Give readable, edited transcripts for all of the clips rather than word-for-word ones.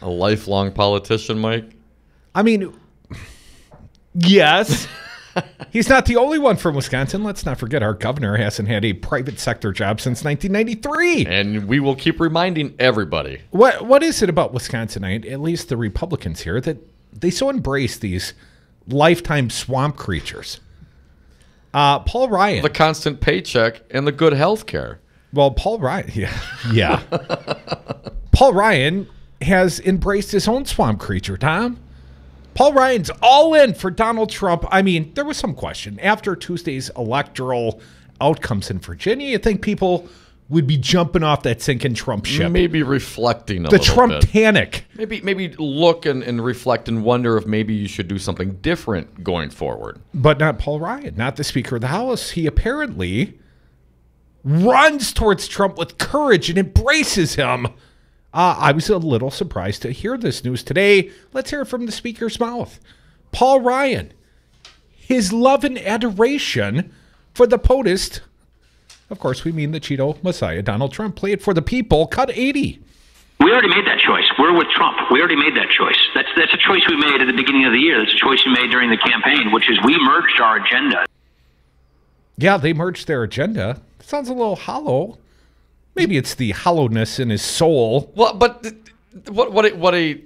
A lifelong politician, Mike? I mean, yes. He's not the only one from Wisconsin. Let's not forget our governor hasn't had a private sector job since 1993. And we will keep reminding everybody. What is it about Wisconsinite, at least the Republicans here, that they so embrace these lifetime swamp creatures? Paul Ryan. The constant paycheck and the good health care. Well, Paul Ryan, yeah. Paul Ryan has embraced his own swamp creature, Tom. Paul Ryan's all in for Donald Trump. I mean, there was some question. After Tuesday's electoral outcomes in Virginia, you think people would be jumping off that sinking Trump ship. Maybe reflecting a the little Trump bit. panic. Maybe look and reflect and wonder if maybe you should do something different going forward. But not Paul Ryan, not the Speaker of the House. He apparently runs towards Trump with courage and embraces him. I was a little surprised to hear this news today. Let's hear it from the Speaker's mouth. Paul Ryan, his love and adoration for the POTUS. Of course, we mean the Cheeto Messiah, Donald Trump. Play it for the people. Cut 80. We already made that choice. We're with Trump. We already made that choice. That's a choice we made at the beginning of the year. That's a choice we made during the campaign, which is we merged our agenda. Yeah, they merged their agenda. Sounds a little hollow. Maybe it's the hollowness in his soul. Well, but what a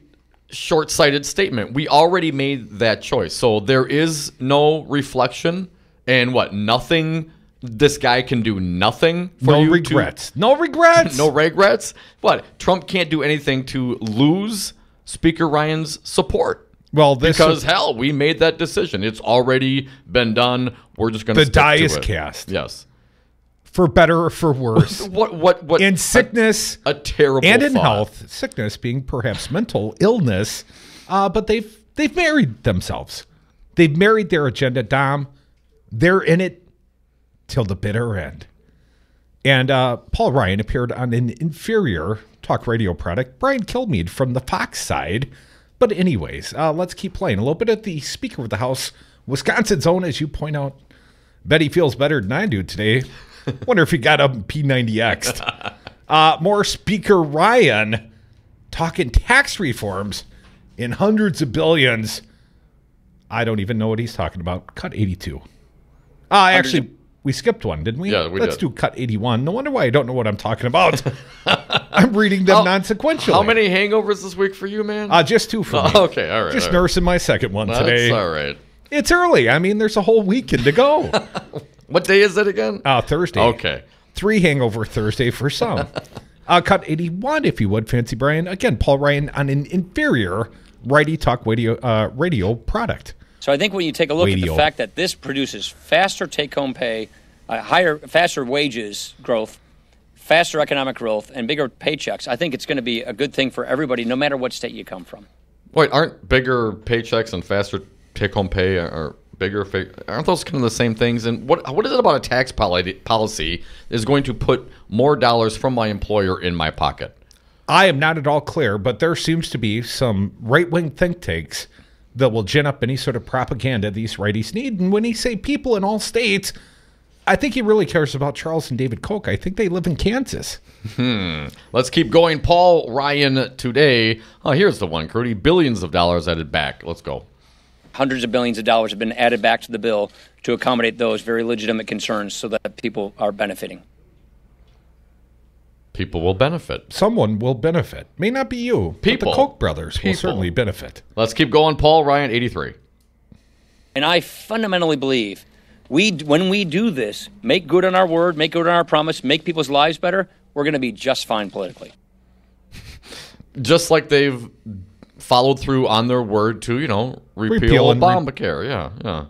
short-sighted statement. We already made that choice. So there is no reflection and nothing. This guy can do nothing for you. No regrets. No regrets. No regrets. What? Trump can't do anything to lose Speaker Ryan's support. Well, because hell, we made that decision. It's already been done. We're just going to stick to it. The die is cast. Yes. For better or for worse. What? In sickness. A terrible and in thought. health. Sickness being perhaps mental illness. But they've married themselves. They've married their agenda, Dom. They're in it till the bitter end. And Paul Ryan appeared on an inferior talk radio product, Brian Kilmeade from the Fox side. But anyways, let's keep playing. A little bit of the Speaker of the House, Wisconsin's own, as you point out. Bet he feels better than I do today. Wonder if he got up and P90X'd. More Speaker Ryan talking tax reforms in hundreds of billions. I don't even know what he's talking about. Cut 82. Actually, we skipped one, didn't we? Yeah, we Let's did. do cut 81. No wonder why I don't know what I'm talking about. I'm reading them non-sequentially. How many hangovers this week for you, man? Just 2 for me. Okay, all right. Just all right. nursing my second one today. That's all right. It's early. I mean, there's a whole weekend to go. What day is it again? Thursday. Okay. 3 hangover Thursday for some. Cut 81, if you would, Fancy Brian. Again, Paul Ryan on an inferior righty talk radio product. So I think when you take a look at the fact that this produces faster take-home pay, faster wages growth, faster economic growth, and bigger paychecks, I think it's going to be a good thing for everybody, no matter what state you come from. Wait, aren't bigger paychecks and faster take-home pay or bigger? Aren't those kind of the same things? And what is it about a tax policy is going to put more dollars from my employer in my pocket? I am not at all clear, but there seems to be some right-wing think tanks that will gin up any sort of propaganda these righties need. And when he say people in all states, I think he really cares about Charles and David Koch. I think they live in Kansas. Let's keep going. Paul Ryan today. Oh, here's the one, Crudy. Billions of dollars added back. Let's go. Hundreds of billions of dollars have been added back to the bill to accommodate those very legitimate concerns so that people are benefiting. People will benefit. Someone will benefit. May not be you, People. but the Koch brothers will certainly benefit. Let's keep going. Paul Ryan, 83. And I fundamentally believe when we do this, make good on our word, make good on our promise, make people's lives better, we're going to be just fine politically. Just like they've followed through on their word to, repeal Obamacare. Yeah.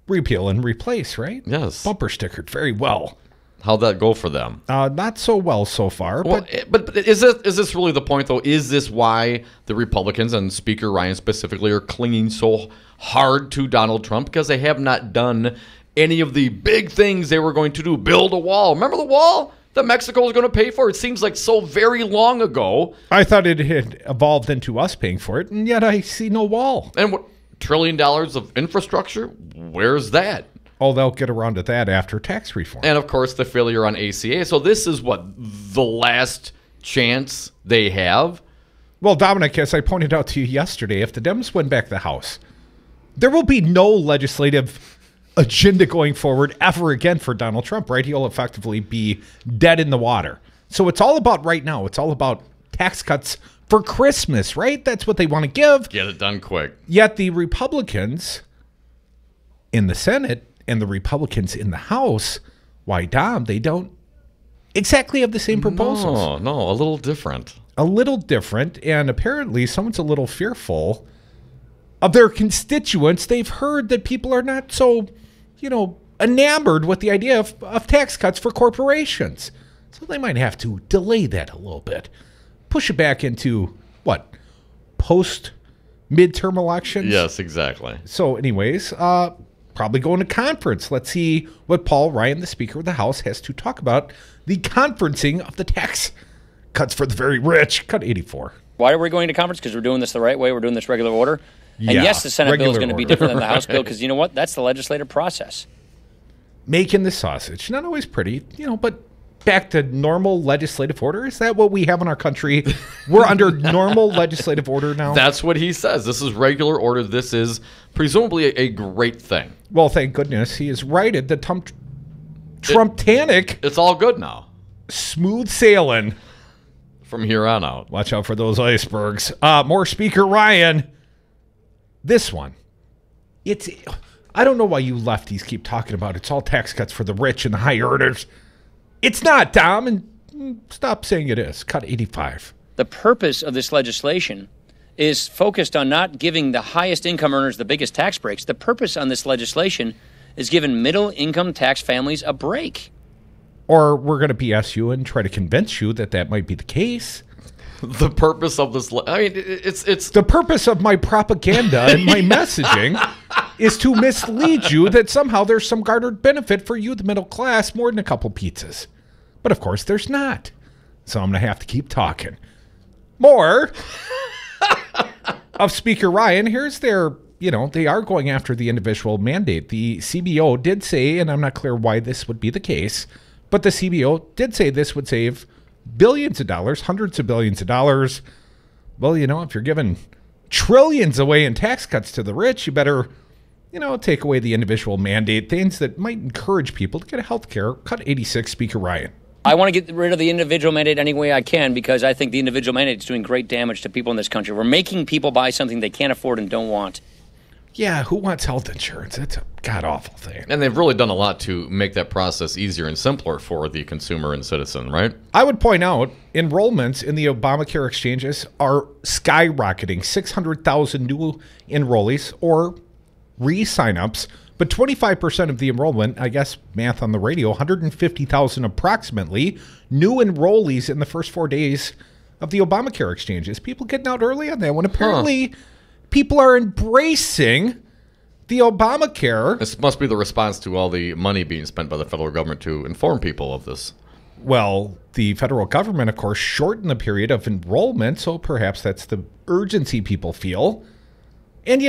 Repeal and replace, right? Yes. Bumper stickered very well. How'd that go for them? Not so well so far. Well, but is this really the point, though? Is this why the Republicans and Speaker Ryan specifically are clinging so hard to Donald Trump? Because they have not done any of the big things they were going to do. Build a wall. Remember the wall that Mexico was going to pay for? It seems like so very long ago. I thought it had evolved into us paying for it, and yet I see no wall. And what, $1 trillion of infrastructure? Where's that? Oh, they'll get around to that after tax reform. And, of course, the failure on ACA. So this is the last chance they have Well, Dominic, as I pointed out to you yesterday, if the Dems win back the House, there will be no legislative agenda going forward ever again for Donald Trump, right? He'll effectively be dead in the water. So it's all about right now. It's all about tax cuts for Christmas, right? That's what they want to give. Get it done quick. Yet the Republicans in the Senate and the Republicans in the House, why, Dom, they don't exactly have the same proposals. No, a little different. A little different, and apparently someone's a little fearful of their constituents. They've heard that people are not so, enamored with the idea of tax cuts for corporations. So they might have to delay that a little bit. Push it back into, post-midterm elections? Yes, exactly. So anyways, probably going to conference. Let's see what Paul Ryan, the Speaker of the House, has to talk about the conferencing of the tax cuts for the very rich. Cut 84. Why are we going to conference? Because we're doing this the right way. We're doing this regular order. And yes, the Senate bill is going to be different than the House bill because you know what? That's the legislative process. Making the sausage. Not always pretty, but back to normal legislative order. Is that what we have in our country? We're under normal legislative order now? That's what he says. This is regular order. This is presumably a great thing. Well, thank goodness. He has righted the Trump-tanic. It's all good now. Smooth sailing. From here on out. Watch out for those icebergs. More Speaker Ryan. This one. I don't know why you lefties keep talking about it's all tax cuts for the rich and the high earners. It's not, Dom, and stop saying it is. Cut 85. The purpose of this legislation is focused on not giving the highest income earners the biggest tax breaks. The purpose on this legislation is giving middle income tax families a break. Or we're going to BS you and try to convince you that might be the case. The purpose of this, it's the purpose of my propaganda and my messaging is to mislead you that somehow there's some garnered benefit for you, the middle class, more than a couple pizzas. But of course there's not. So I'm going to have to keep talking. More of Speaker Ryan. Here's their, they are going after the individual mandate. The CBO did say, and I'm not clear why this would be the case, but the CBO did say this would save billions of dollars, hundreds of billions of dollars. Well, if you're giving trillions away in tax cuts to the rich, you better, take away the individual mandate, things that might encourage people to get health care. Cut 86, Speaker Ryan. I want to get rid of the individual mandate any way I can because I think the individual mandate is doing great damage to people in this country. We're making people buy something they can't afford and don't want. Yeah, who wants health insurance? That's a god-awful thing. And they've really done a lot to make that process easier and simpler for the consumer and citizen, right? I would point out enrollments in the Obamacare exchanges are skyrocketing. 600,000 new enrollees or re-signups, but 25% of the enrollment, I guess math on the radio, 150,000 approximately new enrollees in the first 4 days of the Obamacare exchanges. People getting out early on that one. Apparently, people are embracing the Obamacare. This must be the response to all the money being spent by the federal government to inform people of this. Well, the federal government, of course, shortened the period of enrollment, so perhaps that's the urgency people feel. And,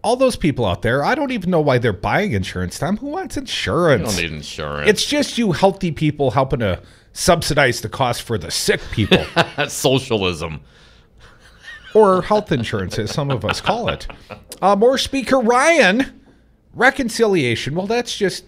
all those people out there, I don't even know why they're buying insurance, Tom. Who wants insurance? You don't need insurance. It's just you healthy people helping to subsidize the cost for the sick people. That's socialism. Or health insurance, as some of us call it. More Speaker Ryan. Reconciliation. Well, that's just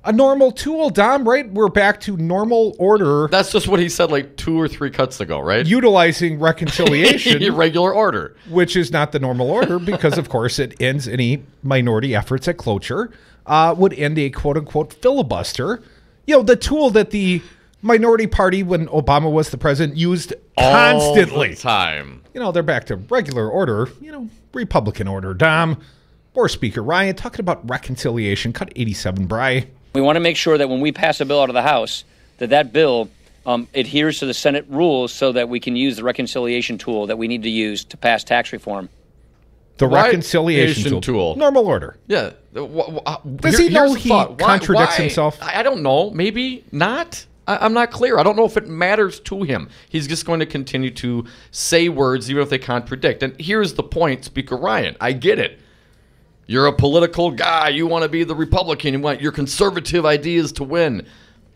a normal tool, Dom, right? We're back to normal order. That's just what he said like 2 or 3 cuts ago, right? Utilizing reconciliation. Regular order. Which is not the normal order because, of course, it ends any minority efforts at cloture. Would end a quote-unquote filibuster. The tool that the minority party, when Obama was the president, used constantly. All the time. They're back to regular order, Republican order. Dom, or Speaker Ryan, talking about reconciliation. Cut 87, Bry. We want to make sure that when we pass a bill out of the House, that bill adheres to the Senate rules so that we can use the reconciliation tool that we need to use to pass tax reform. The reconciliation tool. Normal order. Yeah. Does he know he contradicts himself? I don't know. Maybe not. I'm not clear. I don't know if it matters to him. He's just going to continue to say words even if they contradict. And here's the point, Speaker Ryan. I get it. You're a political guy. You want to be the Republican. You want your conservative ideas to win.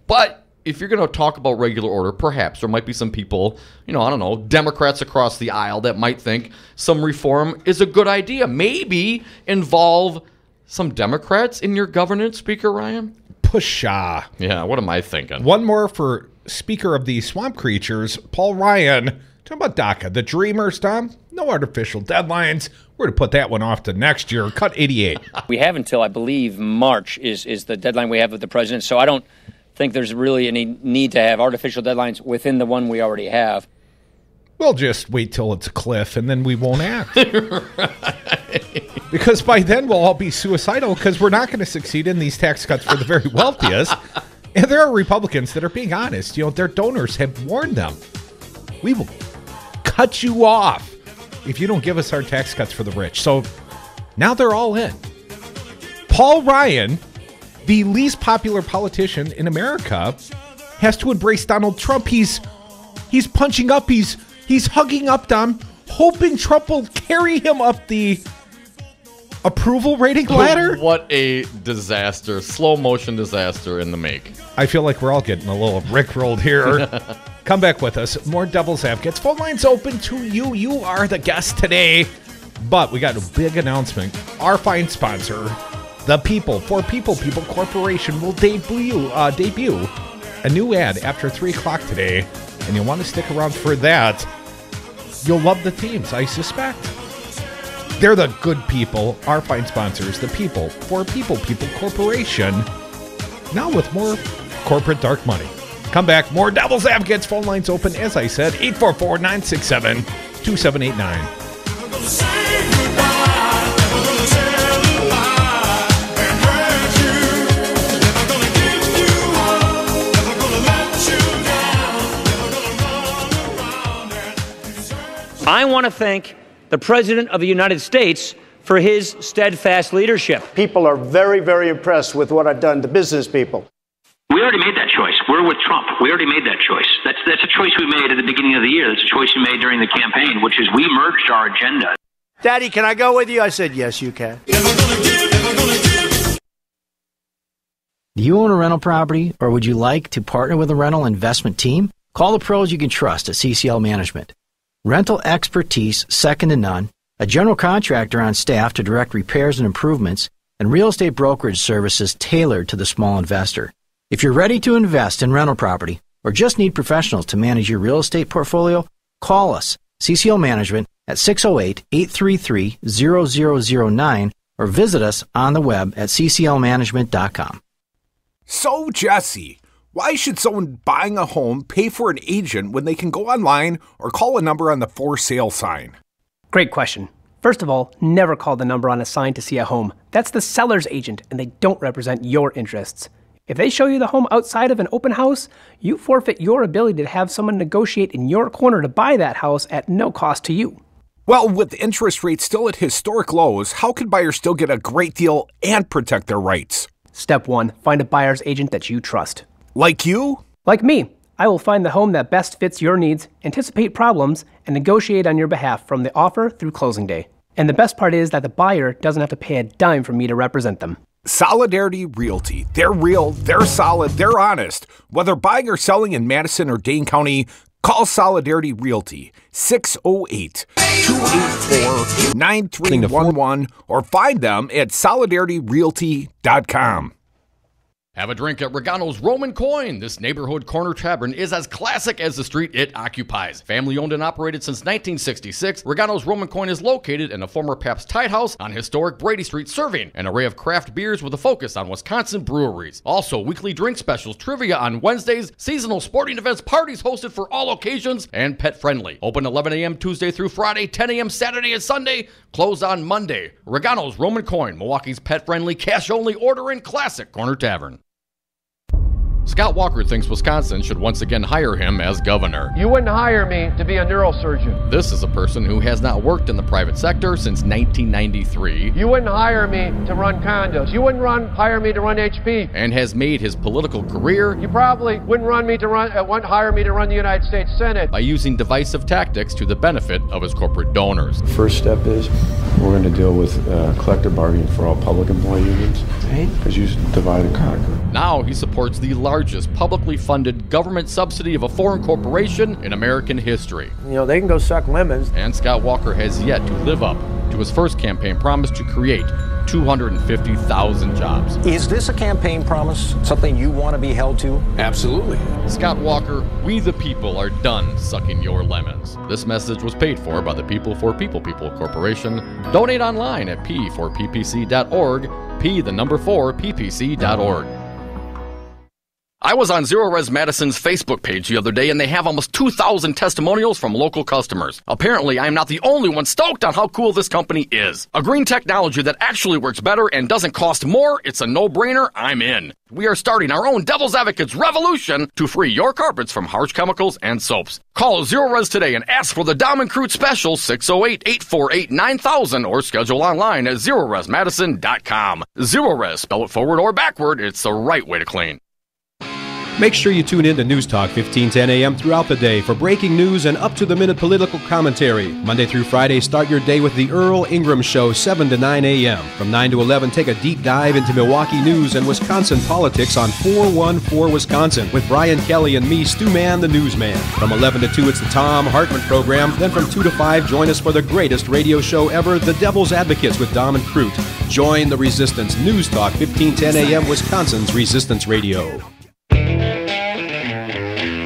But if you're going to talk about regular order, perhaps there might be some people, I don't know, Democrats across the aisle that might think some reform is a good idea. Maybe involve some Democrats in your governance, Speaker Ryan? Pshaw. Yeah, what am I thinking? One more for Speaker of the Swamp Creatures, Paul Ryan. Talking about DACA, the Dreamers, Tom. No artificial deadlines. We're going to put that one off to next year. Cut 88. We have until, I believe, March is the deadline we have with the president. So I don't think there's really any need to have artificial deadlines within the one we already have. We'll just wait till it's a cliff, and then we won't act. Because by then we'll all be suicidal because we're not going to succeed in these tax cuts for the very wealthiest. And there are Republicans that are being honest. Their donors have warned them. We will cut you off if you don't give us our tax cuts for the rich. So now they're all in. Paul Ryan, the least popular politician in America, has to embrace Donald Trump. He's punching up. He's hugging up Dom, hoping Trump will carry him up the approval rating ladder. What a disaster. Slow motion disaster in the make. I feel like we're all getting a little rickrolled here. Come back with us. More Devil's Advocates. Phone lines open to you. You are the guest today. But we got a big announcement. Our fine sponsor, The People, For People Corporation, will debut a new ad after 3 o'clock today. And you'll want to stick around for that. You'll love the themes, I suspect. They're the good people, our fine sponsors, The People, For People Corporation. Now with more corporate dark money. Come back, more Devil's Advocates. Phone lines open, as I said, 844-967-2789. I want to thank the President of the United States for his steadfast leadership. People are very, very impressed with what I've done to business people. We already made that choice. We're with Trump. We already made that choice. That's a choice we made at the beginning of the year. That's a choice we made during the campaign, which is we merged our agenda. Daddy, can I go with you? I said, yes, you can. Do you own a rental property, or would you like to partner with a rental investment team? Call the pros you can trust at CCL Management. Rental expertise second to none, a general contractor on staff to direct repairs and improvements, and real estate brokerage services tailored to the small investor. If you're ready to invest in rental property or just need professionals to manage your real estate portfolio, call us, CCL Management, at 608-833-0009 or visit us on the web at cclmanagement.com. So, Jesse, why should someone buying a home pay for an agent when they can go online or call a number on the for sale sign? Great question. First of all, never call the number on a sign to see a home. That's the seller's agent, and they don't represent your interests. If they show you the home outside of an open house, you forfeit your ability to have someone negotiate in your corner to buy that house at no cost to you. Well, with interest rates still at historic lows, how can buyers still get a great deal and protect their rights? Step 1, find a buyer's agent that you trust. Like you? Like me. I will find the home that best fits your needs, anticipate problems, and negotiate on your behalf from the offer through closing day. And the best part is that the buyer doesn't have to pay a dime for me to represent them. Solidarity Realty. They're real, they're solid, they're honest. Whether buying or selling in Madison or Dane County, call Solidarity Realty, 608-284-9311, or find them at solidarityrealty.com. Have a drink at Regano's Roman Coin. This neighborhood corner tavern is as classic as the street it occupies. Family owned and operated since 1966, Regano's Roman Coin is located in a former Pabst Tide House on historic Brady Street, serving an array of craft beers with a focus on Wisconsin breweries. Also, weekly drink specials, trivia on Wednesdays, seasonal sporting events, parties hosted for all occasions, and pet friendly. Open 11 a.m. Tuesday through Friday, 10 a.m. Saturday and Sunday, closed on Monday. Regano's Roman Coin, Milwaukee's pet friendly, cash only order and classic corner tavern. Scott Walker thinks Wisconsin should once again hire him as governor. You wouldn't hire me to be a neurosurgeon. This is a person who has not worked in the private sector since 1993. You wouldn't hire me to run condos. You wouldn't hire me to run HP. And has made his political career. You probably wouldn't hire me to run the United States Senate. By using divisive tactics to the benefit of his corporate donors. The first step is we're going to deal with collective bargaining for all public employee unions. Right. Because you divide and conquer. Now he supports the largest publicly funded government subsidy of a foreign corporation in American history. You know, they can go suck lemons. And Scott Walker has yet to live up to his first campaign promise to create 250,000 jobs. Is this a campaign promise, something you want to be held to? Absolutely. Scott Walker, we the people are done sucking your lemons. This message was paid for by the People for People Corporation. Donate online at p4ppc.org, p4ppc.org. I was on Zero Res Madison's Facebook page the other day, and they have almost 2,000 testimonials from local customers. Apparently, I am not the only one stoked on how cool this company is. A green technology that actually works better and doesn't cost more, it's a no-brainer, I'm in. We are starting our own Devil's Advocates revolution to free your carpets from harsh chemicals and soaps. Call Zero Res today and ask for the Dom and Crute special 608-848-9000 or schedule online at ZeroResMadison.com. Zero Res, spell it forward or backward, it's the right way to clean. Make sure you tune in to News Talk 1510 a.m. throughout the day for breaking news and up-to-the-minute political commentary. Monday through Friday, start your day with the Earl Ingram Show, 7 to 9 a.m. From 9 to 11, take a deep dive into Milwaukee news and Wisconsin politics on 414 Wisconsin with Brian Kelly and me, Stu Mann, the newsman. From 11 to 2, it's the Tom Hartman program. Then from 2 to 5, join us for the greatest radio show ever, The Devil's Advocates with Dom and Crute. Join the resistance. News Talk 1510 a.m. Wisconsin's Resistance Radio.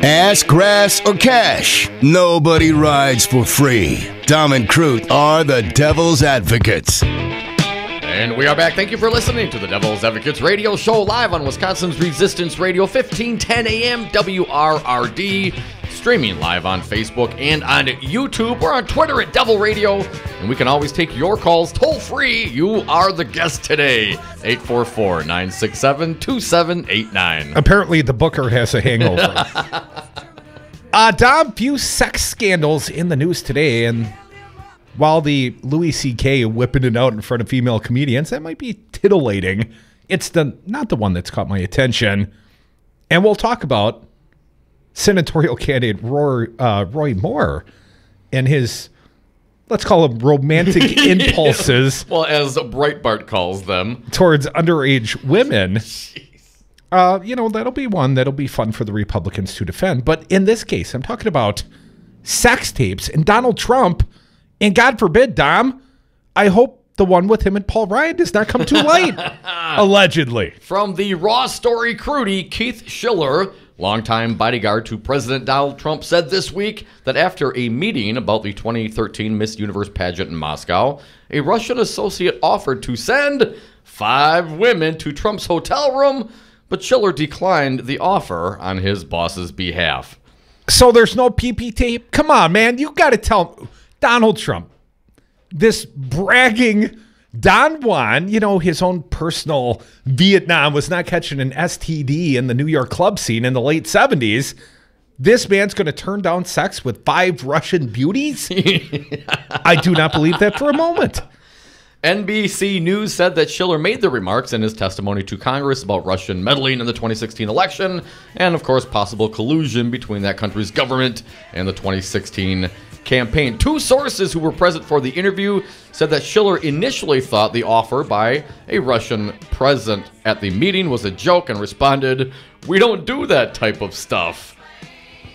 Ass, grass, or cash, nobody rides for free. Dom and Crute are the Devil's Advocates. And we are back. Thank you for listening to the Devil's Advocates radio show live on Wisconsin's Resistance Radio, 1510 a.m. WRRD. Streaming live on Facebook and on YouTube. We're on Twitter at Devil Radio. And we can always take your calls toll free. You are the guest today. 844-967-2789. Apparently the booker has a hangover. Dom, few sex scandals in the news today. And while the Louis C.K. whipping it out in front of female comedians, that might be titillating. It's not the one that's caught my attention. And we'll talk about senatorial candidate Roy Moore and his, let's call them romantic impulses. Well, as Breitbart calls them. Towards underage women. That'll be one that'll be fun for the Republicans to defend. But in this case, I'm talking about sex tapes and Donald Trump. And God forbid, Dom, I hope the one with him and Paul Ryan does not come too late. Allegedly. From the Raw Story Crudy, Keith Schiller, longtime bodyguard to President Donald Trump, said this week that after a meeting about the 2013 Miss Universe pageant in Moscow, a Russian associate offered to send 5 women to Trump's hotel room, but Schiller declined the offer on his boss's behalf. So there's no PP tape? Come on, man. You got to tell Donald Trump, this bragging Don Juan, his own personal Vietnam was not catching an STD in the New York club scene in the late 70s. This man's going to turn down sex with 5 Russian beauties? I do not believe that for a moment. NBC News said that Schiller made the remarks in his testimony to Congress about Russian meddling in the 2016 election and, of course, possible collusion between that country's government and the 2016 campaign. 2 sources who were present for the interview said that Schiller initially thought the offer by a Russian present at the meeting was a joke and responded, "We don't do that type of stuff."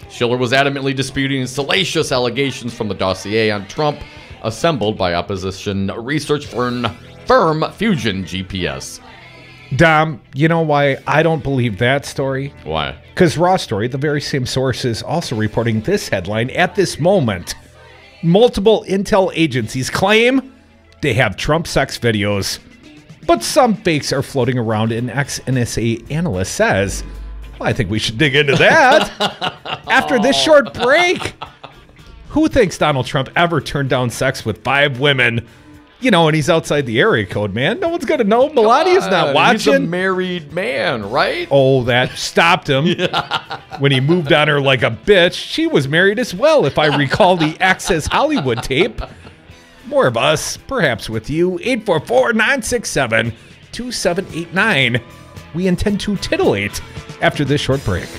Schiller was adamantly disputing salacious allegations from the dossier on Trump assembled by opposition research firm Fusion GPS. Dom, you know why I don't believe that story? Why? Because Raw Story, the very same source, is also reporting this headline at this moment. Multiple intel agencies claim they have Trump sex videos, but some fakes are floating around, and ex-NSA analyst says, well, I think we should dig into that after this short break. Who thinks Donald Trump ever turned down sex with 5 women? And he's outside the area code, man. No one's going to know. Melania's not watching. He's a married man, right? Oh, that stopped him when he moved on her like a bitch. She was married as well, if I recall the Access Hollywood tape. More of us, perhaps with you. 844-967-2789. We intend to titillate after this short break.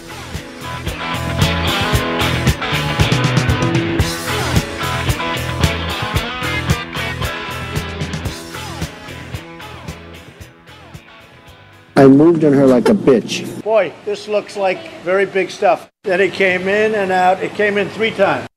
I moved on her like a bitch. Boy, this looks like very big stuff. Then it came in and out. It came in 3 times.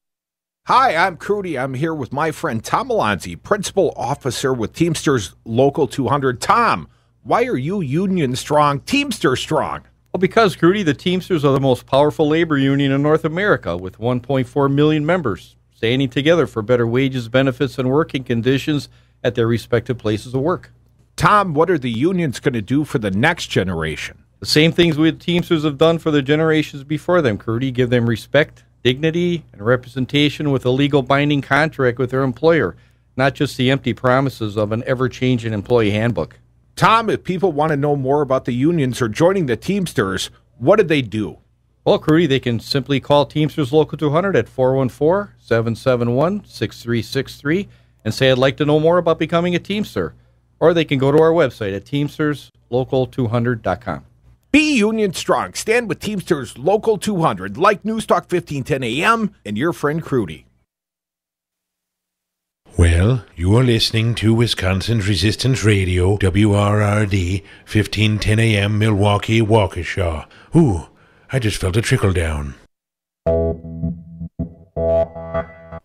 Hi, I'm Crudy. I'm here with my friend Tom Alonzi, Principal Officer with Teamsters Local 200. Tom, why are you union strong, Teamster strong? Well, because, Crudy, the Teamsters are the most powerful labor union in North America with 1.4 million members, standing together for better wages, benefits, and working conditions at their respective places of work. Tom, what are the unions going to do for the next generation? The same things we Teamsters have done for the generations before them, Crudy. Give them respect, dignity, and representation with a legal binding contract with their employer, not just the empty promises of an ever-changing employee handbook. Tom, if people want to know more about the unions or joining the Teamsters, what do they do? Well, Crudy, they can simply call Teamsters Local 200 at 414-771-6363 and say, I'd like to know more about becoming a Teamster. Or they can go to our website at teamsterslocal200.com. Be union strong. Stand with Teamsters Local 200, like News Talk 1510 AM and your friend Crudy. Well, you are listening to Wisconsin's Resistance Radio, WRRD, 1510 AM, Milwaukee, Waukesha. Ooh, I just felt a trickle down.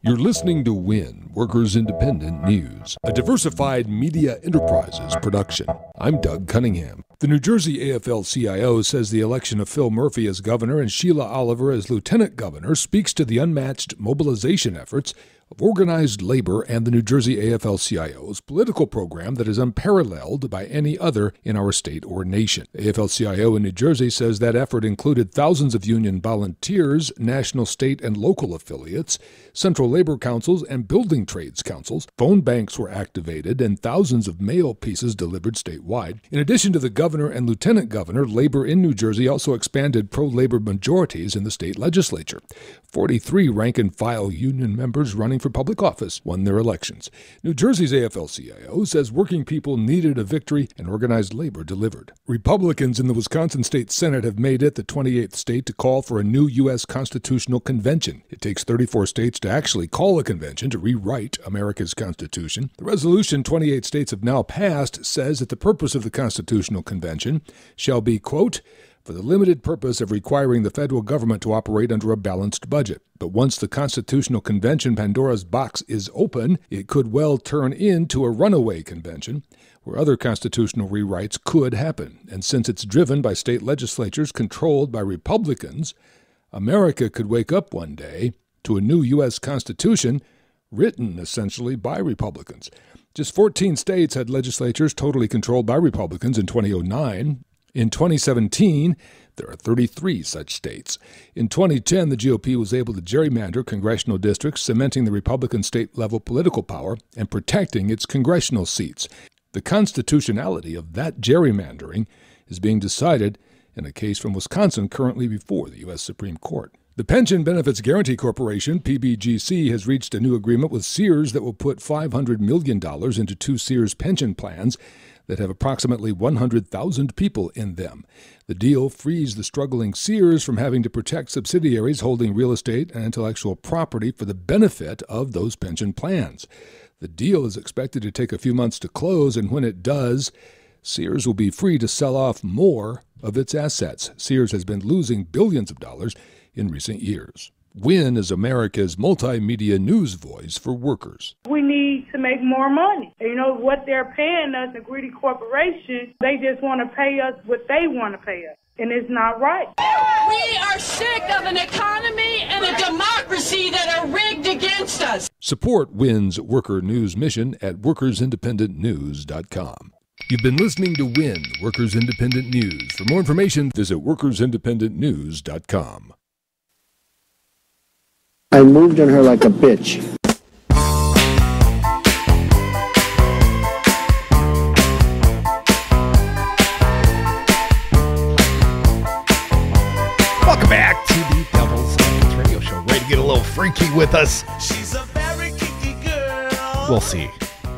You're listening to WIN, Workers Independent News, a diversified media enterprises production. I'm Doug Cunningham. The New Jersey AFL-CIO says the election of Phil Murphy as governor and Sheila Oliver as lieutenant governor speaks to the unmatched mobilization efforts of organized labor and the New Jersey AFL-CIO's political program that is unparalleled by any other in our state or nation. AFL-CIO in New Jersey says that effort included thousands of union volunteers, national, state, and local affiliates, central labor councils, and building trades councils. Phone banks were activated and thousands of mail pieces delivered statewide. In addition to the governor and lieutenant governor, labor in New Jersey also expanded pro-labor majorities in the state legislature. 43 rank-and-file union members running for public office won their elections. New Jersey's AFL-CIO says working people needed a victory and organized labor delivered. Republicans in the Wisconsin State Senate have made it the 28th state to call for a new U.S. constitutional convention. It takes 34 states to actually call a convention to rewrite America's Constitution. The resolution 28 states have now passed says that the purpose of the Constitutional Convention shall be, quote, for the limited purpose of requiring the federal government to operate under a balanced budget. But once the Constitutional Convention Pandora's box is open, it could well turn into a runaway convention where other constitutional rewrites could happen. And since it's driven by state legislatures controlled by Republicans, America could wake up one day to a new U.S. Constitution written essentially by Republicans. Just 14 states had legislatures totally controlled by Republicans in 2009. In 2017, there are 33 such states. In 2010, the GOP was able to gerrymander congressional districts, cementing the Republican state-level political power and protecting its congressional seats. The constitutionality of that gerrymandering is being decided in a case from Wisconsin currently before the U.S. Supreme Court. The Pension Benefits Guaranty Corporation, PBGC, has reached a new agreement with Sears that will put $500 million into 2 Sears pension plans that have approximately 100,000 people in them. The deal frees the struggling Sears from having to protect subsidiaries holding real estate and intellectual property for the benefit of those pension plans. The deal is expected to take a few months to close, and when it does, Sears will be free to sell off more of its assets. Sears has been losing billions of dollars in recent years. WIN is America's multimedia news voice for workers. We need to make more money. You know, what they're paying us, the greedy corporations, they just want to pay us what they want to pay us. And it's not right. We are sick of an economy and a democracy that are rigged against us. Support WIN's worker news mission at workersindependentnews.com. You've been listening to WIN, Workers Independent News. For more information, visit workersindependentnews.com. I moved on her like a bitch. Welcome back to the Devil's Advocate Radio Show. Ready to get a little freaky with us? She's a very kinky girl. We'll see.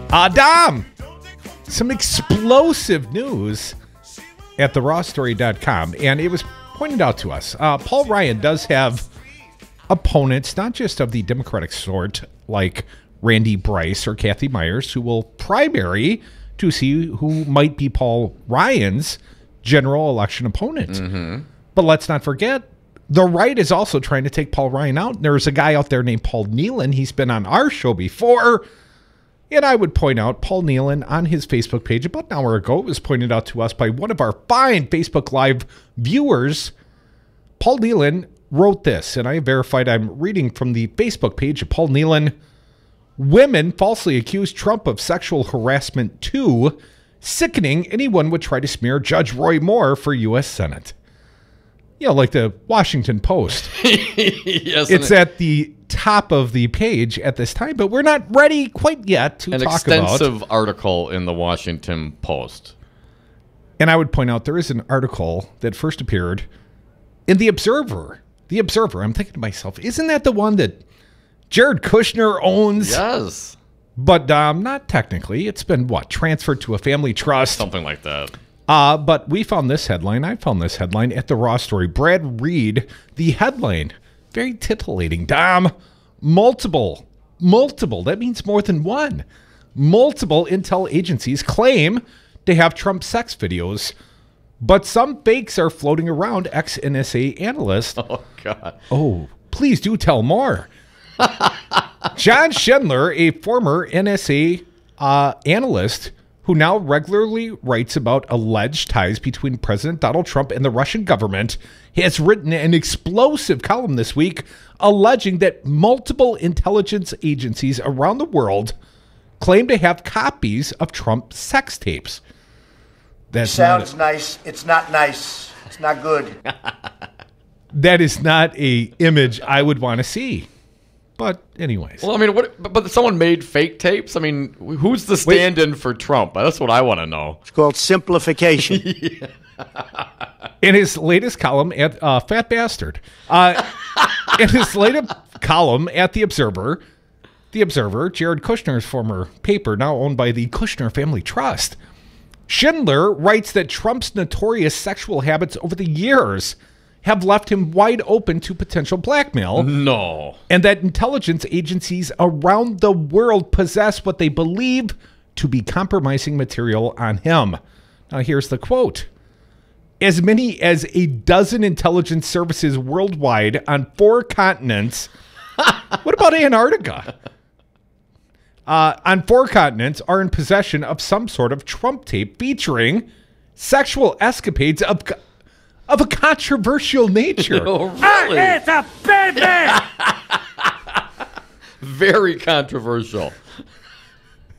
Dom, some explosive news at therawstory.com, and it was pointed out to us. Paul Ryan does have opponents, not just of the Democratic sort, like Randy Bryce or Kathy Myers, who will primary to see who might be Paul Ryan's general election opponent. But let's not forget, the right is also trying to take Paul Ryan out. There's a guy out there named Paul Nealon. He's been on our show before. And I would point out, Paul Nealon on his Facebook page about an hour ago, it was pointed out to us by one of our fine Facebook Live viewers. Paul Nealon wrote this, and I verified I'm reading from the Facebook page of Paul Nealon. Women falsely accuse Trump of sexual harassment too. Sickening, anyone would try to smear Judge Roy Moore for U.S. Senate. You know, like the Washington Post. Yes, it's at the top of the page at this time, but we're not ready quite yet to talk about. An extensive article in the Washington Post. And I would point out there is an article that first appeared in The Observer. The Observer, I'm thinking to myself, isn't that the one that Jared Kushner owns? Yes. But not technically. It's been, transferred to a family trust? Something like that. But we found this headline. I found this headline at the Raw Story. Brad Reed, the headline, very titillating. Dom, multiple, that means more than one. Multiple intel agencies claim to have Trump sex videos, but some fakes are floating around, ex-NSA analyst. Oh, God. Oh, please do tell more. John Schindler, a former NSA analyst, who now regularly writes about alleged ties between President Donald Trump and the Russian government, has written an explosive column this week alleging that multiple intelligence agencies around the world claim to have copies of Trump's sex tapes. That sounds nice. It's not nice. It's not good. That is not an image I would want to see. But anyways. Well, I mean, but someone made fake tapes? I mean, who's the stand-in for Trump? That's what I want to know. It's called simplification. In his latest column at Fat Bastard, in his latest column at The Observer, Jared Kushner's former paper, now owned by the Kushner Family Trust, Schindler writes that Trump's notorious sexual habits over the years have left him wide open to potential blackmail. No. And that intelligence agencies around the world possess what they believe to be compromising material on him. Now, here's the quote. As many as a dozen intelligence services worldwide on 4 continents. What about Antarctica? On 4 continents are in possession of some sort of Trump tape featuring sexual escapades of a controversial nature. Oh, really? It's a baby! Very controversial.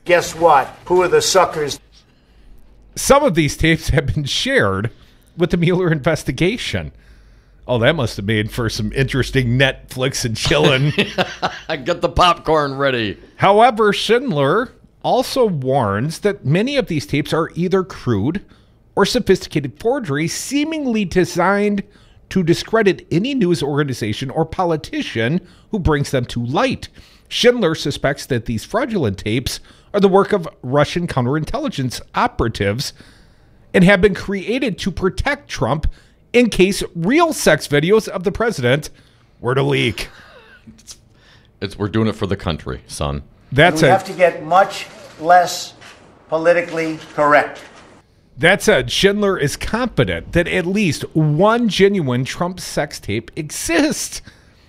Guess what? Who are the suckers? Some of these tapes have been shared with the Mueller investigation. Oh, that must have made for some interesting Netflix and chillin'. Get the popcorn ready. However, Schindler also warns that many of these tapes are either crude or sophisticated forgery seemingly designed to discredit any news organization or politician who brings them to light. Schindler suspects that these fraudulent tapes are the work of Russian counterintelligence operatives and have been created to protect Trump in case real sex videos of the president were to leak. We're doing it for the country, son. We have to get much less politically correct. That said, Schindler is confident that at least one genuine Trump sex tape exists.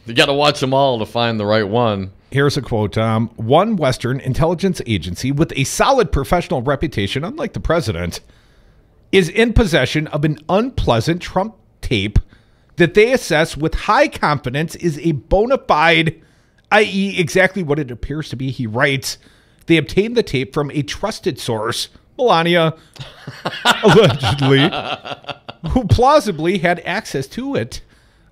You got to watch them all to find the right one. Here's a quote. One Western intelligence agency with a solid professional reputation, unlike the president, is in possession of an unpleasant Trump tape that they assess with high confidence is a bona fide, i.e. exactly what it appears to be, he writes. They obtained the tape from a trusted source, Melania, allegedly, who plausibly had access to it.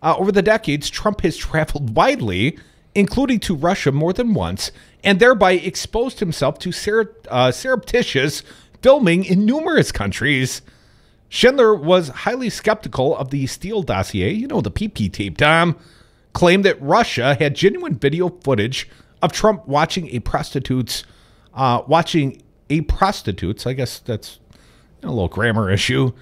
Over the decades, Trump has traveled widely, including to Russia more than once, and thereby exposed himself to surreptitious filming in numerous countries. Schindler was highly skeptical of the Steele dossier, the PP tape, Dom, claimed that Russia had genuine video footage of Trump watching a prostitute's, I guess that's a little grammar issue,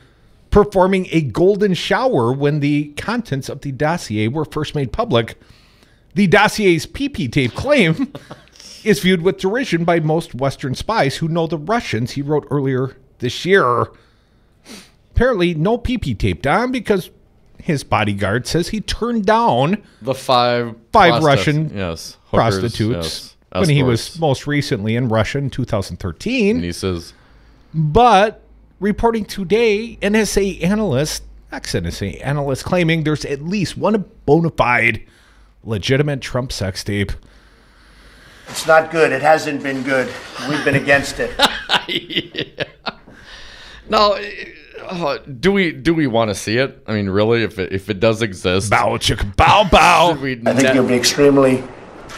performing a golden shower when the contents of the dossier were first made public. The dossier's PP tape claim is viewed with derision by most Western spies who know the Russians, he wrote earlier this year. apparently no pee-pee tape, Dom, because his bodyguard says he turned down the five Russian hookers, prostitutes when he was most recently in Russia in 2013. And he says, but reporting today, NSA analyst, ex-NSA analyst, claiming there's at least one bona fide legitimate Trump sex tape. It's not good. It hasn't been good. We've been against it. Yeah. Now, do we want to see it? I mean, really, if it does exist, bow chicka bow bow. I think you'll be extremely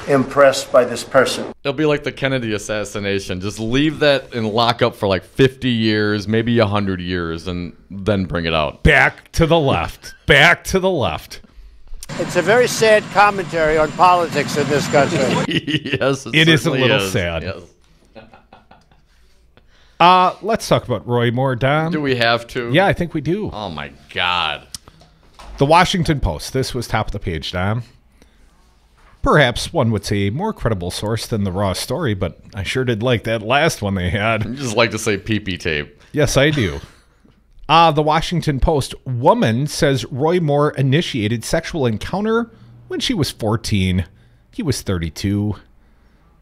impressed by this person. It'll be like the Kennedy assassination. Just leave that in lockup for like 50 years, maybe 100 years, and then bring it out. Back to the left. Back to the left. It's a very sad commentary on politics in this country. Yes, it is a little sad. Yes. Let's talk about Roy Moore, Dom. Do we have to? Yeah, I think we do. Oh, my God. The Washington Post. This was top of the page, Dom. Perhaps one would say a more credible source than the Raw story, but I sure did like that last one they had. You just like to say pee-pee tape. Yes, I do. The Washington Post. Woman says Roy Moore initiated sexual encounter when she was 14. He was 32.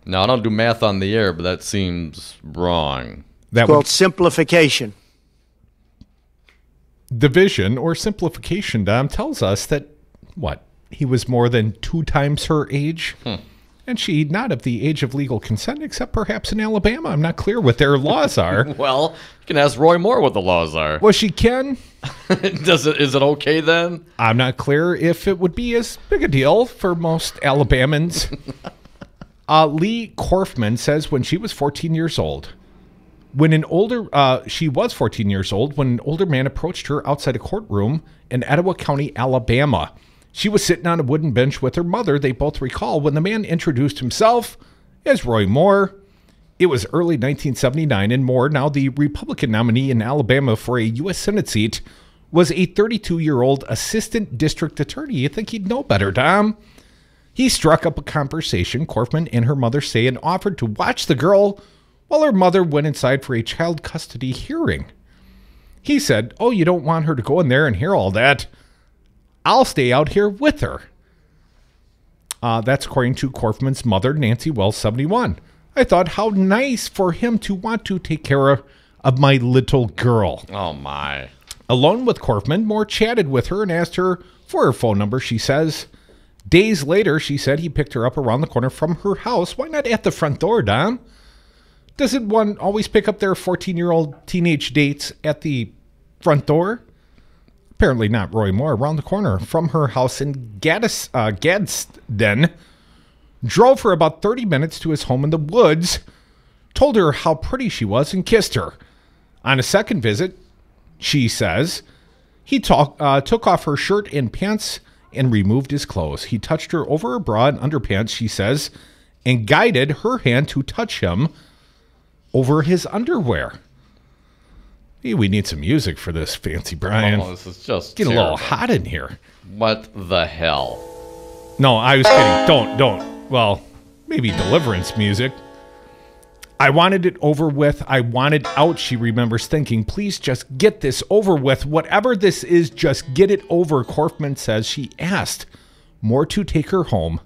Now, I don't do math on the air, but that seems wrong. That's called simplification. Division or simplification, Dom, tells us that, he was more than 2 times her age? And she not of the age of legal consent, except perhaps in Alabama. I'm not clear what their laws are. Well, you can ask Roy Moore what the laws are. Well, she can. Is it okay then? I'm not clear if it would be as big a deal for most Alabamans. Lee Korfman says when she was 14 years old, she was 14 years old when an older man approached her outside a courtroom in Etowah County, Alabama. She was sitting on a wooden bench with her mother. They both recall when the man introduced himself as Roy Moore. It was early 1979, and Moore, now the Republican nominee in Alabama for a U.S. Senate seat, was a 32-year-old assistant district attorney. You think he'd know better, Tom? He struck up a conversation, Korfman and her mother say, and offered to watch the girl while her mother went inside for a child custody hearing. He said, "Oh, you don't want her to go in there and hear all that. I'll stay out here with her." That's according to Korfman's mother, Nancy Wells, 71. I thought, how nice for him to want to take care of my little girl. Oh, my. Alone with Korfman, Moore chatted with her and asked her for her phone number, she says. Days later, she said he picked her up around the corner from her house. Why not at the front door, Dom? Doesn't one always pick up their 14-year-old teenage dates at the front door? Apparently not Roy Moore. Around the corner from her house in Gadsden, drove her about 30 minutes to his home in the woods, told her how pretty she was, and kissed her. On a second visit, she says, he took off her shirt and pants and removed his clothes. He touched her over her bra and underpants, she says, and guided her hand to touch him over his underwear. Hey, we need some music for this, Fancy Brian. Oh, this is just getting terrible. a little hot in here. What the hell? No, I was kidding. Don't. Well, maybe deliverance music. I wanted it over with. I wanted out, she remembers thinking. Please just get this over with. Whatever this is, just get it over, Korfman says. She asked Moore to take her home,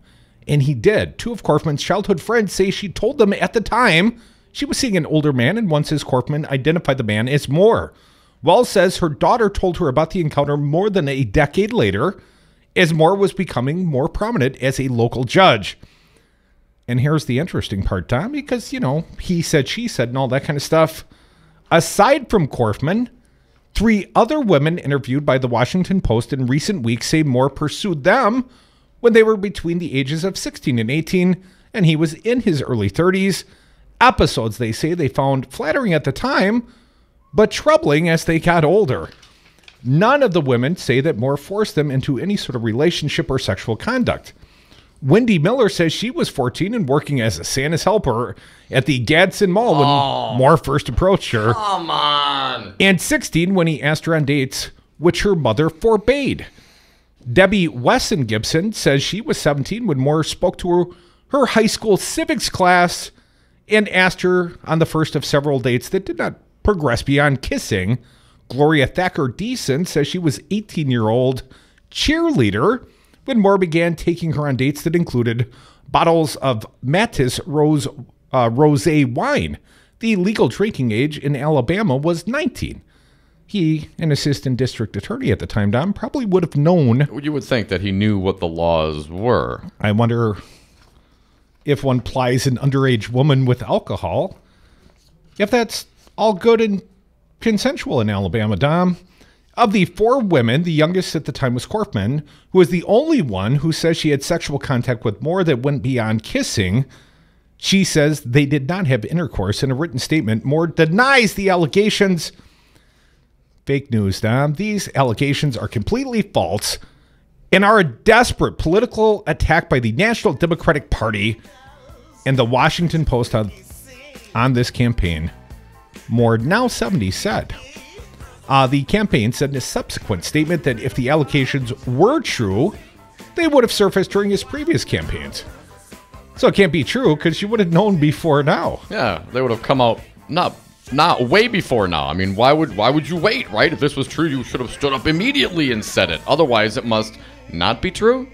and he did. 2 of Korfman's childhood friends say she told them at the time she was seeing an older man, and one says Korfman identified the man as Moore. Wells says her daughter told her about the encounter more than a decade later, as Moore was becoming more prominent as a local judge. And here's the interesting part, Tom, because, he said, she said, and all that kind of stuff. Aside from Korfman, 3 other women interviewed by the Washington Post in recent weeks say Moore pursued them when they were between the ages of 16 and 18, and he was in his early 30s. Episodes, they say, they found flattering at the time, but troubling as they got older. None of the women say that Moore forced them into any sort of relationship or sexual conduct. Wendy Miller says she was 14 and working as a Santa's helper at the Gadsden Mall when Moore first approached her. Come on. And 16 when he asked her on dates, which her mother forbade. Debbie Wesson Gibson says she was 17 when Moore spoke to her high school civics class and asked her on the first of several dates that did not progress beyond kissing. Gloria Thacker Deason says she was 18-year-old cheerleader when Moore began taking her on dates that included bottles of Matis Rosé wine. The legal drinking age in Alabama was 19. He, an assistant district attorney at the time, Dom, probably would have known. You would think that he knew what the laws were. I wonder if one plies an underage woman with alcohol, if that's all good and consensual in Alabama, Dom. Of the 4 women, the youngest at the time was Korfman, who was the only one who says she had sexual contact with Moore that went beyond kissing. She says they did not have intercourse. In a written statement, Moore denies the allegations. Fake news, Dom. These allegations are completely false and are a desperate political attack by the National Democratic Party and the Washington Post on this campaign. Moore, now 70, said. The campaign said in a subsequent statement that if the allegations were true, they would have surfaced during his previous campaigns. So it can't be true because you would have known before now. Yeah, they would have come out not way before now. I mean, why would you wait, right? If this was true, you should have stood up immediately and said it. Otherwise, it must not be true.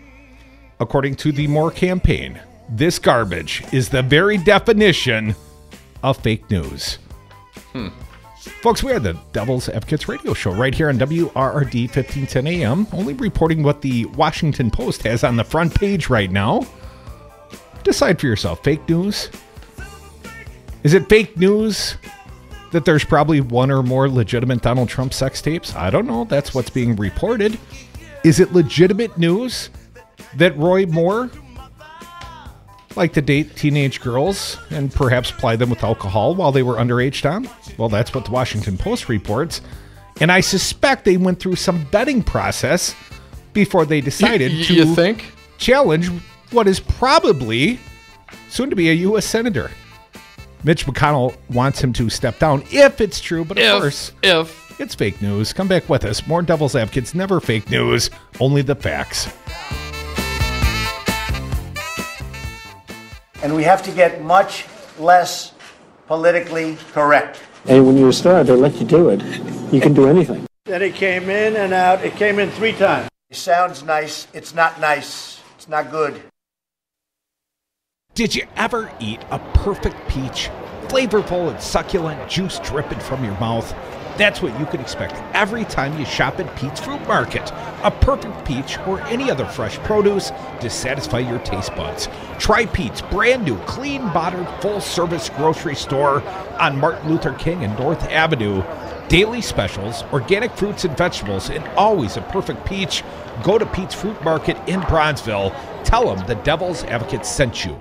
According to the Moore campaign, this garbage is the very definition of fake news. Folks, we are the Devil's Advocates radio show right here on WRRD 1510 AM, only reporting what the Washington Post has on the front page right now. Decide for yourself. Fake news? Is it fake news that there's probably one or more legitimate Donald Trump sex tapes? I don't know. That's what's being reported. Is it legitimate news that Roy Moore liked to date teenage girls and perhaps ply them with alcohol while they were underage, Tom? Well, that's what the Washington Post reports. And I suspect they went through some vetting process before they decided to challenge what is probably soon to be a U.S. Senator. Mitch McConnell wants him to step down if it's true, but of course, if it's fake news. Come back with us. More Devil's Advocates, never fake news, only the facts. And we have to get much less politically correct. And when you're a star, they let you do it. You can do anything. Then it came in and out. It came in 3 times. It sounds nice. It's not nice. It's not good. Did you ever eat a perfect peach? Flavorful and succulent, juice dripping from your mouth. That's what you can expect every time you shop at Pete's Fruit Market. A perfect peach or any other fresh produce to satisfy your taste buds. Try Pete's brand new, clean, modern, full-service grocery store on Martin Luther King and North Avenue. Daily specials, organic fruits and vegetables, and always a perfect peach. Go to Pete's Fruit Market in Bronzeville. Tell them the Devil's Advocate sent you.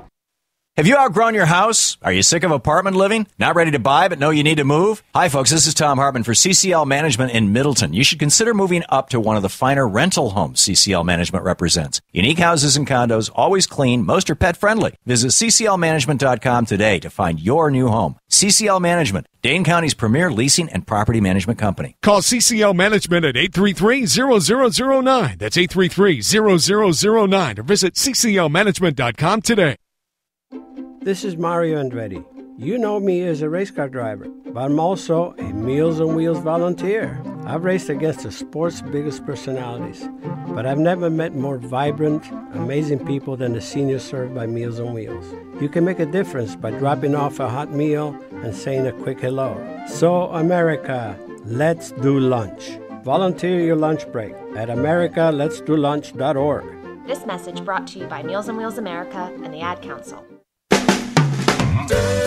Have you outgrown your house? Are you sick of apartment living? Not ready to buy, but know you need to move? Hi, folks. This is Tom Hartman for CCL Management in Middleton. You should consider moving up to one of the finer rental homes CCL Management represents. Unique houses and condos, always clean. Most are pet-friendly. Visit cclmanagement.com today to find your new home. CCL Management, Dane County's premier leasing and property management company. Call CCL Management at 833-0009. That's 833-0009. Or visit cclmanagement.com today. This is Mario Andretti. You know me as a race car driver, but I'm also a Meals on Wheels volunteer. I've raced against the sport's biggest personalities, but I've never met more vibrant, amazing people than the seniors served by Meals on Wheels. You can make a difference by dropping off a hot meal and saying a quick hello. So, America, let's do lunch. Volunteer your lunch break at americaletsdolunch.org. This message brought to you by Meals on Wheels America and the Ad Council.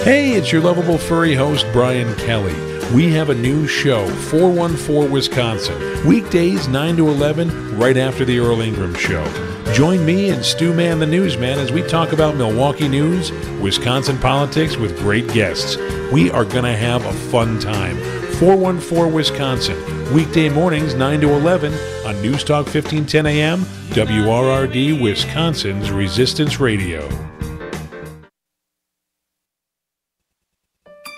Hey, it's your lovable furry host, Brian Kelly. We have a new show, 414 Wisconsin, weekdays 9 to 11, right after the Earl Ingram Show. Join me and Stu Man the Newsman as we talk about Milwaukee news, Wisconsin politics with great guests. We are going to have a fun time. 414 Wisconsin, weekday mornings 9 to 11 on News Talk 1510 AM, WRRD, Wisconsin's Resistance Radio.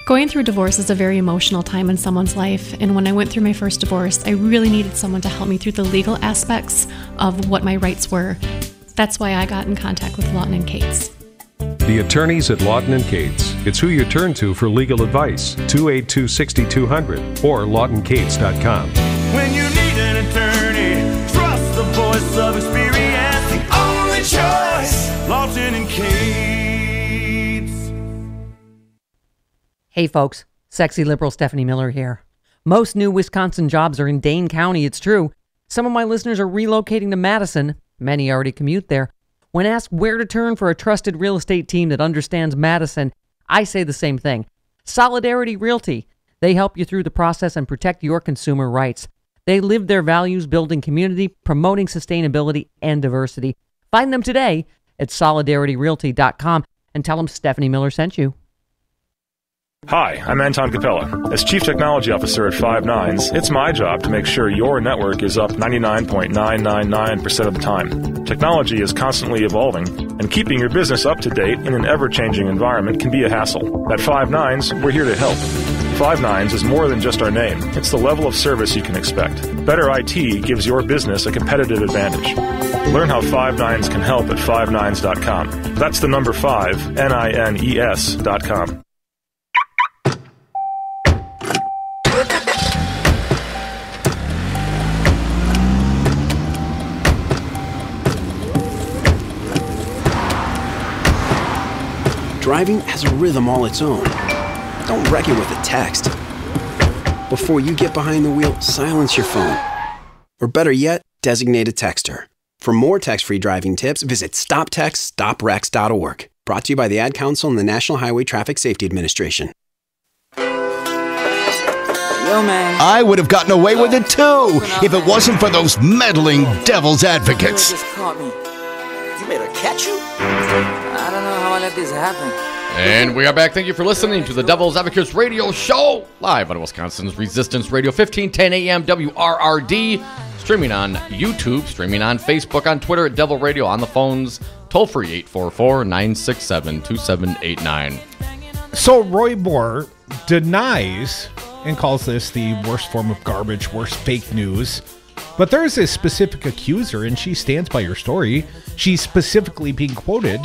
Going through divorce is a very emotional time in someone's life, and when I went through my first divorce, I really needed someone to help me through the legal aspects of what my rights were. That's why I got in contact with Lawton & Cates. The attorneys at Lawton & Cates. It's who you turn to for legal advice. 282-6200 or lawtoncates.com. When you need an attorney, trust the voice of experience. The only choice, Lawton & Cates. Hey folks, sexy liberal Stephanie Miller here. Most new Wisconsin jobs are in Dane County, it's true. Some of my listeners are relocating to Madison. Many already commute there. When asked where to turn for a trusted real estate team that understands Madison, I say the same thing. Solidarity Realty. They help you through the process and protect your consumer rights. They live their values building community, promoting sustainability and diversity. Find them today at solidarityrealty.com and tell them Stephanie Miller sent you. Hi, I'm Anton Capella. As Chief Technology Officer at Five Nines, it's my job to make sure your network is up 99.999% of the time. Technology is constantly evolving, and keeping your business up to date in an ever-changing environment can be a hassle. At Five Nines, we're here to help. Five Nines is more than just our name. It's the level of service you can expect. Better IT gives your business a competitive advantage. Learn how Five Nines can help at fivenines.com. That's the number 5, NINES.com. Driving has a rhythm all its own. Don't wreck it with a text. Before you get behind the wheel, silence your phone. Or better yet, designate a texter. For more text-free driving tips, visit stoptextstoprex.org. Brought to you by the Ad Council and the National Highway Traffic Safety Administration. Yo, man. I would have gotten away with it too if it wasn't for those meddling devil's advocates. You just caught me. You made her catch you? I don't know how I let this happen. And we are back. Thank you for listening to the Devil's Advocates Radio Show, live on Wisconsin's Resistance Radio, 1510 AM WRRD, streaming on YouTube, streaming on Facebook, on Twitter at Devil Radio, on the phones, toll free 844-967-2789. So Roy Moore denies and calls this the worst form of garbage, worst fake news. But there's a specific accuser, and she stands by her story. She's specifically being quoted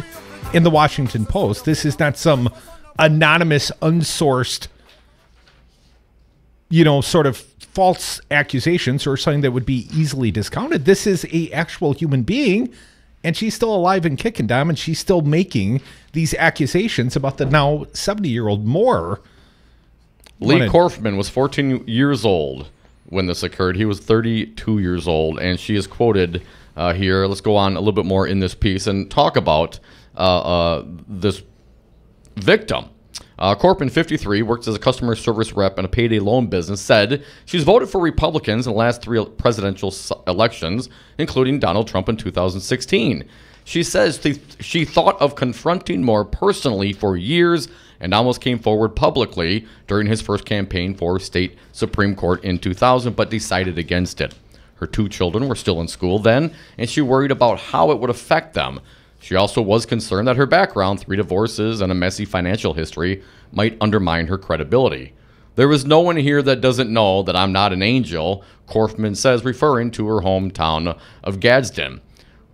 in the Washington Post. This is not some anonymous, unsourced, sort of false accusations or something that would be easily discounted. This is a actual human being, and she's still alive and kicking, Dom, and she's still making these accusations about the now 70-year-old Moore. Lee Korfman was 14 years old when this occurred. He was 32 years old, and she is quoted here. Let's go on a little bit more in this piece and talk about this victim. Korfman, 53, works as a customer service rep in a payday loan business, said she's voted for Republicans in the last 3 presidential elections, including Donald Trump in 2016. She says she thought of confronting Moore personally for years and almost came forward publicly during his first campaign for state Supreme Court in 2000, but decided against it. Her 2 children were still in school then, and she worried about how it would affect them. She also was concerned that her background, 3 divorces and a messy financial history, might undermine her credibility. There is no one here that doesn't know that I'm not an angel, Korfman says, referring to her hometown of Gadsden.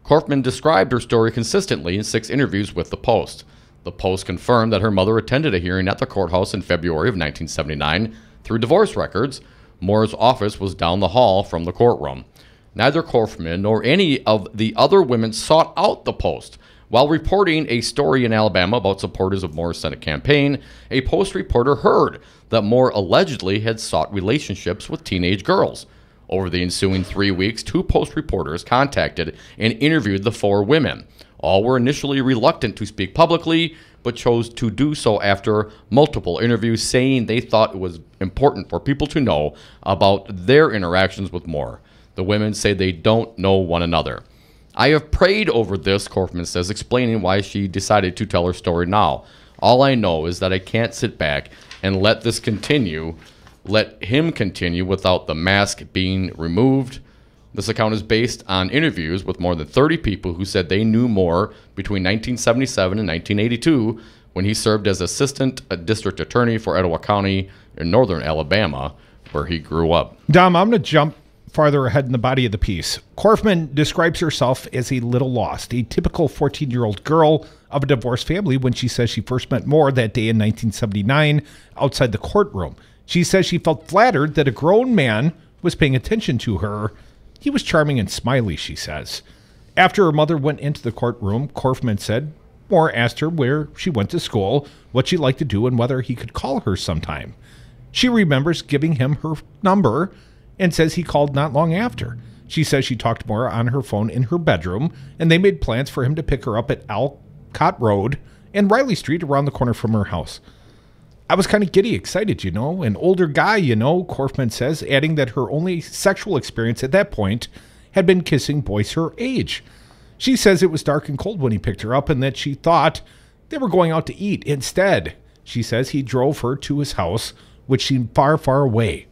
Korfman described her story consistently in 6 interviews with the Post. The Post confirmed that her mother attended a hearing at the courthouse in February of 1979 through divorce records. Moore's office was down the hall from the courtroom. Neither Korfman nor any of the other women sought out the Post. While reporting a story in Alabama about supporters of Moore's Senate campaign, a Post reporter heard that Moore allegedly had sought relationships with teenage girls. Over the ensuing 3 weeks, 2 Post reporters contacted and interviewed the 4 women. All were initially reluctant to speak publicly, but chose to do so after multiple interviews, saying they thought it was important for people to know about their interactions with Moore. The women say they don't know one another. I have prayed over this, Korfman says, explaining why she decided to tell her story now. All I know is that I can't sit back and let him continue without the mask being removed. This account is based on interviews with more than 30 people who said they knew Moore between 1977 and 1982 when he served as assistant district attorney for Etowah County in northern Alabama, where he grew up. Dom, I'm going to jump farther ahead in the body of the piece. Korfman describes herself as a little lost, a typical 14-year-old girl of a divorced family when she says she first met Moore that day in 1979 outside the courtroom. She says she felt flattered that a grown man was paying attention to her. He was charming and smiley, she says. After her mother went into the courtroom, Korfman said Moore asked her where she went to school, what she liked to do, and whether he could call her sometime. She remembers giving him her number and says he called not long after. She says she talked to Moore on her phone in her bedroom, and they made plans for him to pick her up at Alcott Road and Riley Street around the corner from her house. I was kind of giddy excited, an older guy, Korfman says, adding that her only sexual experience at that point had been kissing boys her age. She says it was dark and cold when he picked her up and that she thought they were going out to eat. Instead, she says he drove her to his house, which seemed far, far away.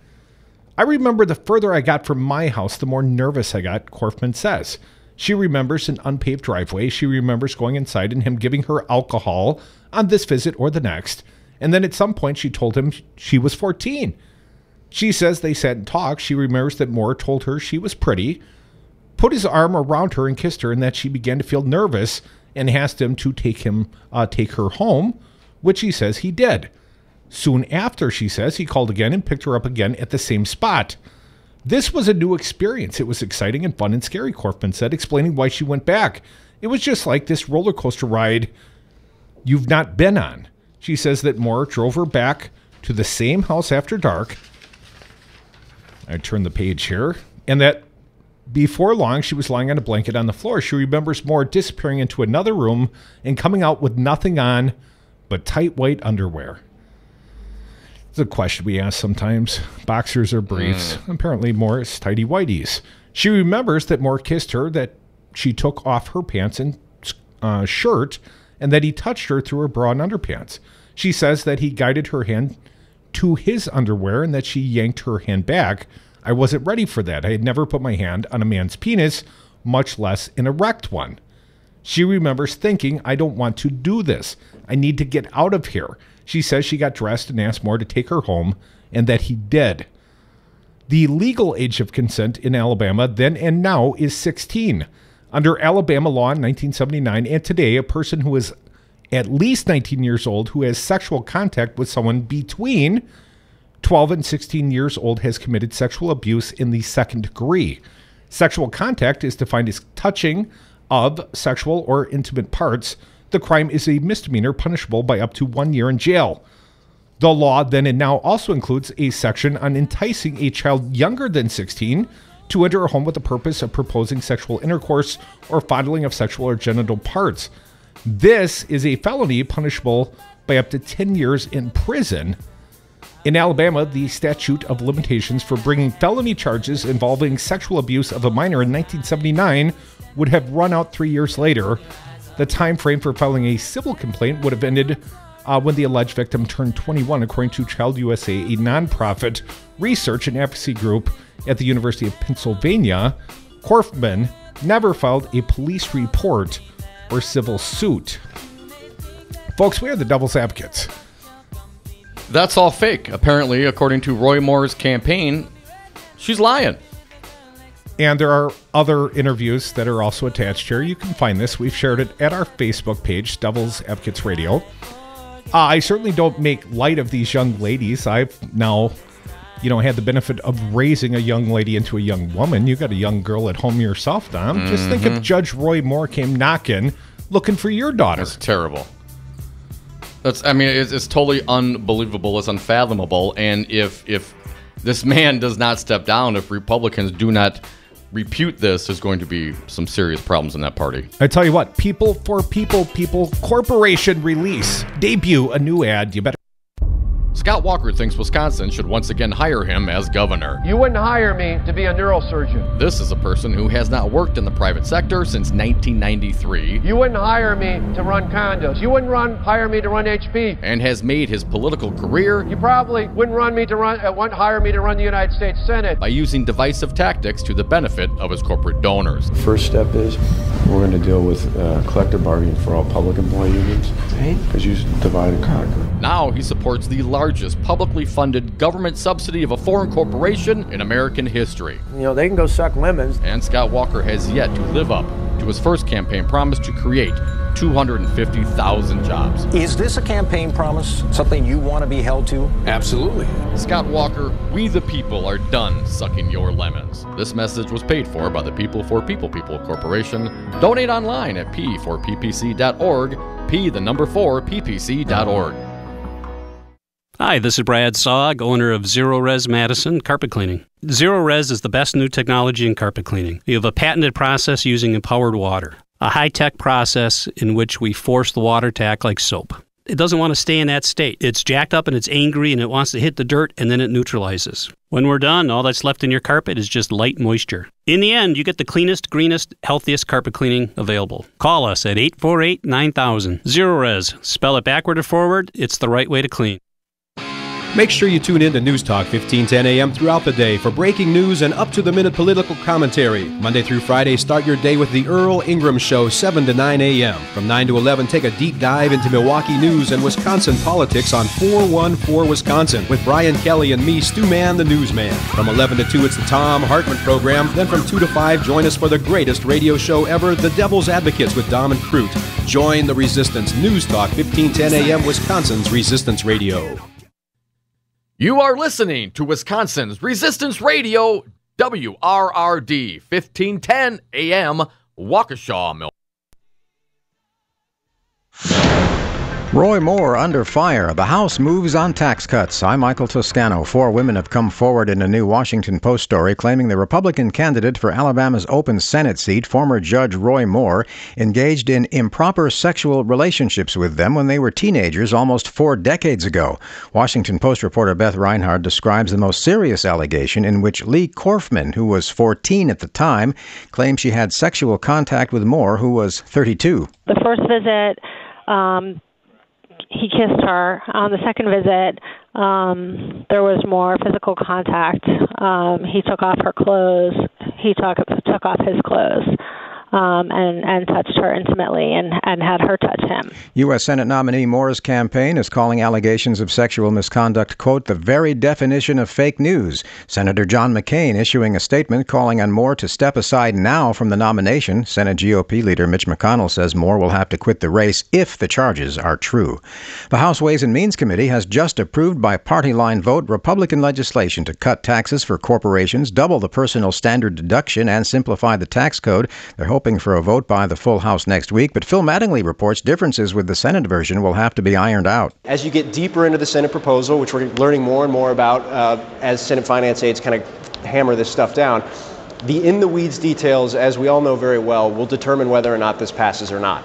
I remember the further I got from my house, the more nervous I got, Korfman says. She remembers an unpaved driveway. She remembers going inside and him giving her alcohol on this visit or the next. And then at some point she told him she was 14. She says they sat and talked. She remembers that Moore told her she was pretty, put his arm around her and kissed her, and that she began to feel nervous and asked him to take her home, which he says he did. Soon after, she says, he called again and picked her up again at the same spot. This was a new experience. It was exciting and fun and scary, Korfman said, explaining why she went back. It was just like this roller coaster ride you've not been on. She says that Moore drove her back to the same house after dark. I turn the page here. And that before long, she was lying on a blanket on the floor. She remembers Moore disappearing into another room and coming out with nothing on but tight white underwear. It's a question we ask sometimes. Boxers or briefs. Apparently Moore is tighty whities. She remembers that Moore kissed her, that she took off her pants and shirt, and that he touched her through her bra and underpants. She says that he guided her hand to his underwear and that she yanked her hand back. I wasn't ready for that. I had never put my hand on a man's penis, much less an erect one. She remembers thinking, I don't want to do this. I need to get out of here. She says she got dressed and asked Moore to take her home, and that he did. The legal age of consent in Alabama then and now is 16. Under Alabama law in 1979 and today, a person who is at least 19 years old who has sexual contact with someone between 12 and 16 years old has committed sexual abuse in the second degree. Sexual contact is defined as touching of sexual or intimate parts. The crime is a misdemeanor punishable by up to 1 year in jail. The law then and now also includes a section on enticing a child younger than 16 to enter a home with the purpose of proposing sexual intercourse or fondling of sexual or genital parts. This is a felony punishable by up to 10 years in prison. In Alabama, the statute of limitations for bringing felony charges involving sexual abuse of a minor in 1979 would have run out 3 years later. The time frame for filing a civil complaint would have ended when the alleged victim turned 21, according to Child USA, a nonprofit research and advocacy group at the University of Pennsylvania. Korfman never filed a police report or civil suit. Folks, we are the devil's advocates. That's all fake. Apparently, according to Roy Moore's campaign, she's lying. And there are other interviews that are also attached here. You can find this. We've shared it at our Facebook page, Devil's Advocates Radio. I certainly don't make light of these young ladies. I've now, had the benefit of raising a young lady into a young woman. You got a young girl at home yourself, Dom. Mm-hmm. Just think if Judge Roy Moore came knocking, looking for your daughter. That's terrible. It's totally unbelievable. It's unfathomable. And if this man does not step down, if Republicans do not repute this, there's going to be some serious problems in that party. I tell you what, People for People Corporation release. Debut a new ad. You better. Scott Walker thinks Wisconsin should once again hire him as governor. You wouldn't hire me to be a neurosurgeon. This is a person who has not worked in the private sector since 1993. You wouldn't hire me to run condos. You wouldn't hire me to run HP. And has made his political career. You probably wouldn't hire me to run the United States Senate. By using divisive tactics to the benefit of his corporate donors. The first step is we're going to deal with collective bargaining for all public employee unions. Because you divide and conquer. Now he supports the largest largest publicly funded government subsidy of a foreign corporation in American history. They can go suck lemons. And Scott Walker has yet to live up to his first campaign promise to create 250,000 jobs. Is this a campaign promise, something you want to be held to? Absolutely. Scott Walker, we the people are done sucking your lemons. This message was paid for by the People for People Corporation. Donate online at p4ppc.org, p4ppc.org. Hi, this is Brad Saug, owner of Zero Res Madison Carpet Cleaning. Zero Res is the best new technology in carpet cleaning. We have a patented process using empowered water, a high-tech process in which we force the water to act like soap. It doesn't want to stay in that state. It's jacked up and it's angry and it wants to hit the dirt and then it neutralizes. When we're done, all that's left in your carpet is just light moisture. In the end, you get the cleanest, greenest, healthiest carpet cleaning available. Call us at 848-9000. Zero Res. Spell it backward or forward. It's the right way to clean. Make sure you tune in to News Talk 1510 a.m. throughout the day for breaking news and up-to-the-minute political commentary. Monday through Friday, start your day with the Earl Ingram Show, 7 to 9 a.m. From 9 to 11, take a deep dive into Milwaukee news and Wisconsin politics on 414 Wisconsin with Brian Kelly and me, Stu Man, the newsman. From 11 to 2, it's the Tom Hartman program. Then from 2 to 5, join us for the greatest radio show ever, The Devil's Advocates with Dom and Crute. Join the Resistance. News Talk 1510 a.m. Wisconsin's Resistance Radio. You are listening to Wisconsin's Resistance Radio, WRRD, 1510 AM, Waukesha, Milwaukee. Roy Moore under fire. The House moves on tax cuts. I'm Michael Toscano. 4 women have come forward in a new Washington Post story claiming the Republican candidate for Alabama's open Senate seat, former Judge Roy Moore, engaged in improper sexual relationships with them when they were teenagers almost 4 decades ago. Washington Post reporter Beth Reinhard describes the most serious allegation in which Lee Korfman, who was 14 at the time, claimed she had sexual contact with Moore, who was 32. The first visit, he kissed her. On the second visit, there was more physical contact. He took off her clothes. He took off his clothes and touched her intimately and had her touch him. U.S. Senate nominee Moore's campaign is calling allegations of sexual misconduct, quote, the very definition of fake news. Senator John McCain issuing a statement calling on Moore to step aside now from the nomination. Senate GOP leader Mitch McConnell says Moore will have to quit the race if the charges are true. The House Ways and Means Committee has just approved by party line vote Republican legislation to cut taxes for corporations, double the personal standard deduction, and simplify the tax code. They're hoping for a vote by the full House next week, but Phil Mattingly reports differences with the Senate version will have to be ironed out. As you get deeper into the Senate proposal, which we're learning more and more about as Senate finance aides kind of hammer this stuff down, the in-the-weeds details, as we all know very well, will determine whether or not this passes or not.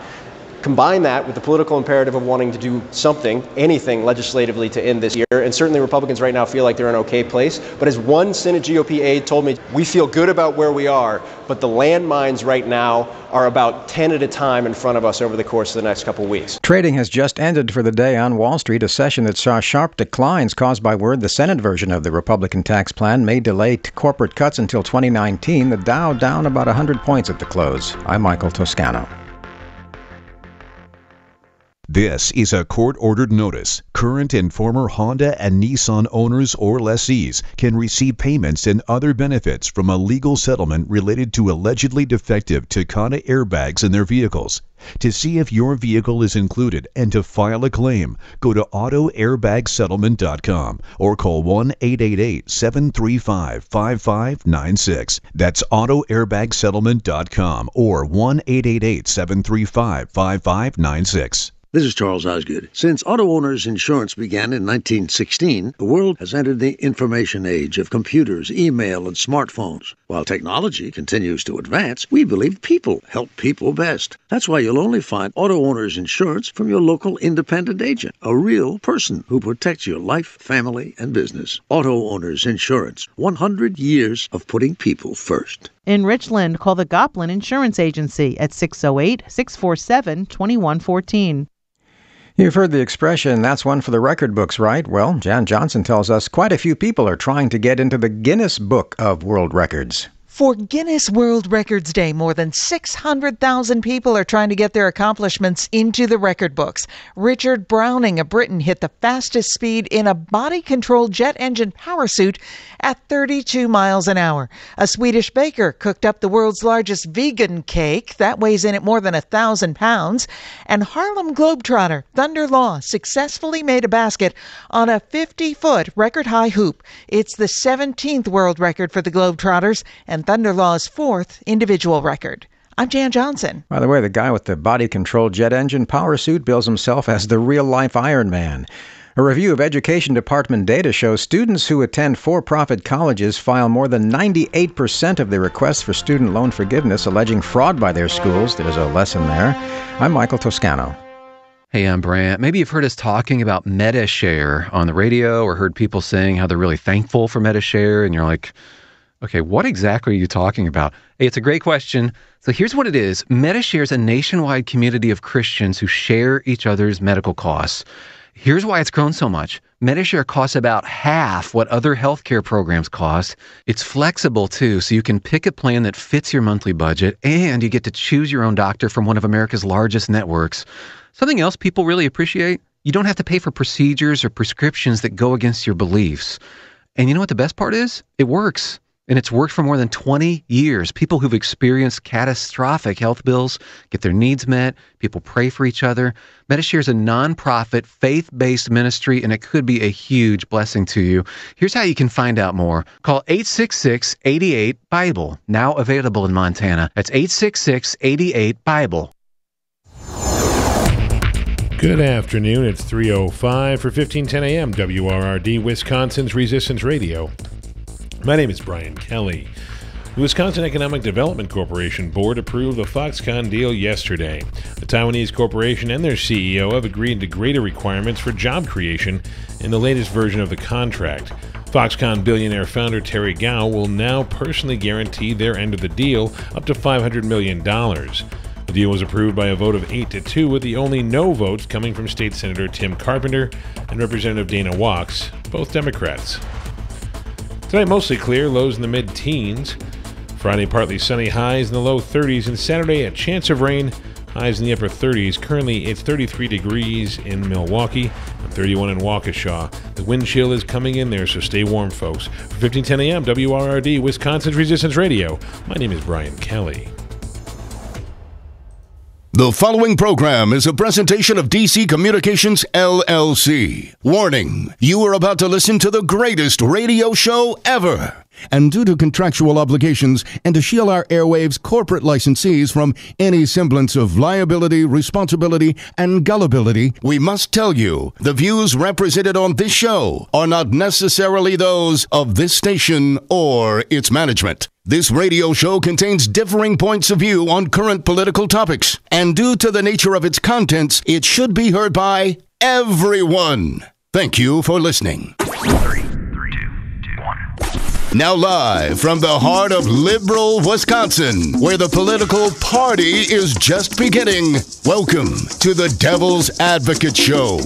Combine that with the political imperative of wanting to do something, anything legislatively to end this year, and certainly Republicans right now feel like they're in an okay place. But as one Senate GOP aide told me, we feel good about where we are, but the landmines right now are about 10 at a time in front of us over the course of the next couple of weeks. Trading has just ended for the day on Wall Street, a session that saw sharp declines caused by word the Senate version of the Republican tax plan may delay corporate cuts until 2019. The Dow down about 100 points at the close. I'm Michael Toscano. This is a court-ordered notice. Current and former Honda and Nissan owners or lessees can receive payments and other benefits from a legal settlement related to allegedly defective Takata airbags in their vehicles. To see if your vehicle is included and to file a claim, go to autoairbagsettlement.com or call 1-888-735-5596. That's autoairbagsettlement.com or 1-888-735-5596. This is Charles Osgood. Since auto owners insurance began in 1916, the world has entered the information age of computers, email, and smartphones. While technology continues to advance, we believe people help people best. That's why you'll only find auto owners insurance from your local independent agent, a real person who protects your life, family, and business. Auto owners insurance, 100 years of putting people first. In Richland, call the Goplin Insurance Agency at 608-647-2114. You've heard the expression, that's one for the record books, right? Well, Jan Johnson tells us quite a few people are trying to get into the Guinness Book of World Records. For Guinness World Records Day, more than 600,000 people are trying to get their accomplishments into the record books. Richard Browning of Britain hit the fastest speed in a body-controlled jet engine power suit at 32 miles an hour. A Swedish baker cooked up the world's largest vegan cake that weighs in at more than 1,000 pounds. And Harlem Globetrotter Thunder Law successfully made a basket on a 50-foot record-high hoop. It's the 17th world record for the Globetrotters and Thunder Law's 4th individual record. I'm Jan Johnson. By the way, the guy with the body-controlled jet engine power suit bills himself as the real-life Iron Man. A review of Education Department data shows students who attend for-profit colleges file more than 98% of their requests for student loan forgiveness, alleging fraud by their schools. There's a lesson there. I'm Michael Toscano. Hey, I'm Brant. Maybe you've heard us talking about MediShare on the radio or heard people saying how they're really thankful for MediShare, and you're like, okay, what exactly are you talking about? Hey, it's a great question. So here's what it is. MediShare is a nationwide community of Christians who share each other's medical costs. Here's why it's grown so much. MediShare costs about half what other healthcare programs cost. It's flexible, too, so you can pick a plan that fits your monthly budget, and you get to choose your own doctor from one of America's largest networks. Something else people really appreciate? You don't have to pay for procedures or prescriptions that go against your beliefs. And you know what the best part is? It works. And it's worked for more than 20 years. People who've experienced catastrophic health bills get their needs met. People pray for each other. MediShare is a nonprofit, faith-based ministry, and it could be a huge blessing to you. Here's how you can find out more. Call 866-88-BIBLE, now available in Montana. That's 866-88-BIBLE. Good afternoon. It's 3:05 for 1510 AM, WRRD, Wisconsin's Resistance Radio. My name is Brian Kelly. The Wisconsin Economic Development Corporation Board approved the Foxconn deal yesterday. The Taiwanese corporation and their CEO have agreed to greater requirements for job creation in the latest version of the contract. Foxconn billionaire founder Terry Gou will now personally guarantee their end of the deal, up to $500 million. The deal was approved by a vote of 8-2, with the only no votes coming from State Senator Tim Carpenter and Representative Dana Wachs, both Democrats. Tonight, mostly clear, lows in the mid-teens. Friday, partly sunny, highs in the low 30s. And Saturday, a chance of rain, highs in the upper 30s. Currently, it's 33 degrees in Milwaukee and 31 in Waukesha. The wind chill is coming in there, so stay warm, folks. For 1510 AM, WRRD, Wisconsin's Resistance Radio, my name is Brian Kelly. The following program is a presentation of DC Communications, LLC. Warning, you are about to listen to the greatest radio show ever. And due to contractual obligations and to shield our airwaves corporate licensees from any semblance of liability, responsibility, and gullibility, we must tell you the views represented on this show are not necessarily those of this station or its management. This radio show contains differing points of view on current political topics, and due to the nature of its contents, it should be heard by everyone. Thank you for listening. 3, 2, 2, 1. Now live from the heart of liberal Wisconsin, where the political party is just beginning, welcome to the Devil's Advocate Show.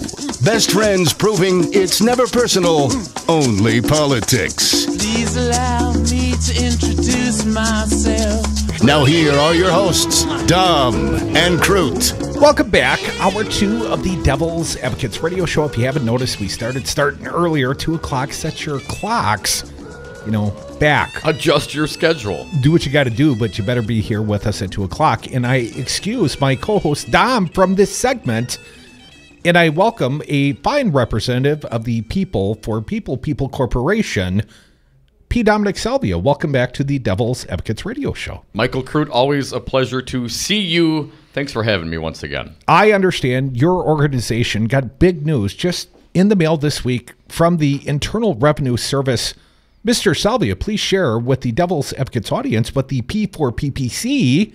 Best friends proving it's never personal, only politics. Please allow me to introduce myself. Now here are your hosts, Dom and Crute. Welcome back. Hour 2 of the Devil's Advocates Radio Show. If you haven't noticed, we starting earlier, 2 o'clock. Set your clocks, back. Adjust your schedule. Do what you got to do, but you better be here with us at 2 o'clock. And I excuse my co-host, Dom, from this segment. And I welcome a fine representative of the People for People Corporation, P. Dominic Salvia. Welcome back to the Devil's Advocates Radio Show. Michael Crute, always a pleasure to see you. Thanks for having me once again. I understand your organization got big news just in the mail this week from the Internal Revenue Service. Mr. Salvia, please share with the Devil's Advocates audience what the P4PPC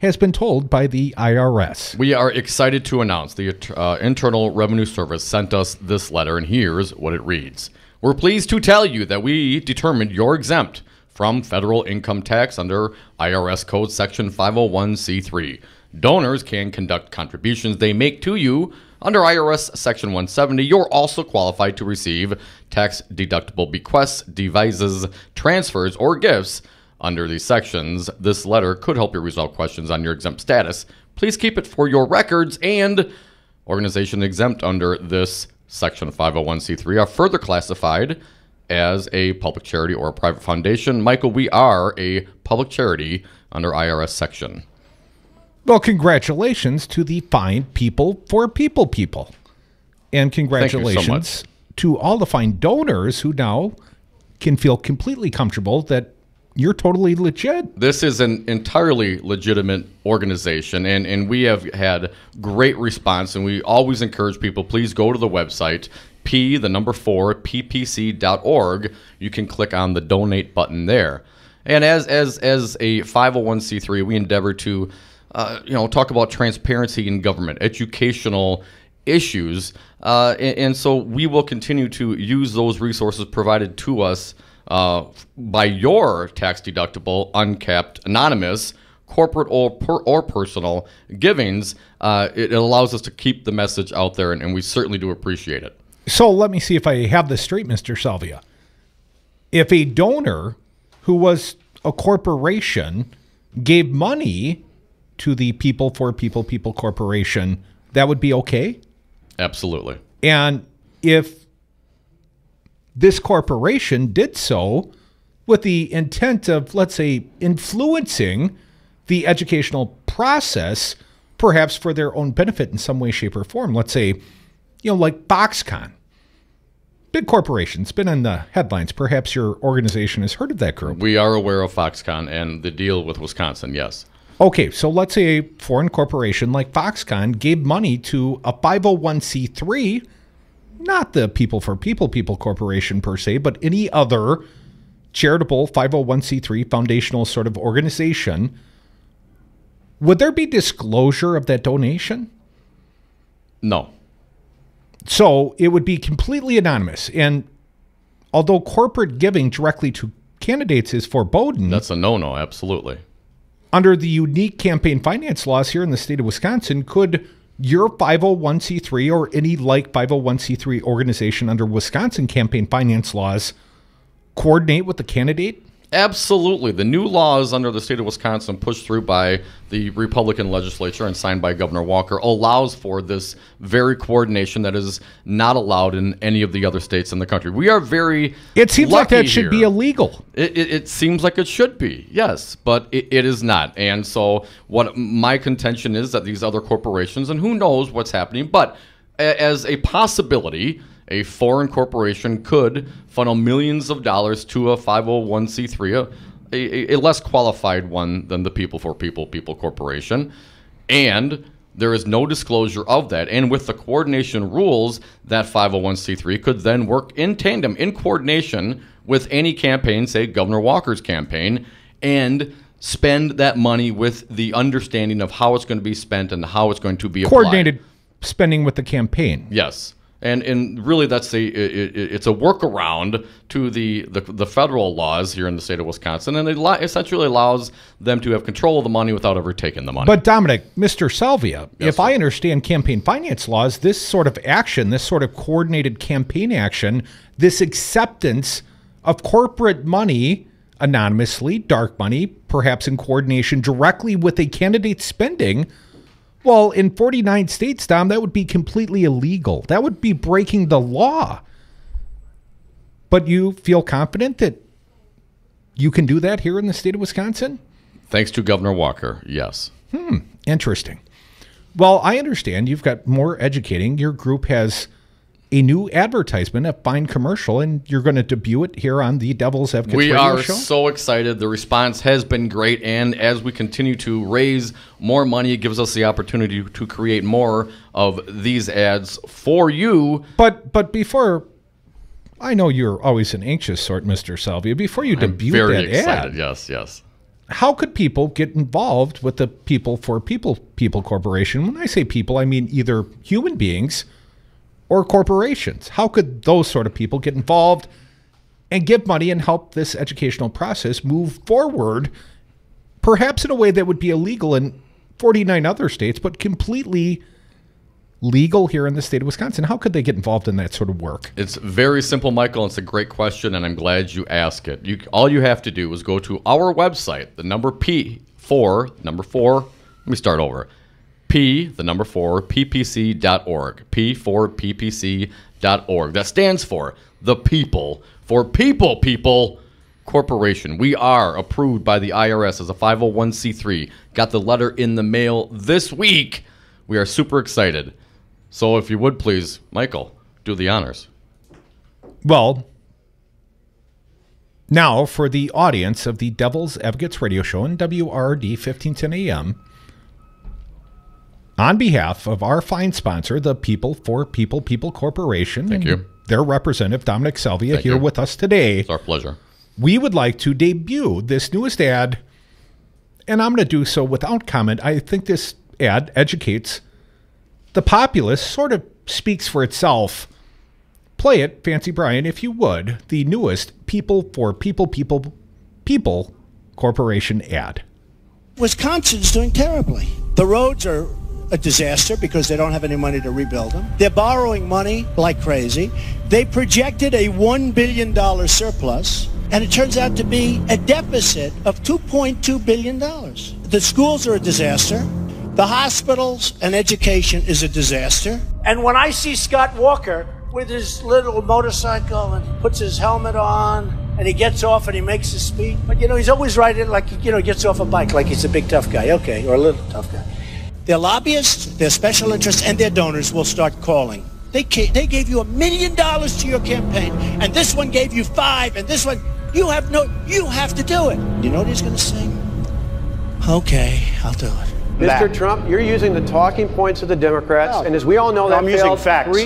has been told by the IRS. We are excited to announce the Internal Revenue Service sent us this letter, and here's what it reads. We're pleased to tell you that we determined you're exempt from federal income tax under IRS Code Section 501c3. Donors can conduct contributions they make to you under IRS Section 170. You're also qualified to receive tax-deductible bequests, devises, transfers, or gifts under these sections. This letter could help you resolve questions on your exempt status. Please keep it for your records, and organizations exempt under this section 501c3 are further classified as a public charity or a private foundation. Michael, we are a public charity under IRS section. Well, congratulations to the fine people for people. And congratulations to all the fine donors who now can feel completely comfortable that you're totally legit. This is an entirely legitimate organization, and we have had great response, and we always encourage people, please go to the website, ppc.org. You can click on the donate button there. And as a 501c3, we endeavor to talk about transparency in government, educational issues, and so we will continue to use those resources provided to us by your tax-deductible, uncapped, anonymous, corporate or personal givings. It allows us to keep the message out there, and we certainly do appreciate it. So let me see if I have this straight, Mr. Salvia. If a donor who was a corporation gave money to the People for People Corporation, that would be okay? Absolutely. And if this corporation did so with the intent of, let's say, influencing the educational process, perhaps for their own benefit in some way, shape, or form, let's say, like Foxconn, big corporation, it's been in the headlines. Perhaps your organization has heard of that group. We are aware of Foxconn and the deal with Wisconsin, yes. Okay, so let's say a foreign corporation like Foxconn gave money to a 501c3, not the People for People Corporation per se, but any other charitable 501c3 foundational sort of organization. Would there be disclosure of that donation? No. So it would be completely anonymous. And although corporate giving directly to candidates is forbidden, that's a no-no, absolutely. Under the unique campaign finance laws here in the state of Wisconsin, could your 501c3 or any like 501c3 organization under Wisconsin campaign finance laws coordinate with the candidate? Absolutely. The new laws under the state of Wisconsin, pushed through by the Republican legislature and signed by Governor Walker, allows for this very coordination that is not allowed in any of the other states in the country. We are very It seems like that should be illegal. It seems like it should be, yes, but it is not. And so what my contention is that these other corporations, and who knows what's happening, but as a possibility, a foreign corporation could funnel millions of dollars to a 501c3, a less qualified one than the People for People Corporation, and there is no disclosure of that. And with the coordination rules, that 501c3 could then work in tandem, in coordination with any campaign, say Governor Walker's campaign, and spend that money with the understanding of how it's going to be spent and how it's going to be applied. Coordinated spending with the campaign. Yes. And really, that's it's a workaround to the federal laws here in the state of Wisconsin, and it essentially allows them to have control of the money without ever taking the money. But Dominic, Mr. Salvia, if I understand campaign finance laws, this sort of action, this sort of coordinated campaign action, this acceptance of corporate money anonymously, dark money, perhaps in coordination directly with a candidate's spending, well, in 49 states, Dom, that would be completely illegal. That would be breaking the law. But you feel confident that you can do that here in the state of Wisconsin? Thanks to Governor Walker, yes. Interesting. Well, I understand you've got more educating. Your group has a new advertisement, a fine commercial, and you're going to debut it here on the Devil's Advocates Radio Show? We are so excited. The response has been great, and as we continue to raise more money, it gives us the opportunity to create more of these ads for you. But before, I know you're always an anxious sort, Mr. Salvia. Before you debut that very excited. ad, Yes. How could people get involved with the People for People Corporation? When I say people, I mean either human beings or corporations. How could those sort of people get involved and give money and help this educational process move forward, perhaps in a way that would be illegal in 49 other states, but completely legal here in the state of Wisconsin? How could they get involved in that sort of work? It's very simple, Michael. It's a great question, and I'm glad you ask it. All you have to do is go to our website, the number 4, let me start over. the number 4, ppc.org. P4ppc.org. That stands for the People for People Corporation. We are approved by the IRS as a 501c3. Got the letter in the mail this week. We are super excited. So if you would please, Michael, do the honors. Well, now for the audience of the Devil's Advocates radio show on WRD 1510 AM, on behalf of our fine sponsor, the People for People Corporation, thank you, their representative, Dominic Salvia, here with us today. It's our pleasure. We would like to debut this newest ad, and I'm going to do so without comment. I think this ad educates the populace, sort of speaks for itself. Play it, Fancy Brian, if you would, the newest People for People Corporation ad. Wisconsin's doing terribly. The roads are a disaster because they don't have any money to rebuild them. They're borrowing money like crazy. They projected a $1 billion surplus, and it turns out to be a deficit of $2.2 billion. The schools are a disaster. The hospitals and education is a disaster. And when I see Scott Walker with his little motorcycle and he puts his helmet on and he gets off and he makes a speech, but he's always riding like, gets off a bike like he's a big tough guy, okay, or a little tough guy. Their lobbyists, their special interests, and their donors will start calling. They gave you $1 million to your campaign, and this one gave you $5 million, and this one, you have to do it. You know what he's going to say? Okay, I'll do it. Mr. Trump, you're using the talking points of the Democrats, and as we all know, that I'm using facts.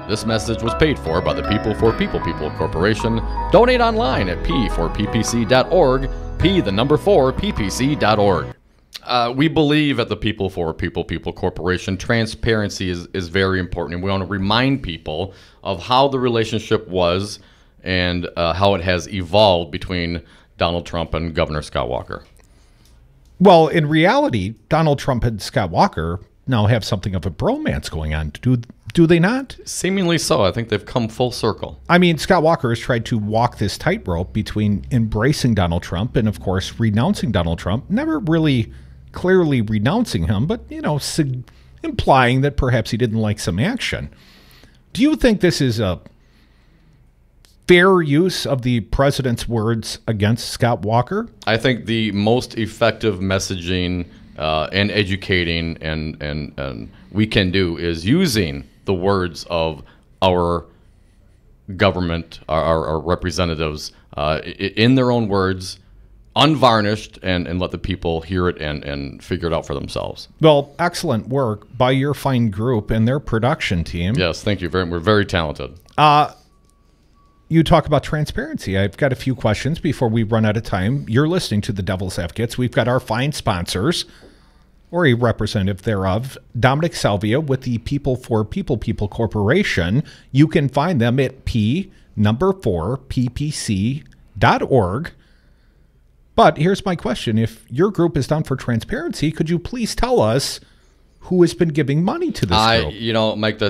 This message was paid for by the People for People Corporation. Donate online at p4ppc.org, p4ppc.org. We believe at the People for People Corporation, transparency is very important, and we want to remind people of how the relationship was and how it has evolved between Donald Trump and Governor Scott Walker. Well, in reality, Donald Trump and Scott Walker now have something of a bromance going on. Do they not? Seemingly so. I think they've come full circle. I mean, Scott Walker has tried to walk this tightrope between embracing Donald Trump and, of course, renouncing Donald Trump. Never really clearly renouncing him, but, implying that perhaps he didn't like some action. Do you think this is a fair use of the president's words against Scott Walker? I think the most effective messaging and educating and we can do is using the words of our government, our representatives, in their own words, unvarnished, and let the people hear it and figure it out for themselves. Well, excellent work by your fine group and their production team. Yes, thank you. We're very talented. You talk about transparency. I've got a few questions before we run out of time. You're listening to the Devil's Advocates. We've got our fine sponsors, or a representative thereof, Dominic Salvia with the People for People Corporation. You can find them at p4ppc.org. But here's my question. If your group is down for transparency, could you please tell us who has been giving money to this group? Mike,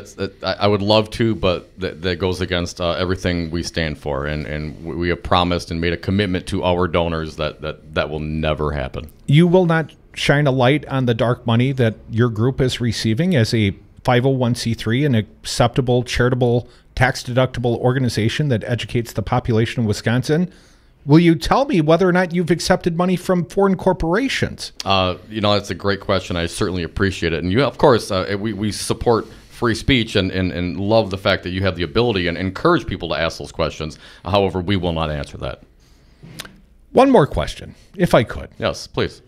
I would love to, but that goes against everything we stand for, and we have promised and made a commitment to our donors that will never happen. You will not shine a light on the dark money that your group is receiving as a 501c3, an acceptable, charitable, tax-deductible organization that educates the population of Wisconsin. Will you tell me whether or not you've accepted money from foreign corporations? That's a great question. I certainly appreciate it. And of course, we support free speech and love the fact that you have the ability and encourage people to ask those questions. However, we will not answer that. One more question, if I could. Yes, please.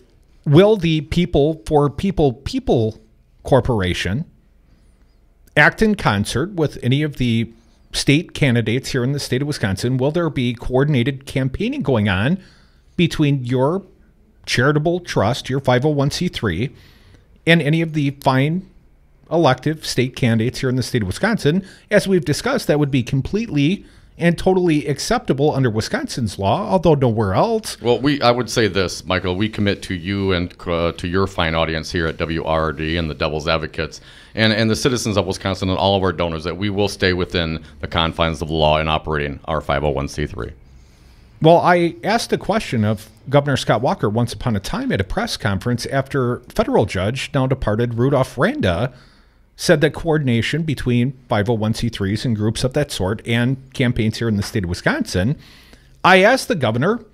Will the People for People Corporation act in concert with any of the state candidates here in the state of Wisconsin? Will there be coordinated campaigning going on between your charitable trust, your 501c3, and any of the fine elective state candidates here in the state of Wisconsin? As we've discussed, that would be completely and totally acceptable under Wisconsin's law, although nowhere else. Well, I would say this, Michael. We commit to you and to your fine audience here at WRRD and the Devil's Advocates and the citizens of Wisconsin and all of our donors that we will stay within the confines of the law in operating our 501c3. Well, I asked a question of Governor Scott Walker once upon a time at a press conference after federal judge, now departed Rudolph Randa, said that coordination between 501c3s and groups of that sort and campaigns here in the state of Wisconsin. I asked the governor,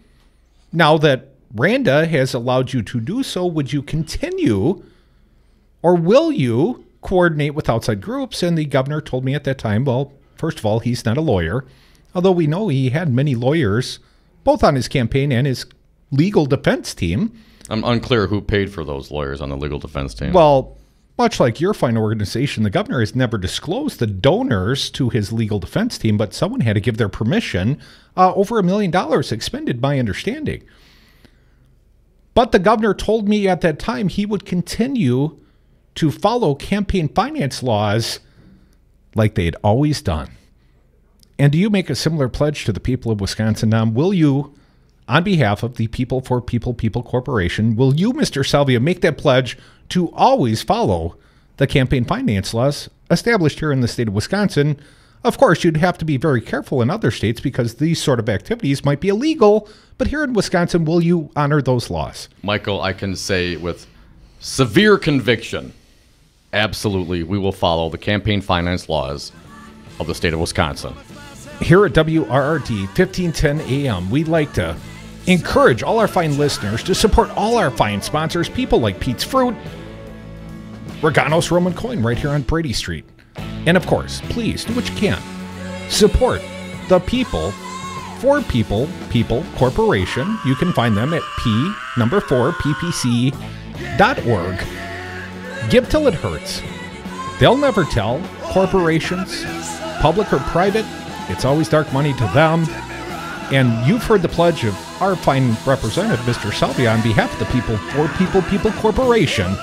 now that Randa has allowed you to do so, would you continue or will you coordinate with outside groups? And the governor told me at that time, well, first of all, he's not a lawyer, although we know he had many lawyers, both on his campaign and his legal defense team. I'm unclear who paid for those lawyers on the legal defense team. Well, much like your fine organization, the governor has never disclosed the donors to his legal defense team, but someone had to give their permission. Over $1 million expended, my understanding. But the governor told me at that time he would continue to follow campaign finance laws like they had always done. And do you make a similar pledge to the people of Wisconsin? Will you, on behalf of the People for People Corporation, will you, Mr. Salvia, make that pledge to always follow the campaign finance laws established here in the state of Wisconsin? Of course, you'd have to be very careful in other states because these sort of activities might be illegal, but here in Wisconsin, will you honor those laws? Michael, I can say with severe conviction, absolutely, we will follow the campaign finance laws of the state of Wisconsin. Here at WRRD 1510 AM, we'd like to encourage all our fine listeners to support all our fine sponsors, people like Pete's Fruit, Reganos Roman Coin right here on Brady Street. And of course, please do what you can. Support the People for People Corporation. You can find them at p4ppc.org. Give till it hurts. They'll never tell. Corporations, public or private, it's always dark money to them. And you've heard the pledge of our fine representative, Mr. Salvia, on behalf of the People for People Corporation.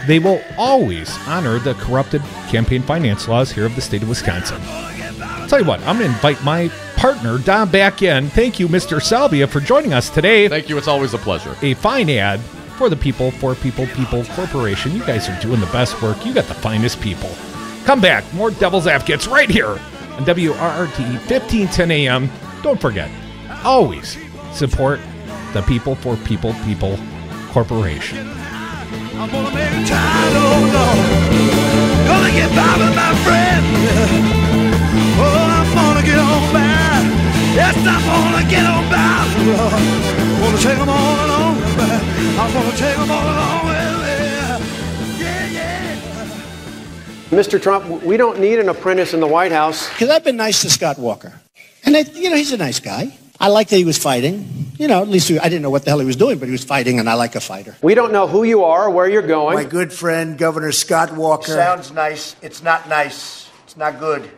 They will always honor the corrupted campaign finance laws here of the state of Wisconsin. I'll tell you what, I'm going to invite my partner, Don, back in. Thank you, Mr. Salvia, for joining us today. Thank you. It's always a pleasure. A fine ad for the People for People Corporation. You guys are doing the best work. You got the finest people. Come back. More Devil's Advocates right here on WRRT 1510 AM. Don't forget, always support the People for People Corporation. I'm gonna make a child, oh Lord. Gonna get by with my friend. Oh, I'm gonna get on by. Yes, I'm gonna get on by, Lord. Gonna take them all along, back. I'm gonna take them all along with me. Yeah. Mr. Trump, we don't need an apprentice in the White House. Because I've been nice to Scott Walker. And, he's a nice guy. I like that he was fighting. At least I didn't know what the hell he was doing, but he was fighting, and I like a fighter. We don't know who you are or where you're going. My good friend, Governor Scott Walker. Sounds nice. It's not nice. It's not good.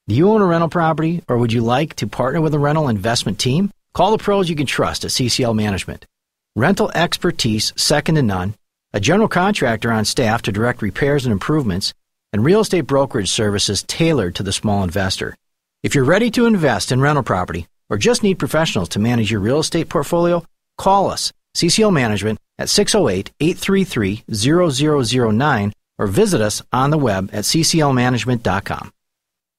Do you own a rental property, or would you like to partner with a rental investment team? Call the pros you can trust at CCL Management. Rental expertise second to none, a general contractor on staff to direct repairs and improvements, and real estate brokerage services tailored to the small investor. If you're ready to invest in rental property or just need professionals to manage your real estate portfolio, call us, CCL Management, at 608-833-0009 or visit us on the web at cclmanagement.com.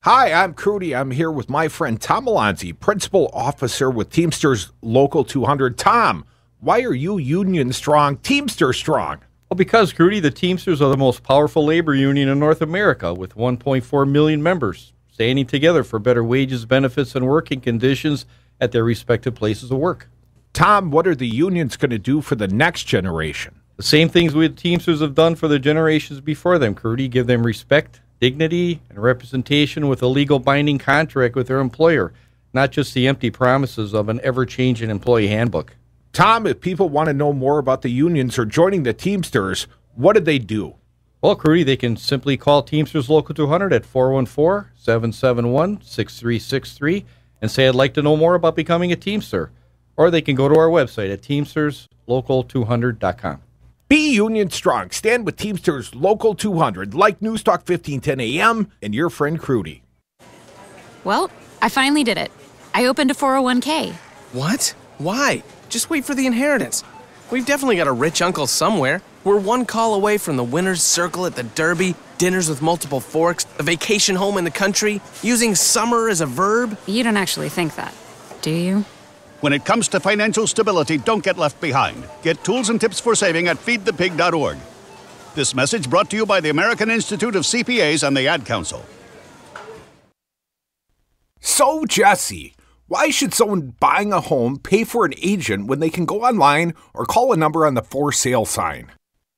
Hi, I'm Crudy. I'm here with my friend Tom Alonzi, Principal Officer with Teamsters Local 200. Tom, why are you union strong, Teamster strong? Well, because, Crudy, the Teamsters are the most powerful labor union in North America with 1.4 million members, standing together for better wages, benefits, and working conditions at their respective places of work. Tom, what are the unions going to do for the next generation? The same things we Teamsters have done for the generations before them, Crudy. Give them respect, dignity, and representation with a legal binding contract with their employer, not just the empty promises of an ever-changing employee handbook. Tom, if people want to know more about the unions or joining the Teamsters, what do they do? Well, Crudy, they can simply call Teamsters Local 200 at 414-771-6363 and say, I'd like to know more about becoming a Teamster. Or they can go to our website at teamsterslocal200.com. Be union strong. Stand with Teamsters Local 200, like News Talk 1510 AM and your friend Crudy. Well, I finally did it. I opened a 401k. What? Why? Just wait for the inheritance. We've definitely got a rich uncle somewhere. We're one call away from the winner's circle at the Derby, dinners with multiple forks, a vacation home in the country, using summer as a verb. You don't actually think that, do you? When it comes to financial stability, don't get left behind. Get tools and tips for saving at feedthepig.org. This message brought to you by the American Institute of CPAs and the Ad Council. So, Jesse, why should someone buying a home pay for an agent when they can go online or call a number on the for sale sign?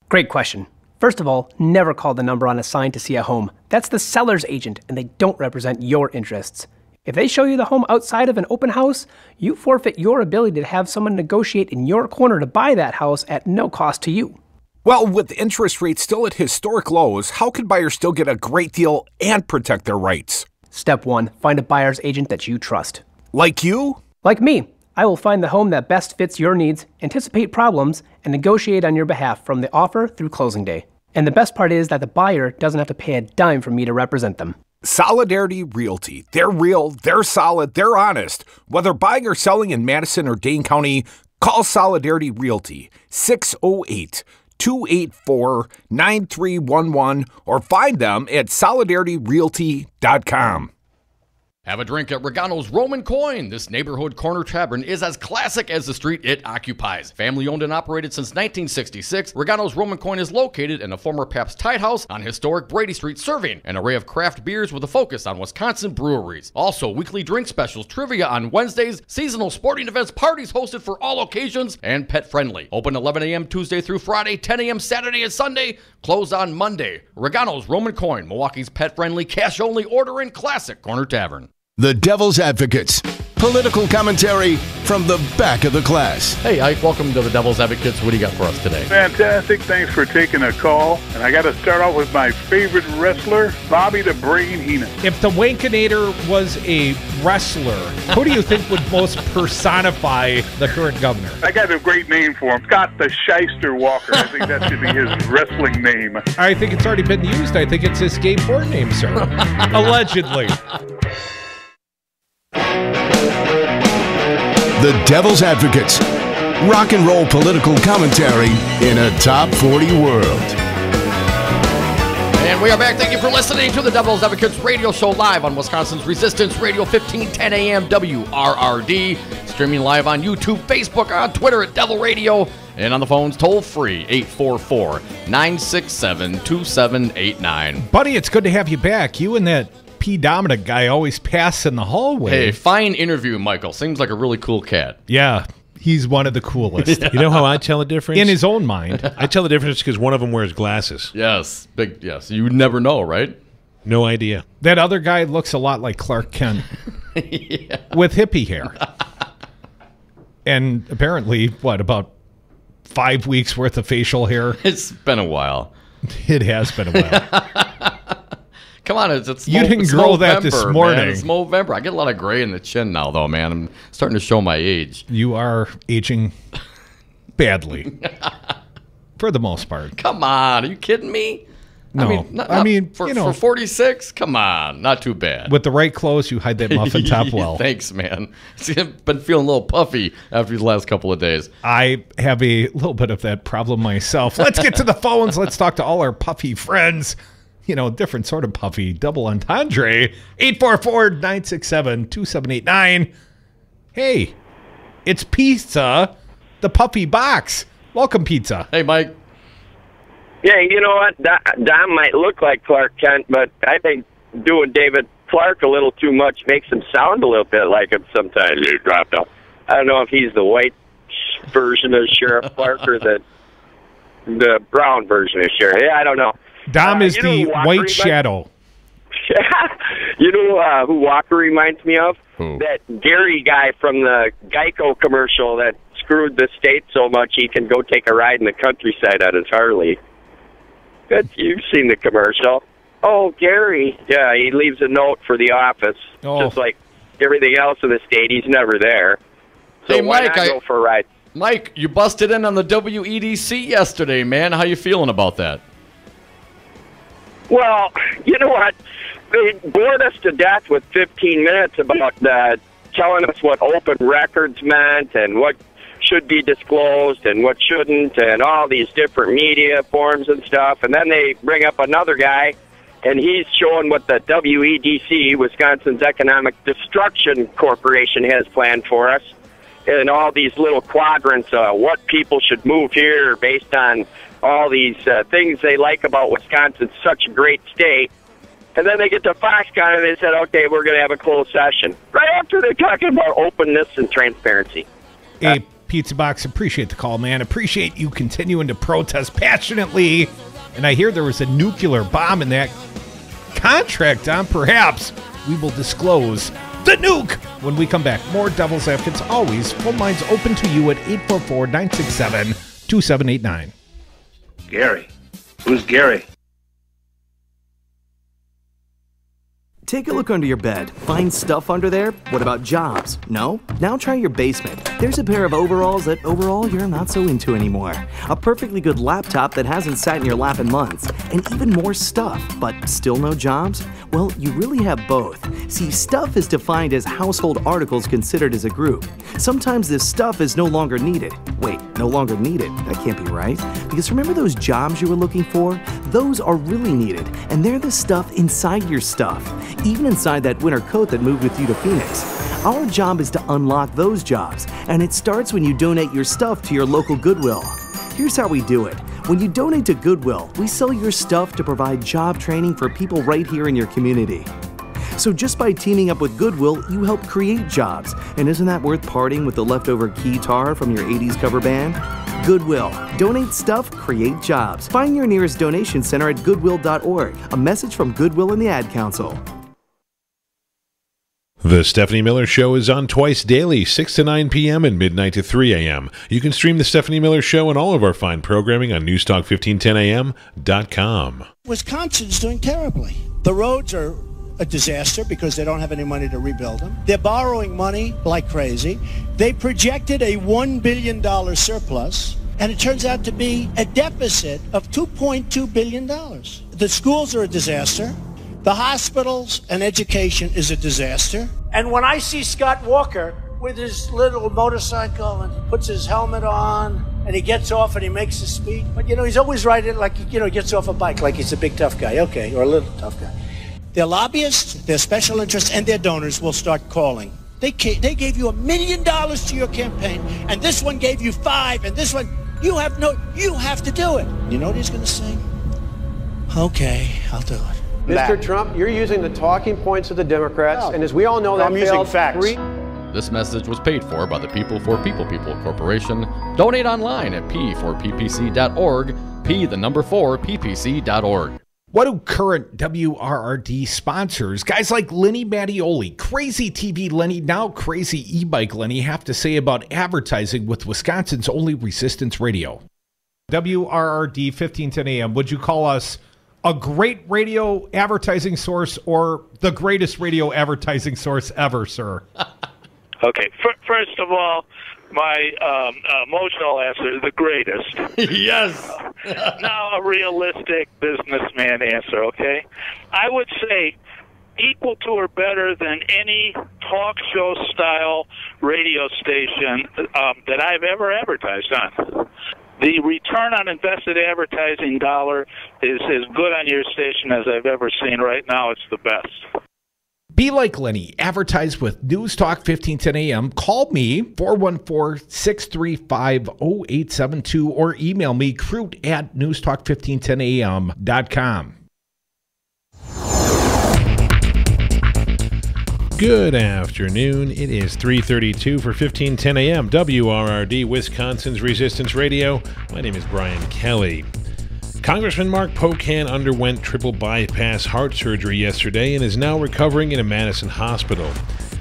Great question. First of all, never call the number on a sign to see a home. That's the seller's agent, and they don't represent your interests. If they show you the home outside of an open house, you forfeit your ability to have someone negotiate in your corner to buy that house at no cost to you. Well, with interest rates still at historic lows, how can buyers still get a great deal and protect their rights? Step 1, find a buyer's agent that you trust. Like you? Like me. I will find the home that best fits your needs, anticipate problems, and negotiate on your behalf from the offer through closing day. And the best part is that the buyer doesn't have to pay a dime for me to represent them. Solidarity Realty. They're real, they're solid, they're honest. Whether buying or selling in Madison or Dane County, call Solidarity Realty 608-284-9311 or find them at solidarityrealty.com. Have a drink at Regano's Roman Coin. This neighborhood corner tavern is as classic as the street it occupies. Family owned and operated since 1966, Regano's Roman Coin is located in a former Pabst Tide House on historic Brady Street, serving an array of craft beers with a focus on Wisconsin breweries. Also, weekly drink specials, trivia on Wednesdays, seasonal sporting events, parties hosted for all occasions, and pet friendly. Open 11 a.m. Tuesday through Friday, 10 a.m. Saturday and Sunday, closed on Monday. Regano's Roman Coin, Milwaukee's pet friendly, cash only order and classic corner tavern. The Devil's Advocates. Political commentary from the back of the class. Hey, Ike, welcome to the Devil's Advocates. What do you got for us today? Fantastic. Thanks for taking a call. And I got to start off with my favorite wrestler, Bobby the Brain Heenan. If the Wankinator was a wrestler, who do you think would most personify the current governor? I got a great name for him. Scott the Shyster Walker. I think that should be his wrestling name. I think it's already been used. I think it's his skateboard name, sir. Allegedly. The Devil's Advocates. Rock and roll political commentary in a top 40 world. And we are back. Thank you for listening to the Devil's Advocates radio show live on Wisconsin's Resistance Radio, 1510 AM WRRD. Streaming live on YouTube, Facebook, on Twitter at Devil Radio, and on the phones toll free 844-967-2789. Buddy, it's good to have you back. You and that P. Dominic guy always pass in the hallway. Hey, fine interview, Michael. Seems like a really cool cat. Yeah, he's one of the coolest. You know how I tell the difference? In his own mind. I tell the difference because one of them wears glasses. Yes, big yes. You would never know, right? No idea. That other guy looks a lot like Clark Kent with hippie hair. And apparently, about 5 weeks worth of facial hair? It's been a while. It has been a while. Come on, it's you didn't grow that this morning. Man. It's Movember. I get a lot of gray in the chin now, though, man. I'm starting to show my age. You are aging badly, for the most part. Come on, are you kidding me? No, I mean, for 46, come on, not too bad. With the right clothes, you hide that muffin top well. Thanks, man. I've been feeling a little puffy after the last couple of days. I have a little bit of that problem myself. Let's get to the phones. Let's talk to all our puffy friends. You know, different sort of puffy, double entendre. 844-967-2789. Hey, it's Pizza, the puffy box. Welcome, Pizza. Hey, Mike. Yeah, you know what? Dom might look like Clark Kent, but I think doing David Clark a little too much makes him sound a little bit like him sometimes. I don't know if he's the white version of Sheriff Clark or the brown version of Sheriff. Yeah, I don't know. Dom is the white shadow. You know who Walker reminds me of? Who? That Gary guy from the Geico commercial that screwed the state so much he can go take a ride in the countryside on his Harley. You've seen the commercial. Oh, Gary. Yeah, he leaves a note for the office. Oh. Just like everything else in the state, he's never there. So Hey, why Mike, not go for a ride? Mike, you busted in on the WEDC yesterday, man. How you feeling about that? Well, you know what? They bored us to death with 15 minutes about telling us what open records meant and what should be disclosed and what shouldn't, and all these different media forms and stuff. And then they bring up another guy, and he's showing what the WEDC, Wisconsin's Economic Destruction Corporation, has planned for us, and all these little quadrants, what people should move here based on all these things they like about Wisconsin, such a great state. And then they get to Foxconn and they said, okay, we're going to have a closed session. Right after they're talking about openness and transparency. Hey, Pizza Box, appreciate the call, man. Appreciate you continuing to protest passionately. And I hear there was a nuclear bomb in that contract, Don. Perhaps we will disclose the nuke when we come back. More Devil's Advocates always. Phone lines open to you at 844-967-2789. Gary. Who's Gary? Take a look under your bed. Find stuff under there? What about jobs? No? Now try your basement. There's a pair of overalls that overall you're not so into anymore. A perfectly good laptop that hasn't sat in your lap in months. And even more stuff, but still no jobs? Well, you really have both. See, stuff is defined as household articles considered as a group. Sometimes this stuff is no longer needed. Wait, no longer needed? That can't be right. Because remember those jobs you were looking for? Those are really needed, and they're the stuff inside your stuff. Even inside that winter coat that moved with you to Phoenix. Our job is to unlock those jobs, and it starts when you donate your stuff to your local Goodwill. Here's how we do it. When you donate to Goodwill, we sell your stuff to provide job training for people right here in your community. So just by teaming up with Goodwill, you help create jobs. And isn't that worth parting with the leftover guitar from your 80s cover band? Goodwill. Donate stuff, create jobs. Find your nearest donation center at goodwill.org. A message from Goodwill and the Ad Council. The Stephanie Miller Show is on twice daily, 6 to 9 p.m. and midnight to 3 a.m. You can stream The Stephanie Miller Show and all of our fine programming on newstalk1510am.com. Wisconsin's doing terribly. The roads are a disaster because they don't have any money to rebuild them. They're borrowing money like crazy. They projected a $1 billion surplus, and it turns out to be a deficit of $2.2 billion. The schools are a disaster. The hospitals and education is a disaster. And when I see Scott Walker with his little motorcycle and he puts his helmet on and he gets off and he makes a speech, but he's always riding like, he gets off a bike like he's a big tough guy. Okay, or a little tough guy. Their lobbyists, their special interests, and their donors will start calling. They gave you $1 million to your campaign, and this one gave you $5 million, and this one, you have to do it. You know what he's going to say? Okay, I'll do it. Mr. Trump, you're using the talking points of the Democrats, and as we all know, that I'm using facts. This message was paid for by the People for People Corporation. Donate online at p4ppc.org, p4ppc.org. What do current WRRD sponsors, guys like Lenny Mattioli, Crazy TV Lenny, now Crazy E-Bike Lenny, have to say about advertising with Wisconsin's only resistance radio? WRRD 1510 AM, would you call us a great radio advertising source or the greatest radio advertising source ever, sir? Okay, first of all, my emotional answer, the greatest. Yes. Now a realistic businessman answer, okay? I would say equal to or better than any talk show style radio station that I've ever advertised on. The return on invested advertising dollar is as good on your station as I've ever seen. Right now, it's the best. Be like Lenny. Advertise with News Talk 1510 AM. Call me, 414-635-0872, or email me, crute@newstalk1510am.com. Good afternoon. It is 3:32 for 1510 AM, WRRD, Wisconsin's Resistance Radio. My name is Brian Kelly. Congressman Mark Pocan underwent triple bypass heart surgery yesterday and is now recovering in a Madison hospital.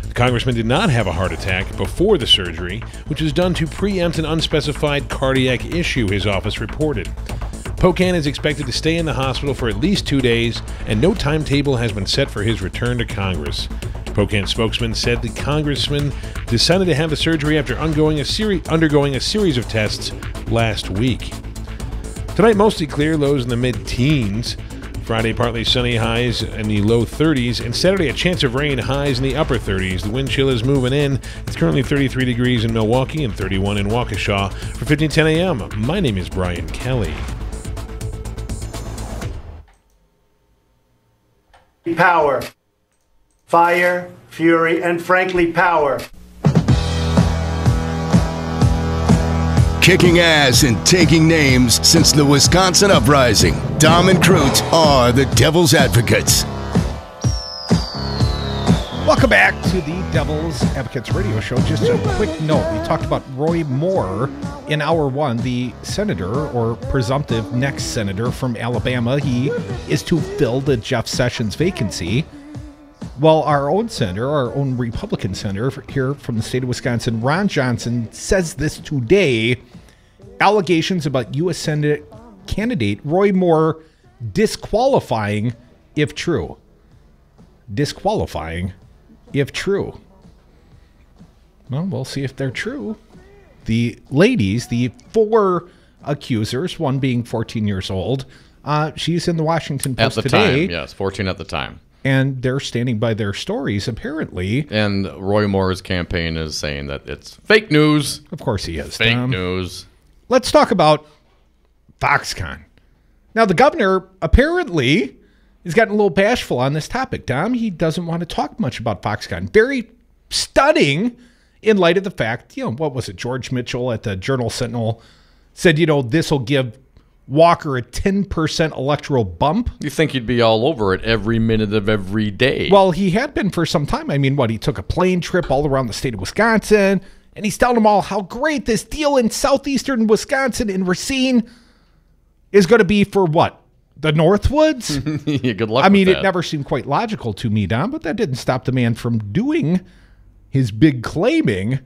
The congressman did not have a heart attack before the surgery, which was done to preempt an unspecified cardiac issue, his office reported. Pocan is expected to stay in the hospital for at least 2 days, and no timetable has been set for his return to Congress. Pocan's spokesman said the congressman decided to have the surgery after undergoing a series of tests last week. Tonight, mostly clear, lows in the mid-teens. Friday, partly sunny, highs in the low 30s. And Saturday, a chance of rain, highs in the upper 30s. The wind chill is moving in. It's currently 33 degrees in Milwaukee and 31 in Waukesha. For 1510 AM, my name is Brian Kelly. Power. Fire, fury, and frankly, power. Kicking ass and taking names since the Wisconsin Uprising. Dom and Crute are the Devil's Advocates. Welcome back to the Devil's Advocates radio show. Just a quick note. We talked about Roy Moore in hour one, the senator or presumptive next senator from Alabama. He is to fill the Jeff Sessions vacancy. Well, our own senator, our own Republican senator here from the state of Wisconsin, Ron Johnson, says this today. Allegations about U.S. Senate candidate Roy Moore disqualifying if true. Disqualifying if true. Well, we'll see if they're true. The ladies, the 4 accusers, one being 14 years old, she's in the Washington Post today. At the time, yes, 14 at the time. And they're standing by their stories, apparently. And Roy Moore's campaign is saying that it's fake news. Of course he is. Fake news. Let's talk about Foxconn. Now, the governor apparently has gotten a little bashful on this topic, Dom. He doesn't want to talk much about Foxconn. Very stunning in light of the fact, what was it? George Mitchell at the Journal-Sentinel said, this will give Walker a 10% electoral bump. You think he'd be all over it every minute of every day. Well, he had been for some time. I mean, he took a plane trip all around the state of Wisconsin, and he's telling them all how great this deal in southeastern Wisconsin in Racine is going to be for what? The Northwoods? Yeah, good luck I mean, with that. It never seemed quite logical to me, Don, but that didn't stop the man from doing his big claiming.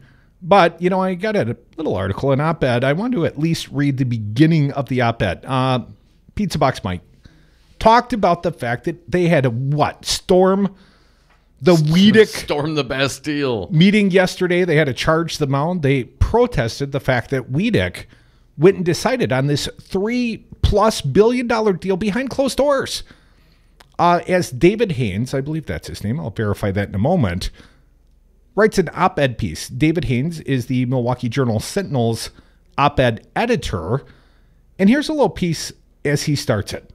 But, I got a little article, an op-ed. I want to at least read the beginning of the op-ed. Pizza Box Mike talked about the fact that they had storm the Weedick. Storm the Bastille. Meeting yesterday. They had to charge the mound. They protested the fact that Weedick went and decided on this $3+ billion deal behind closed doors. As David Haynes, I believe that's his name, I'll verify that in a moment, writes an op-ed piece. David Haynes is the Milwaukee Journal-Sentinel's op-ed editor. And here's a little piece as he starts it.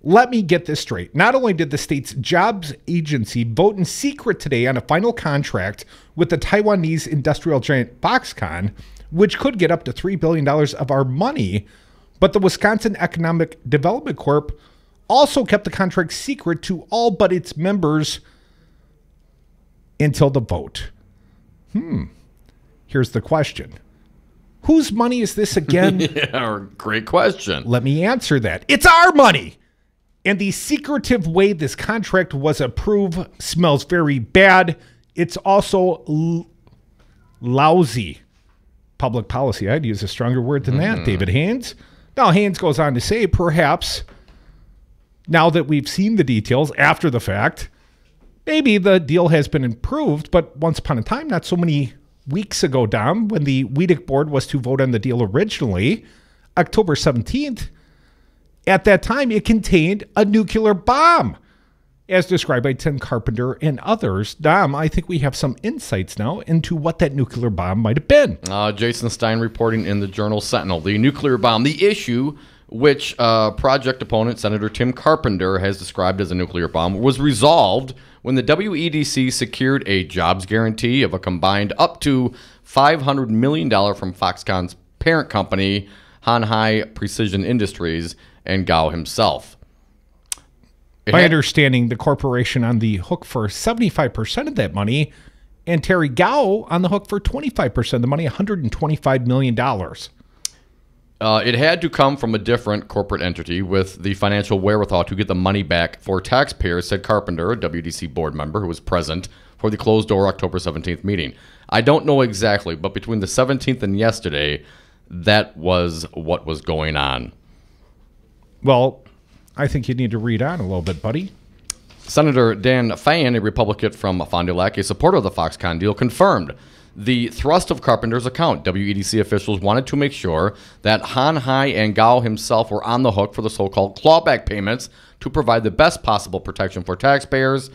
Let me get this straight. Not only did the state's jobs agency vote in secret today on a final contract with the Taiwanese industrial giant Foxconn, which could get up to $3 billion of our money, but the Wisconsin Economic Development Corp also kept the contract secret to all but its members until the vote. Here's the question. Whose money is this again? Yeah, great question. Let me answer that. It's our money. And the secretive way this contract was approved smells very bad. It's also lousy public policy. I'd use a stronger word than that, David Haynes. Now, Haynes goes on to say, perhaps, now that we've seen the details after the fact, maybe the deal has been improved, but once upon a time, not so many weeks ago, Dom, when the Weedick board was to vote on the deal originally, October 17th, at that time, it contained a nuclear bomb, as described by Tim Carpenter and others. Dom, I think we have some insights now into what that nuclear bomb might have been. Jason Stein reporting in the Journal-Sentinel. The nuclear bomb, the issue which project opponent Senator Tim Carpenter has described as a nuclear bomb, was resolved when the WEDC secured a jobs guarantee of a combined up to $500 million from Foxconn's parent company, Hanhai Precision Industries, and Gao himself. My understanding, the corporation on the hook for 75% of that money, and Terry Gao on the hook for 25% of the money, $125 million. It had to come from a different corporate entity with the financial wherewithal to get the money back for taxpayers, said Carpenter, a WDC board member who was present for the closed-door October 17th meeting. I don't know exactly, but between the 17th and yesterday, that was what was going on. Well, I think you need to read on a little bit, buddy. Senator Dan Fan, a Republican from Fond du Lac, a supporter of the Foxconn deal, confirmed the thrust of Carpenter's account. WEDC officials wanted to make sure that Han Hai and Gao himself were on the hook for the so-called clawback payments to provide the best possible protection for taxpayers,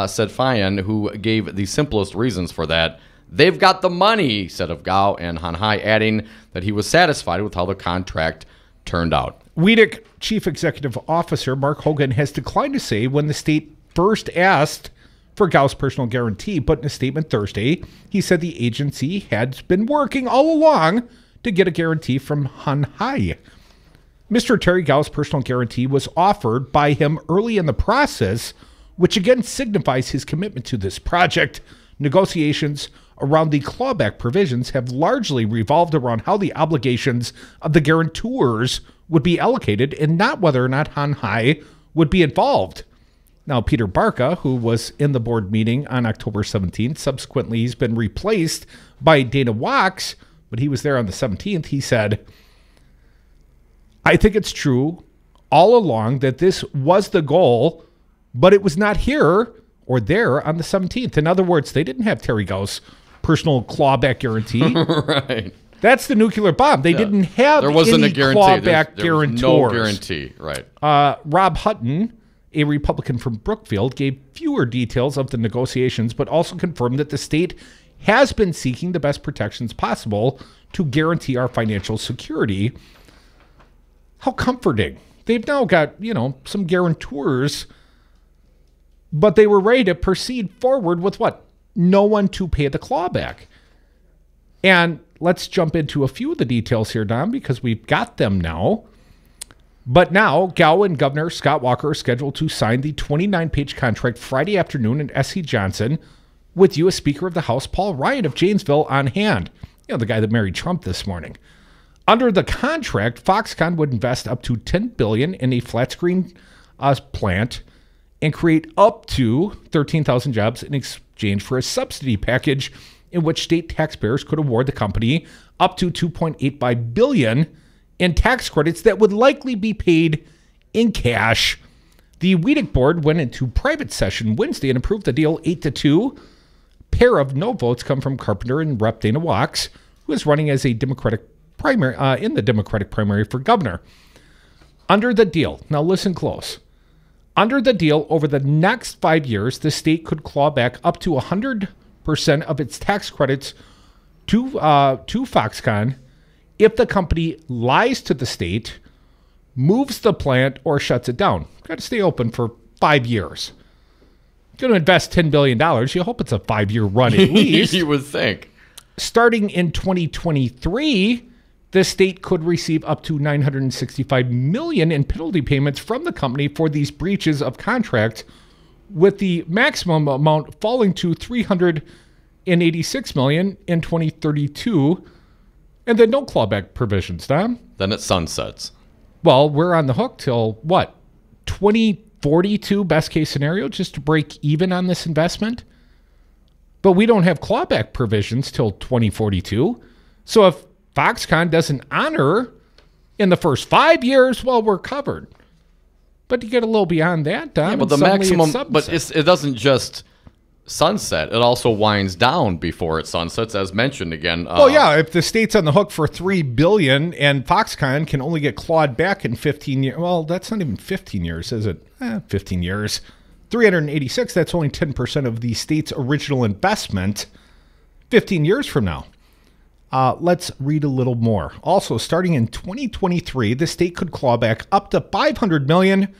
said Fayan, who gave the simplest reasons for that. They've got the money, said of Gao and Han Hai, adding that he was satisfied with how the contract turned out. WEDC Chief Executive Officer Mark Hogan has declined to say when the state first asked for Gao's personal guarantee, but in a statement Thursday, he said the agency had been working all along to get a guarantee from Han Hai. Mr. Terry Gao's personal guarantee was offered by him early in the process, which again signifies his commitment to this project. Negotiations around the clawback provisions have largely revolved around how the obligations of the guarantors would be allocated and not whether or not Han Hai would be involved. Now, Peter Barca, who was in the board meeting on October 17th, subsequently he's been replaced by Dana Wachs, but he was there on the 17th. He said, I think it's true all along that this was the goal, but it was not here or there on the 17th. In other words, they didn't have Terry Gao's personal clawback guarantee. Right. That's the nuclear bomb. They didn't have there wasn't any a guarantee. clawback there was guarantors. no guarantee, right. Rob Hutton, a Republican from Brookfield, gave fewer details of the negotiations, but also confirmed that the state has been seeking the best protections possible to guarantee our financial security. How comforting. They've now got, some guarantors, but they were ready to proceed forward with what? No one to pay the clawback. And let's jump into a few of the details here, Don, because we've got them now. But now, Gao and Governor Scott Walker are scheduled to sign the 29-page contract Friday afternoon in S.C. Johnson with U.S. Speaker of the House Paul Ryan of Janesville on hand. The guy that married Trump this morning. Under the contract, Foxconn would invest up to $10 billion in a flat-screen plant and create up to 13,000 jobs in exchange for a subsidy package in which state taxpayers could award the company up to $2.85 billion in tax credits that would likely be paid in cash. The WEDC board went into private session Wednesday and approved the deal 8-2. Pair of no votes come from Carpenter and Rep. Dana Wachs, who is running as a Democratic primary in the Democratic primary for governor. Under the deal, now listen close. Under the deal, over the next 5 years, the state could claw back up to 100% of its tax credits to Foxconn if the company lies to the state, moves the plant, or shuts it down. Got to stay open for 5 years. Going to invest $10 billion. You hope it's a 5-year run at least. You would think. Starting in 2023, the state could receive up to $965 million in penalty payments from the company for these breaches of contract, with the maximum amount falling to $386 million in 2032. And then no clawback provisions, Tom. Then it sunsets. Well, we're on the hook till, what, 2042 best case scenario, just to break even on this investment? But we don't have clawback provisions till 2042. So if Foxconn doesn't honor in the first 5 years, well, we're covered. But you get a little beyond that, Tom. Yeah, but the maximum, but it doesn't just sunset. It also winds down before it sunsets, as mentioned again. Well, yeah, if the state's on the hook for $3 billion and Foxconn can only get clawed back in 15 years, well, that's not even 15 years, is it? 15 years. 386, that's only 10% of the state's original investment 15 years from now. Let's read a little more. Also, starting in 2023, the state could claw back up to $500 million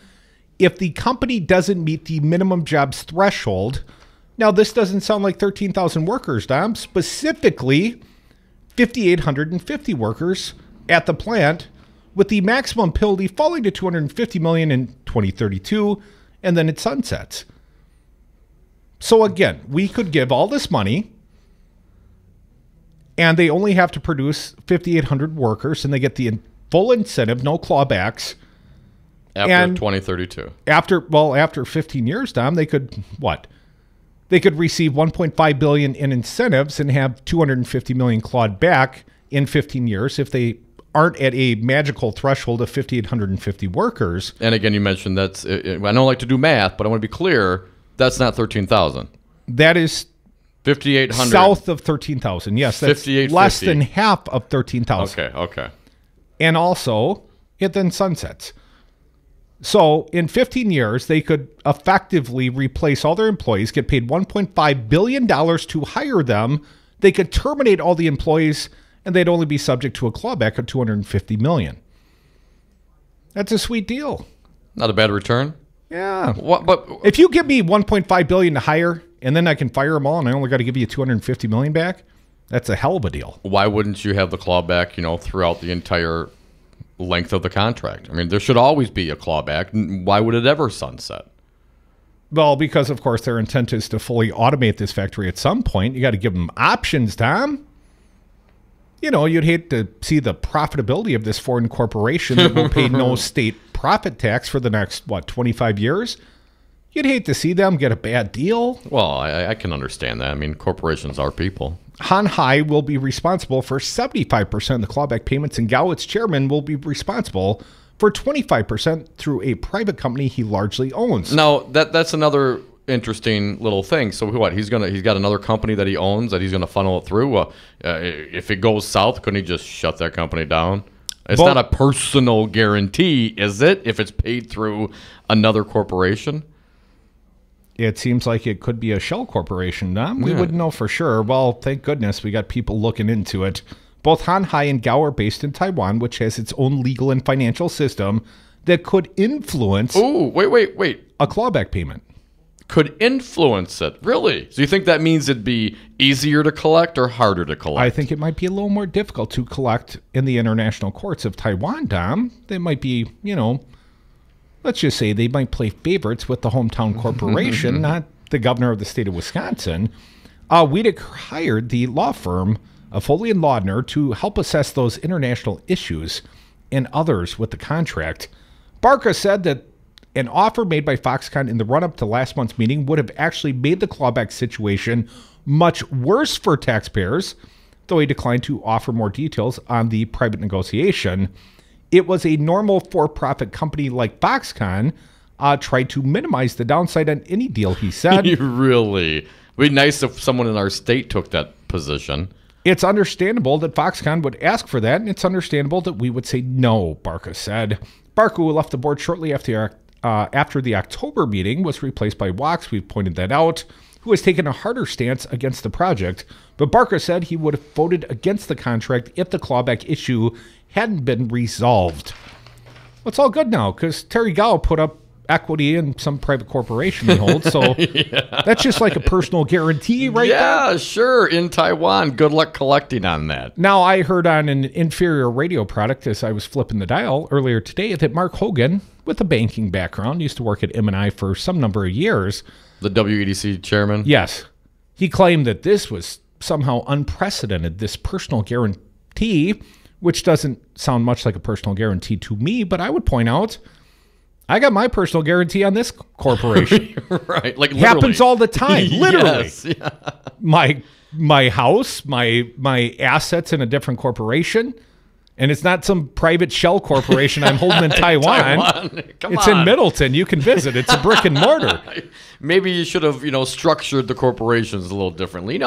if the company doesn't meet the minimum jobs threshold. Now, this doesn't sound like 13,000 workers, Dom. Specifically, 5,850 workers at the plant, with the maximum penalty falling to $250 million in 2032, and then it sunsets. So again, we could give all this money, and they only have to produce 5,800 workers, and they get the full incentive, no clawbacks. After 2032. After 15 years, Dom, they could, what? They could receive $1.5 billion in incentives and have $250 million clawed back in 15 years if they aren't at a magical threshold of 5,850 workers. And again, you mentioned I don't like to do math, but I want to be clear, that's not 13,000. That is 5,800. South of 13,000. Yes, that's less than half of 13,000. Okay. And also, it then sunsets. So in 15 years, they could effectively replace all their employees, get paid $1.5 billion to hire them. They could terminate all the employees, and they'd only be subject to a clawback of $250 million. That's a sweet deal. Not a bad return. Yeah. But if you give me $1.5 billion to hire, and then I can fire them all, and I only got to give you $250 million back, that's a hell of a deal. Why wouldn't you have the clawback, throughout the entire length of the contract? I mean, there should always be a clawback. Why would it ever sunset? Well, because, of course, their intent is to fully automate this factory at some point. You got to give them options, Tom. You'd hate to see the profitability of this foreign corporation that will pay no state profit tax for the next, 25 years? You'd hate to see them get a bad deal. Well, I can understand that. I mean, corporations are people. Han Hai will be responsible for 75% of the clawback payments, and Gao, its chairman, will be responsible for 25% through a private company he largely owns. Now, that's another interesting little thing. So what? He's got another company that he owns that he's gonna funnel it through. If it goes south, couldn't he just shut that company down? It's not a personal guarantee, is it? If it's paid through another corporation. It seems like it could be a shell corporation. We wouldn't know for sure. Well, thank goodness we got people looking into it. Both Han Hai and Gao are based in Taiwan, which has its own legal and financial system that could influence wait. a clawback payment. Could influence it. Really? So you think that means it'd be easier to collect or harder to collect? I think it might be a little more difficult to collect in the international courts of Taiwan, Dom. They might be, let's just say they might play favorites with the hometown corporation, not the governor of the state of Wisconsin. Weedick hired the law firm of Foley and Laudner to help assess those international issues and others with the contract. Barca said that an offer made by Foxconn in the run-up to last month's meeting would have actually made the clawback situation much worse for taxpayers, though he declined to offer more details on the private negotiation. It was a normal for-profit company like Foxconn tried to minimize the downside on any deal, he said. Really? It would be nice if someone in our state took that position. It's understandable that Foxconn would ask for that, and it's understandable that we would say no, Barca said. Barca, who left the board shortly after the October meeting, was replaced by Wachs, we've pointed that out, who has taken a harder stance against the project. But Barca said he would have voted against the contract if the clawback issue hadn't been resolved. Well, it's all good now, because Terry Gao put up equity in some private corporation he holds, so that's just like a personal guarantee right there. Yeah, sure, in Taiwan. Good luck collecting on that. Now, I heard on an inferior radio product as I was flipping the dial earlier today that Mark Hogan, with a banking background, used to work at M&I for some number of years. The WEDC chairman? Yes. He claimed that this was somehow unprecedented, this personal guarantee, which doesn't sound much like a personal guarantee to me, but I would point out, I got my personal guarantee on this corporation. Right, like literally. Happens all the time, literally. Yes, yeah. My house, my assets in a different corporation, and it's not some private shell corporation I'm holding in Taiwan. It's in Middleton. You can visit. It's a brick and mortar. Maybe you should have, structured the corporations a little differently.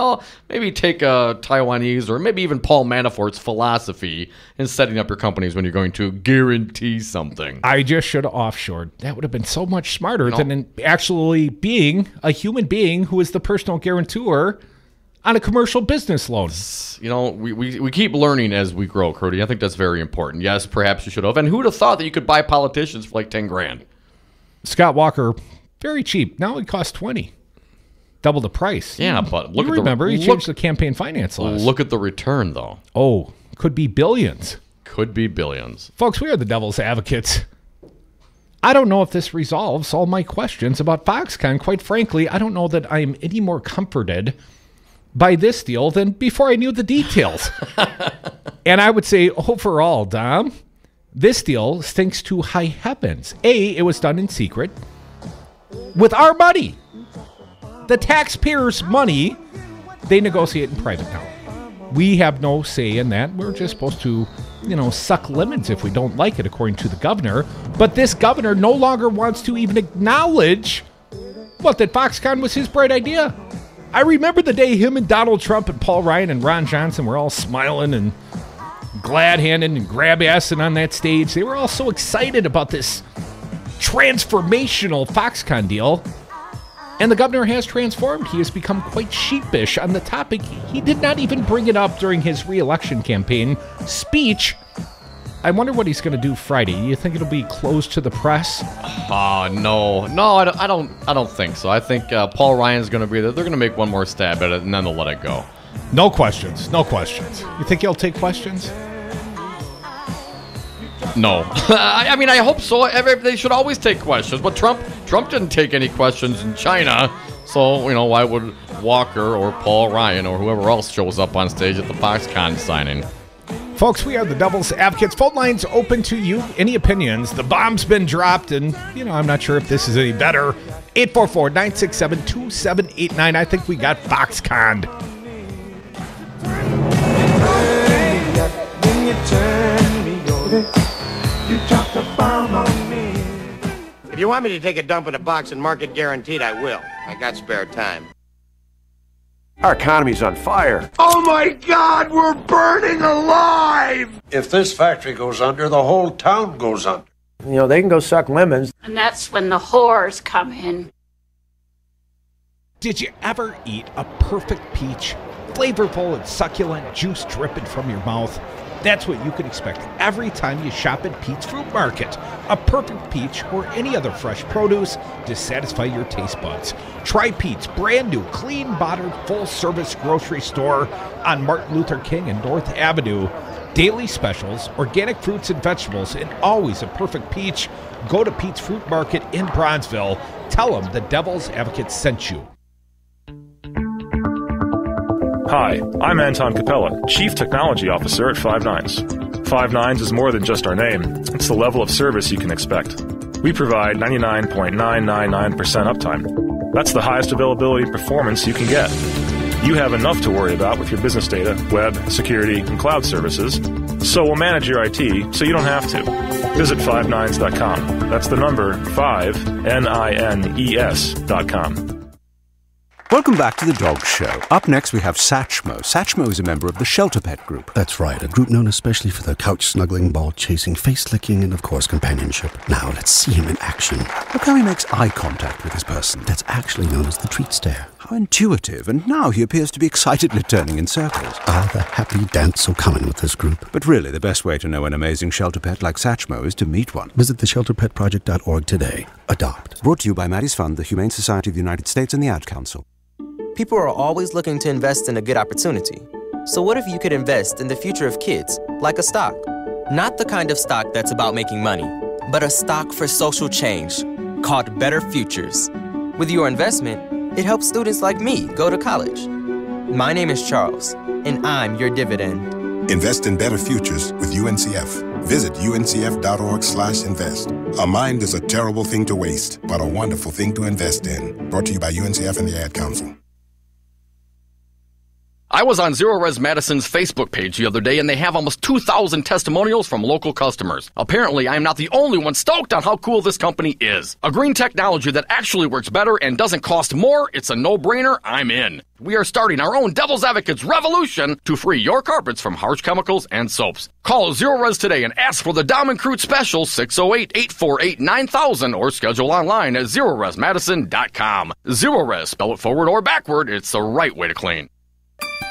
Maybe take a Taiwanese or maybe even Paul Manafort's philosophy in setting up your companies when you're going to guarantee something. I just should have offshored. That would have been so much smarter than actually being a human being who is the personal guarantor on a commercial business loan. We keep learning as we grow, Crudy. I think that's very important. Yes, perhaps you should have. And who would have thought that you could buy politicians for like $10,000? Scott Walker, very cheap. Now it costs $20. Double the price. Yeah, but look he changed the campaign finance laws. Look at the return, though. Oh, could be billions. Could be billions. Folks, we are the devil's advocates. I don't know if this resolves all my questions about Foxconn. Quite frankly, I don't know that I'm any more comforted by this deal than before I knew the details. And I would say overall, Dom, this deal stinks to high heavens. It was done in secret with our money. The taxpayers' money, they negotiate in private now. We have no say in that. We're just supposed to, suck lemons if we don't like it, according to the governor. But this governor no longer wants to even acknowledge that Foxconn was his bright idea. I remember the day him and Donald Trump and Paul Ryan and Ron Johnson were all smiling and glad-handed and grab-assing on that stage. They were all so excited about this transformational Foxconn deal. And the governor has transformed. He has become quite sheepish on the topic. He did not even bring it up during his re-election campaign speech. I wonder what he's going to do Friday. You think it'll be closed to the press? No, I don't think so. I think Paul Ryan's going to be there. They're going to make one more stab at it, and then they'll let it go. No questions. You think he'll take questions? No. I mean, I hope so. They should always take questions. But Trump didn't take any questions in China. So, why would Walker or Paul Ryan or whoever else shows up on stage at the Foxconn signing? Folks, we are the Devil's Advocates. Phone lines open to you. Any opinions? The bomb's been dropped, and, I'm not sure if this is any better. 844-967-2789. I think we got Foxconned. If you want me to take a dump in a box and mark it guaranteed, I will. I got spare time. Our economy's on fire. Oh my God, we're burning alive! If this factory goes under, the whole town goes under. They can go suck lemons. And that's when the whores come in. Did you ever eat a perfect peach? Flavorful and succulent, juice dripping from your mouth. That's what you can expect every time you shop at Pete's Fruit Market. A perfect peach or any other fresh produce to satisfy your taste buds. Try Pete's brand new, clean, bottled, full-service grocery store on Martin Luther King and North Avenue. Daily specials, organic fruits and vegetables, and always a perfect peach. Go to Pete's Fruit Market in Bronzeville. Tell them the Devil's Advocate sent you. Hi, I'm Anton Capella, Chief Technology Officer at Five Nines. Five Nines is more than just our name. It's the level of service you can expect. We provide 99.999% uptime. That's the highest availability and performance you can get. You have enough to worry about with your business data, web, security, and cloud services, so we'll manage your IT so you don't have to. Visit 59s.com. That's the number 5NINES.com. Welcome back to The Dog Show. Up next, we have Satchmo. Satchmo is a member of the Shelter Pet Group. That's right, a group known especially for their couch-snuggling, ball-chasing, face-licking, and, of course, companionship. Now, let's see him in action. Look how he makes eye contact with his person. That's actually known as the treat stare. How intuitive, and now he appears to be excitedly turning in circles. Ah, the happy dance so common with this group. But really, the best way to know an amazing shelter pet like Satchmo is to meet one. Visit theshelterpetproject.org today. Adopt. Brought to you by Maddie's Fund, the Humane Society of the United States, and the Ad Council. People are always looking to invest in a good opportunity. So what if you could invest in the future of kids, like a stock? Not the kind of stock that's about making money, but a stock for social change, called Better Futures. With your investment, it helps students like me go to college. My name is Charles, and I'm your dividend. Invest in better futures with UNCF. Visit uncf.org/invest. A mind is a terrible thing to waste, but a wonderful thing to invest in. Brought to you by UNCF and the Ad Council. I was on Zero Res Madison's Facebook page the other day, and they have almost 2,000 testimonials from local customers. Apparently, I am not the only one stoked on how cool this company is. A green technology that actually works better and doesn't cost more. It's a no-brainer. I'm in. We are starting our own Devil's Advocates revolution to free your carpets from harsh chemicals and soaps. Call Zero Res today and ask for the Dom and Crute special 608-848-9000 or schedule online at ZeroResMadison.com. Zero Res, spell it forward or backward. It's the right way to clean.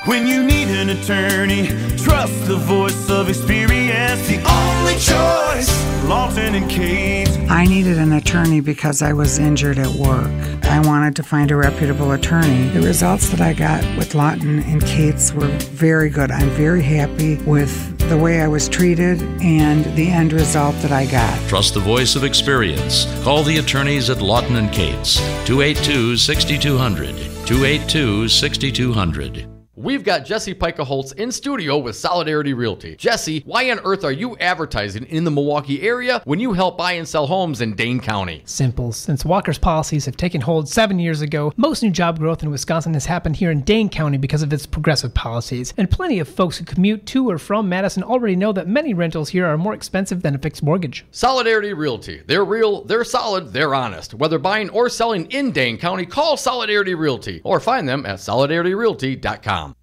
When you need an attorney, trust the voice of experience. The only choice, Lawton and Cates. I needed an attorney because I was injured at work. I wanted to find a reputable attorney. The results that I got with Lawton and Cates were very good. I'm very happy with the way I was treated and the end result that I got. Trust the voice of experience. Call the attorneys at Lawton and Cates. 282-6200. 282-6200. we've got Jesse Pica-Holtz in studio with Solidarity Realty. Jesse, why on earth are you advertising in the Milwaukee area when you help buy and sell homes in Dane County? Simple. Since Walker's policies have taken hold 7 years ago, most new job growth in Wisconsin has happened here in Dane County because of its progressive policies. And plenty of folks who commute to or from Madison already know that many rentals here are more expensive than a fixed mortgage. Solidarity Realty. They're real, they're solid, they're honest. Whether buying or selling in Dane County, call Solidarity Realty or find them at solidarityrealty.com.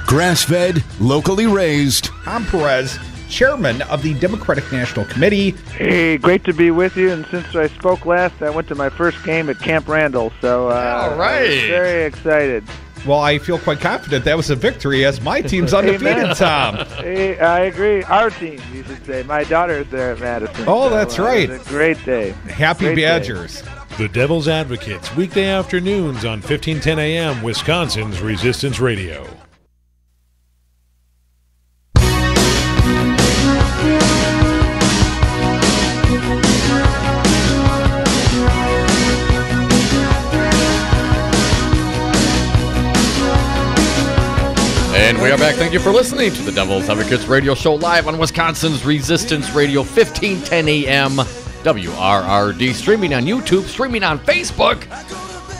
Grass-fed, locally raised. Tom Perez, chairman of the Democratic National Committee. Hey, great to be with you. And since I spoke last, I went to my first game at Camp Randall. So all right. I was very excited. Well, I feel quite confident that was a victory as my team's undefeated, Tom. Hey, I agree. Our team, you should say. My daughter is there at Madison. Oh, that's right. It was a great day. Happy Great Badgers. day. The Devil's Advocates, weekday afternoons on 1510 AM, Wisconsin's Resistance Radio. And we are back. Thank you for listening to the Devil's Advocates Radio Show live on Wisconsin's Resistance Radio, 1510 AM, WRRD. Streaming on YouTube, streaming on Facebook.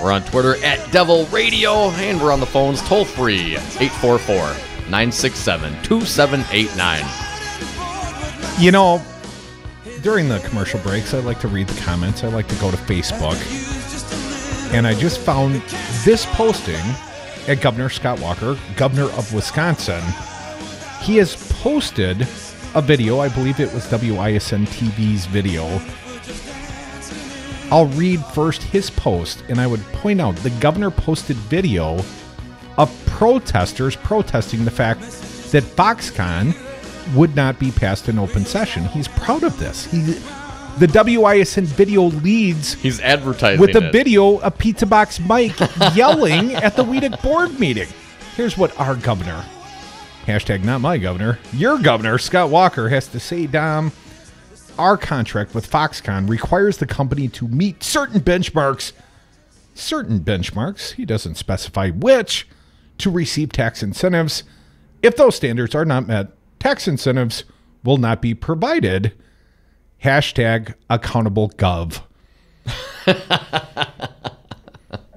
We're on Twitter at Devil Radio, and we're on the phones toll-free, 844-967-2789. You know, during the commercial breaks, I like to read the comments. I like to go to Facebook. And I just found this posting at Governor Scott Walker, governor of Wisconsin. He has posted a video. I believe it was WISN TV's video. I'll read first his post, and I would point out the governor posted video of protesters protesting the fact that Foxconn would not be passed in open session. He's proud of this. The WISN video leads. He's advertising with a it. video of Pizza Box Mike yelling at the WEDC board meeting. Here's what our governor, hashtag not my governor, your governor, Scott Walker, has to say, Dom. Our contract with Foxconn requires the company to meet certain benchmarks. Certain benchmarks, he doesn't specify which, to receive tax incentives. If those standards are not met, tax incentives will not be provided. Hashtag accountable gov.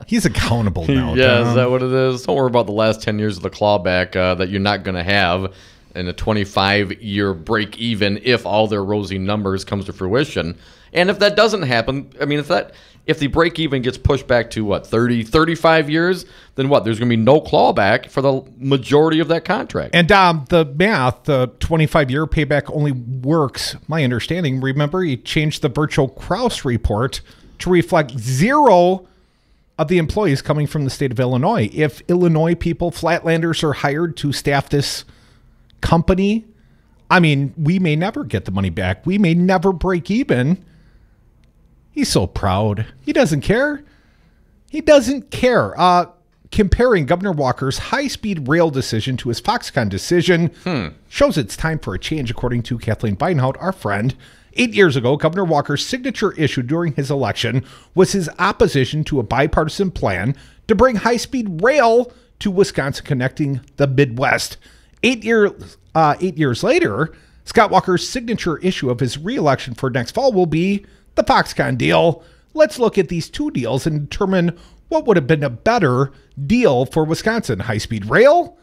He's accountable now. Yeah, is that what it is? Don't worry about the last 10 years of the clawback that you're not going to have in a 25-year break even if all their rosy numbers comes to fruition. And if that doesn't happen, I mean, if the break even gets pushed back to, 30, 35 years, then what? There's going to be no clawback for the majority of that contract. And the math, the 25-year payback only works, my understanding. Remember, he changed the Virtual Kraus report to reflect 0 of the employees coming from the state of Illinois. If Illinois people, Flatlanders, are hired to staff this company, I mean, we may never get the money back. We may never break even. He's so proud. He doesn't care. He doesn't care. Comparing Governor Walker's high-speed rail decision to his Foxconn decision shows it's time for a change, according to Kathleen Beinhout, our friend. 8 years ago, Governor Walker's signature issue during his election was his opposition to a bipartisan plan to bring high-speed rail to Wisconsin, connecting the Midwest. 8 years later, Scott Walker's signature issue of his re-election for next fall will be the Foxconn deal. Let's look at these two deals and determine what would have been a better deal for Wisconsin. High-speed rail?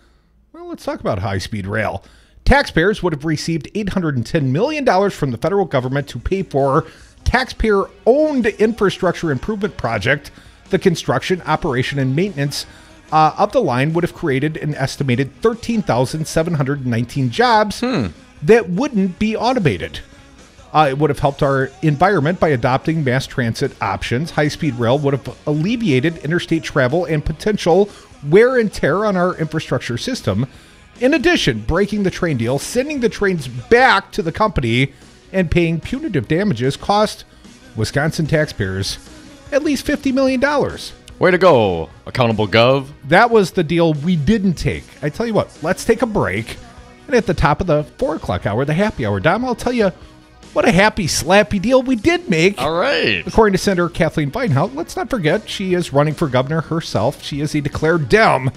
Well, let's talk about high-speed rail. Taxpayers would have received $810 million from the federal government to pay for taxpayer-owned infrastructure improvement project. The construction, operation, and maintenance of the line would have created an estimated 13,719 jobs that wouldn't be automated. It would have helped our environment by adopting mass transit options. High-speed rail would have alleviated interstate travel and potential wear and tear on our infrastructure system. In addition, breaking the train deal, sending the trains back to the company, and paying punitive damages cost Wisconsin taxpayers at least $50 million. Way to go, accountable gov. That was the deal we didn't take. I tell you what, let's take a break. And at the top of the 4 o'clock hour, the happy hour, Dom, I'll tell you what a happy, slappy deal we did make. All right. According to Senator Kathleen Beinhout, let's not forget she is running for governor herself. She is a declared Dem.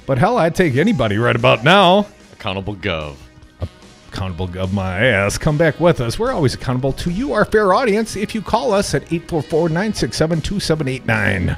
But hell, I'd take anybody right about now. Accountable Gov. Accountable Gov my ass. Come back with us. We're always accountable to you, our fair audience, if you call us at 844-967-2789.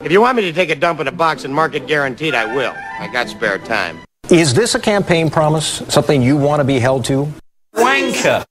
If you want me to take a dump in a box and mark it guaranteed, I will. I got spare time. Is this a campaign promise? Something you want to be held to? Wanker!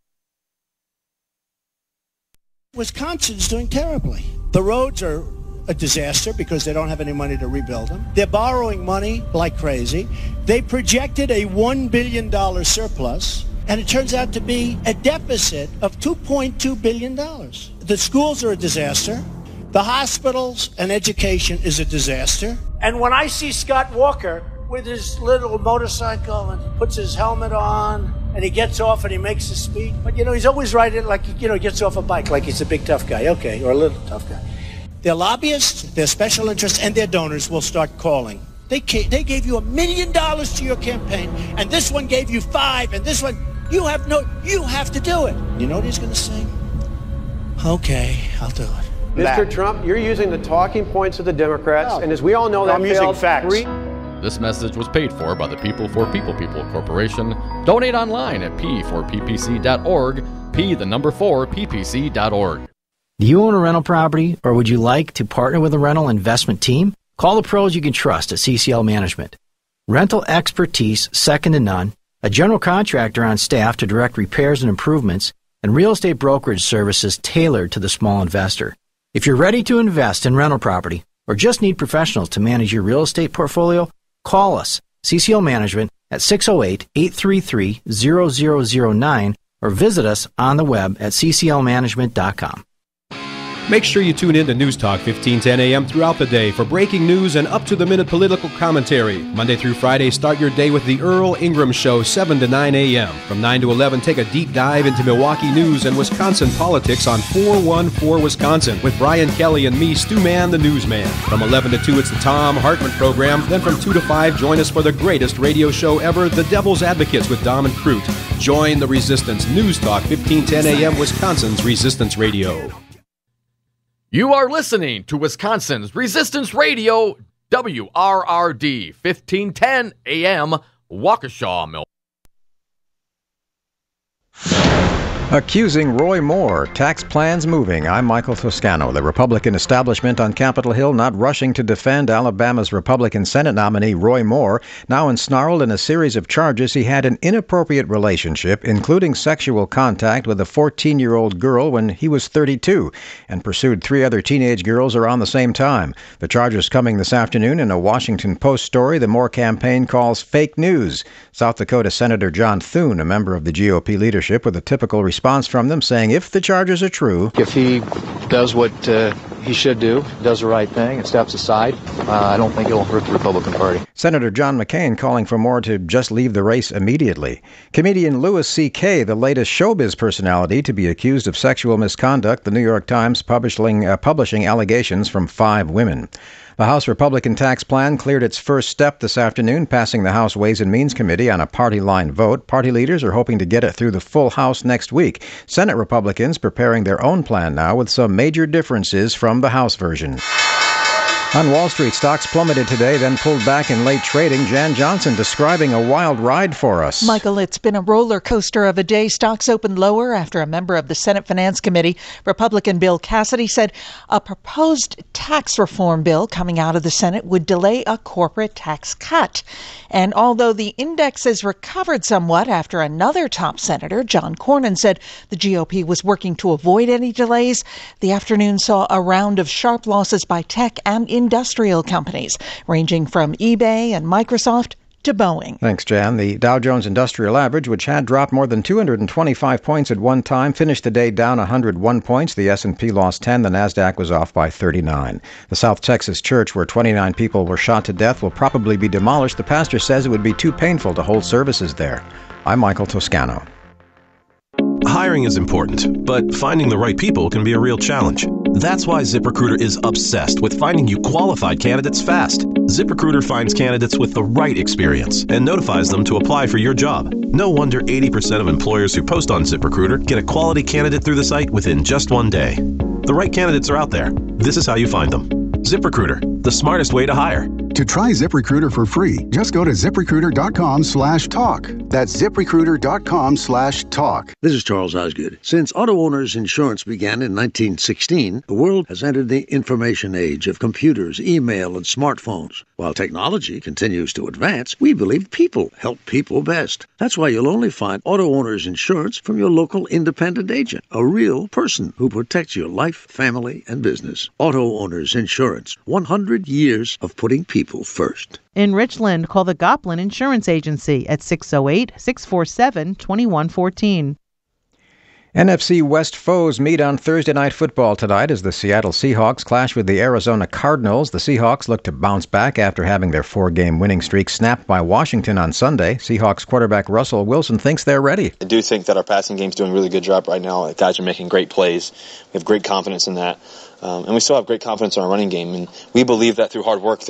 Wisconsin's doing terribly. The roads are a disaster because they don't have any money to rebuild them. They're borrowing money like crazy. They projected a $1 billion surplus, and it turns out to be a deficit of $2.2 billion. The schools are a disaster. The hospitals and education is a disaster. And when I see Scott Walker with his little motorcycle and puts his helmet on and he gets off and he makes a speech, but he's always riding like, he gets off a bike like he's a big tough guy, okay, or a little tough guy. Their lobbyists, their special interests, and their donors will start calling. They gave you $1 million to your campaign, and this one gave you $5 million, and this one, you have to do it. You know what he's going to say? Okay, I'll do it. Mr. Trump, you're using the talking points of the Democrats, and as we all know, I'm using facts. This message was paid for by the People for People Corporation. Donate online at p4ppc.org, p4ppc.org. Do you own a rental property, or would you like to partner with a rental investment team? Call the pros you can trust at CCL Management. Rental expertise second to none, a general contractor on staff to direct repairs and improvements, and real estate brokerage services tailored to the small investor. If you're ready to invest in rental property or just need professionals to manage your real estate portfolio, call us, CCL Management, at 608-833-0009 or visit us on the web at cclmanagement.com. Make sure you tune in to News Talk 1510 a.m. throughout the day for breaking news and up-to-the-minute political commentary. Monday through Friday, start your day with the Earl Ingram Show, 7 to 9 a.m. From 9 to 11, take a deep dive into Milwaukee news and Wisconsin politics on 414 Wisconsin with Brian Kelly and me, Stu Mann, the newsman. From 11 to 2, it's the Tom Hartman program. Then from 2 to 5, join us for the greatest radio show ever, The Devil's Advocates with Dom and Crute. Join the Resistance. News Talk 1510 a.m. Wisconsin's Resistance Radio. You are listening to Wisconsin's Resistance Radio, WRRD, 1510 AM, Waukesha, Milwaukee. Accusing Roy Moore, tax plans moving. I'm Michael Toscano. The Republican establishment on Capitol Hill not rushing to defend Alabama's Republican Senate nominee Roy Moore, now ensnarled in a series of charges he had an inappropriate relationship, including sexual contact with a 14-year-old girl when he was 32, and pursued 3 other teenage girls around the same time. The charges coming this afternoon in a Washington Post story the Moore campaign calls fake news. South Dakota Senator John Thune, a member of the GOP leadership, with a typical response from them, saying if the charges are true, if he does what he should do, does the right thing, and steps aside, I don't think it'll hurt the Republican Party. Senator John McCain calling for Moore to just leave the race immediately. Comedian Louis C.K., the latest showbiz personality to be accused of sexual misconduct, the New York Times publishing allegations from 5 women. The House Republican tax plan cleared its first step this afternoon, passing the House Ways and Means Committee on a party-line vote. Party leaders are hoping to get it through the full House next week. Senate Republicans preparing their own plan now with some major differences from the House version. On Wall Street, stocks plummeted today, then pulled back in late trading. Jan Johnson describing a wild ride for us. Michael, it's been a roller coaster of a day. Stocks opened lower after a member of the Senate Finance Committee, Republican Bill Cassidy, said a proposed tax reform bill coming out of the Senate would delay a corporate tax cut. And although the index has recovered somewhat after another top senator, John Cornyn, said the GOP was working to avoid any delays, the afternoon saw a round of sharp losses by tech and industrial companies, ranging from eBay and Microsoft to Boeing. Thanks, Jan. The Dow Jones Industrial Average, which had dropped more than 225 points at one time, finished the day down 101 points. The S&P lost 10. The Nasdaq was off by 39. The South Texas church, where 29 people were shot to death, will probably be demolished. The pastor says it would be too painful to hold services there. I'm Michael Toscano. Hiring is important, but finding the right people can be a real challenge. That's why ZipRecruiter is obsessed with finding you qualified candidates fast. ZipRecruiter finds candidates with the right experience and notifies them to apply for your job. No wonder 80% of employers who post on ZipRecruiter get a quality candidate through the site within just one day. The right candidates are out there. This is how you find them. ZipRecruiter, the smartest way to hire. To try ZipRecruiter for free, just go to ZipRecruiter.com/talk. That's ZipRecruiter.com/talk. This is Charles Osgood. Since auto owners insurance began in 1916, the world has entered the information age of computers, email, and smartphones. While technology continues to advance, we believe people help people best. That's why you'll only find auto owners insurance from your local independent agent, a real person who protects your life, family, and business. Auto owners insurance, 100 years of putting people first. In Richland, call the Goplin Insurance Agency at 608-647-2114. NFC West foes meet on Thursday Night Football tonight as the Seattle Seahawks clash with the Arizona Cardinals. The Seahawks look to bounce back after having their 4-game winning streak snapped by Washington on Sunday. Seahawks quarterback Russell Wilson thinks they're ready. I do think that our passing game's doing a really good job right now. Guys are making great plays. We have great confidence in that. And we still have great confidence in our running game. And we believe that through hard work,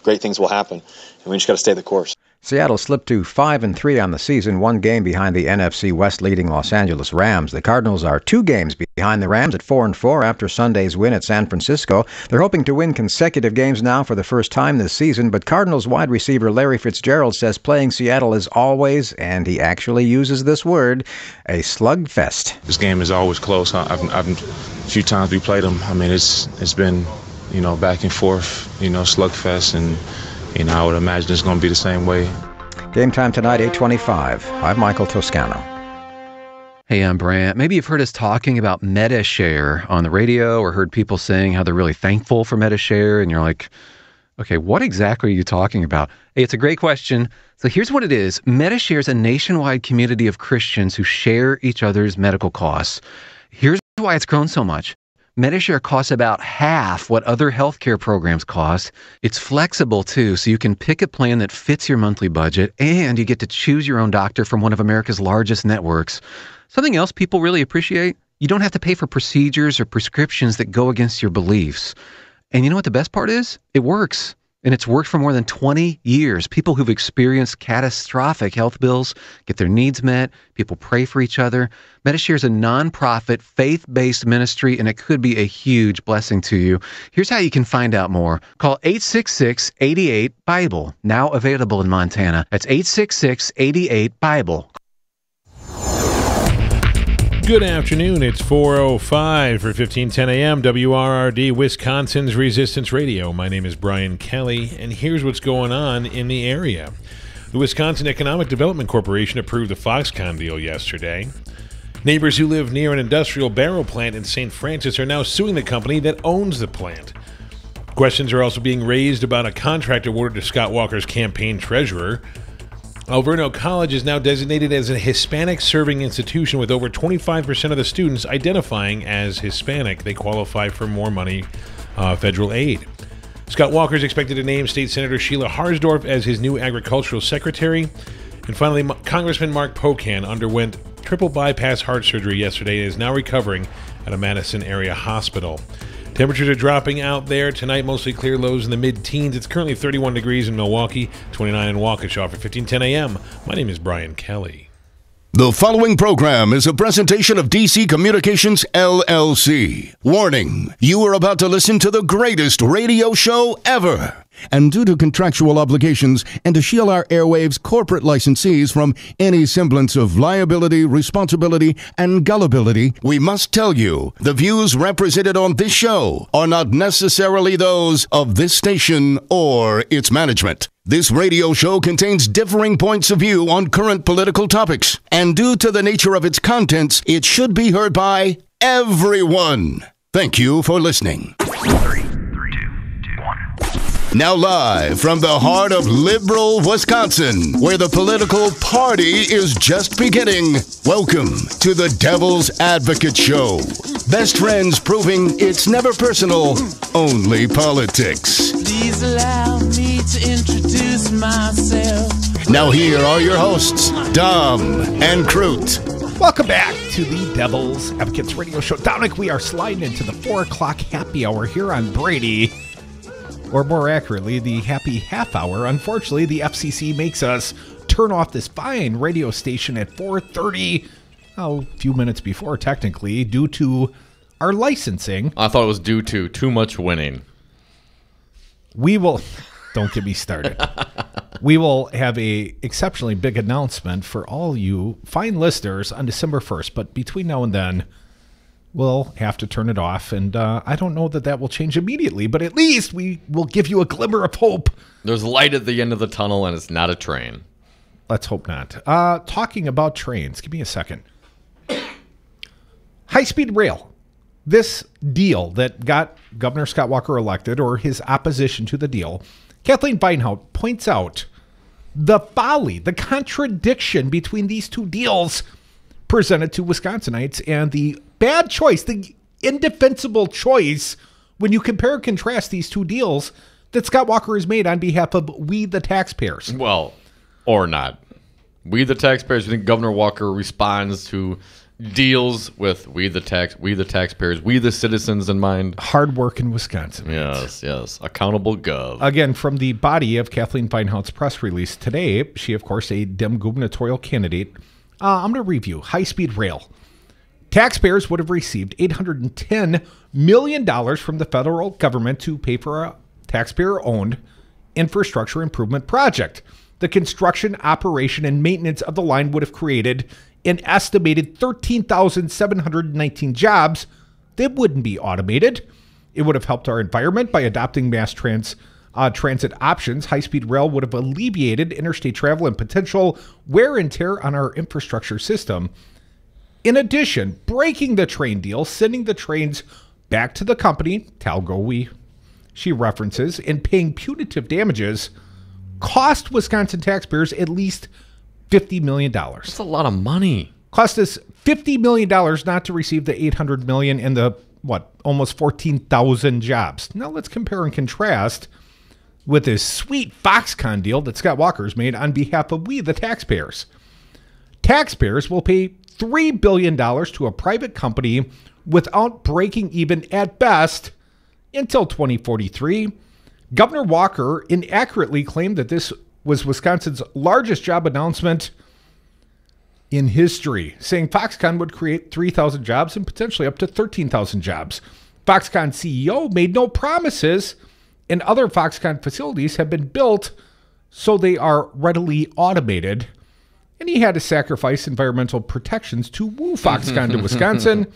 great things will happen. And we just got to stay the course. Seattle slipped to 5-3 on the season, 1 game behind the NFC West leading Los Angeles Rams. The Cardinals are 2 games behind the Rams at 4-4 after Sunday's win at San Francisco. They're hoping to win consecutive games now for the first time this season, but Cardinals wide receiver Larry Fitzgerald says playing Seattle is always, and he actually uses this word, a slugfest. This game is always close. A few times we played them. I mean, it's been, back and forth, slugfest, and I would imagine it's going to be the same way. Game time tonight, 8:25. I'm Michael Toscano. Hey, I'm Brant. Maybe you've heard us talking about MetaShare on the radio or heard people saying how they're really thankful for MetaShare, and you're like, okay, what exactly are you talking about? Hey, it's a great question. So here's what it is. MetaShare is a nationwide community of Christians who share each other's medical costs. Here's why it's grown so much. MetaShare costs about half what other healthcare programs cost. It's flexible too, so you can pick a plan that fits your monthly budget, and you get to choose your own doctor from one of America's largest networks. Something else people really appreciate? You don't have to pay for procedures or prescriptions that go against your beliefs. And you know what the best part is? It works. And it's worked for more than 20 years. People who've experienced catastrophic health bills get their needs met. People pray for each other. MetaShare is a nonprofit, faith-based ministry, and it could be a huge blessing to you. Here's how you can find out more. Call 866-88-BIBLE, now available in Montana. That's 866-88-BIBLE. Good afternoon. It's 4:05 for 1510 a.m. WRRD, Wisconsin's Resistance Radio. My name is Brian Kelly, and here's what's going on in the area. The Wisconsin Economic Development Corporation approved the Foxconn deal yesterday. Neighbors who live near an industrial barrel plant in St. Francis are now suing the company that owns the plant. Questions are also being raised about a contract awarded to Scott Walker's campaign treasurer. Alverno College is now designated as a Hispanic-serving institution with over 25% of the students identifying as Hispanic. They qualify for more money, federal aid. Scott Walker is expected to name State Senator Sheila Harsdorf as his new agricultural secretary. And finally, Congressman Mark Pocan underwent triple bypass heart surgery yesterday and is now recovering at a Madison area hospital. Temperatures are dropping out there. Tonight, mostly clear, lows in the mid-teens. It's currently 31 degrees in Milwaukee, 29 in Waukesha. For 1510 a.m., my name is Brian Kelly. The following program is a presentation of DC Communications, LLC. Warning, you are about to listen to the greatest radio show ever. And due to contractual obligations and to shield our airwaves corporate licensees from any semblance of liability, responsibility, and gullibility, we must tell you the views represented on this show are not necessarily those of this station or its management. This radio show contains differing points of view on current political topics, and due to the nature of its contents, it should be heard by everyone. Thank you for listening. 3, 2, 1. Now live from the heart of liberal Wisconsin, where the political party is just beginning, welcome to the Devil's Advocate Show. Best friends proving it's never personal, only politics. Please allow me to introduce myself. Now here are your hosts, Dom and Crute. Welcome back to the Devil's Advocates Radio Show. Dominic, we are sliding into the 4 o'clock happy hour here on Brady. Or more accurately, the happy half hour. Unfortunately, the FCC makes us turn off this fine radio station at 4:30, a few minutes before, technically, due to our licensing. I thought it was due to too much winning. We will... Don't get me started. We will have a exceptionally big announcement for all you fine listeners on December 1st. But between now and then, we'll have to turn it off. And I don't know that will change immediately. But at least we will give you a glimmer of hope. There's light at the end of the tunnel, and it's not a train. Let's hope not. Talking about trains, give me a second. High-speed rail. This deal that got Governor Scott Walker elected, or his opposition to the deal, Kathleen Beinhout points out the folly, the contradiction between these two deals presented to Wisconsinites and the bad choice, the indefensible choice when you compare and contrast these two deals that Scott Walker has made on behalf of we the taxpayers. Well, or not. We the taxpayers, we think Governor Walker responds to deals with we the taxpayers, we the citizens in mind. Hard work in Wisconsin. Yes. Accountable gov. Again, from the body of Kathleen Beinhaut's press release today, she, of course, a Dem gubernatorial candidate. I'm going to review high-speed rail. Taxpayers would have received $810 million from the federal government to pay for a taxpayer-owned infrastructure improvement project. The construction, operation, and maintenance of the line would have created an estimated 13,719 jobs that wouldn't be automated. It would have helped our environment by adopting mass transit options. High-speed rail would have alleviated interstate travel and potential wear and tear on our infrastructure system. In addition, breaking the train deal, sending the trains back to the company, Talgo, she references, and paying punitive damages cost Wisconsin taxpayers at least $50 million. That's a lot of money. Cost us $50 million not to receive the $800 million and the, almost 14,000 jobs. Now let's compare and contrast with this sweet Foxconn deal that Scott Walker's made on behalf of we, the taxpayers. Taxpayers will pay $3 billion to a private company without breaking even at best until 2043. Governor Walker inaccurately claimed that this was Wisconsin's largest job announcement in history, saying Foxconn would create 3,000 jobs and potentially up to 13,000 jobs. Foxconn CEO made no promises, and other Foxconn facilities have been built so they are readily automated, and he had to sacrifice environmental protections to woo Foxconn to Wisconsin.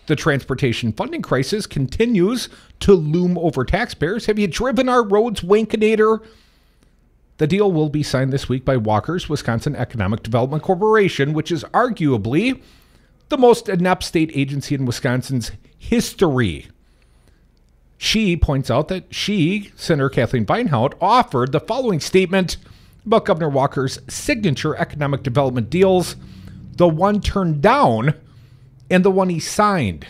The transportation funding crisis continues to loom over taxpayers. Have you driven our roads, Wankinator? The deal will be signed this week by Walker's Wisconsin Economic Development Corporation, which is arguably the most inept state agency in Wisconsin's history. She points out that Senator Kathleen Beinhaut, offered the following statement about Governor Walker's signature economic development deals, the one turned down and the one he signed.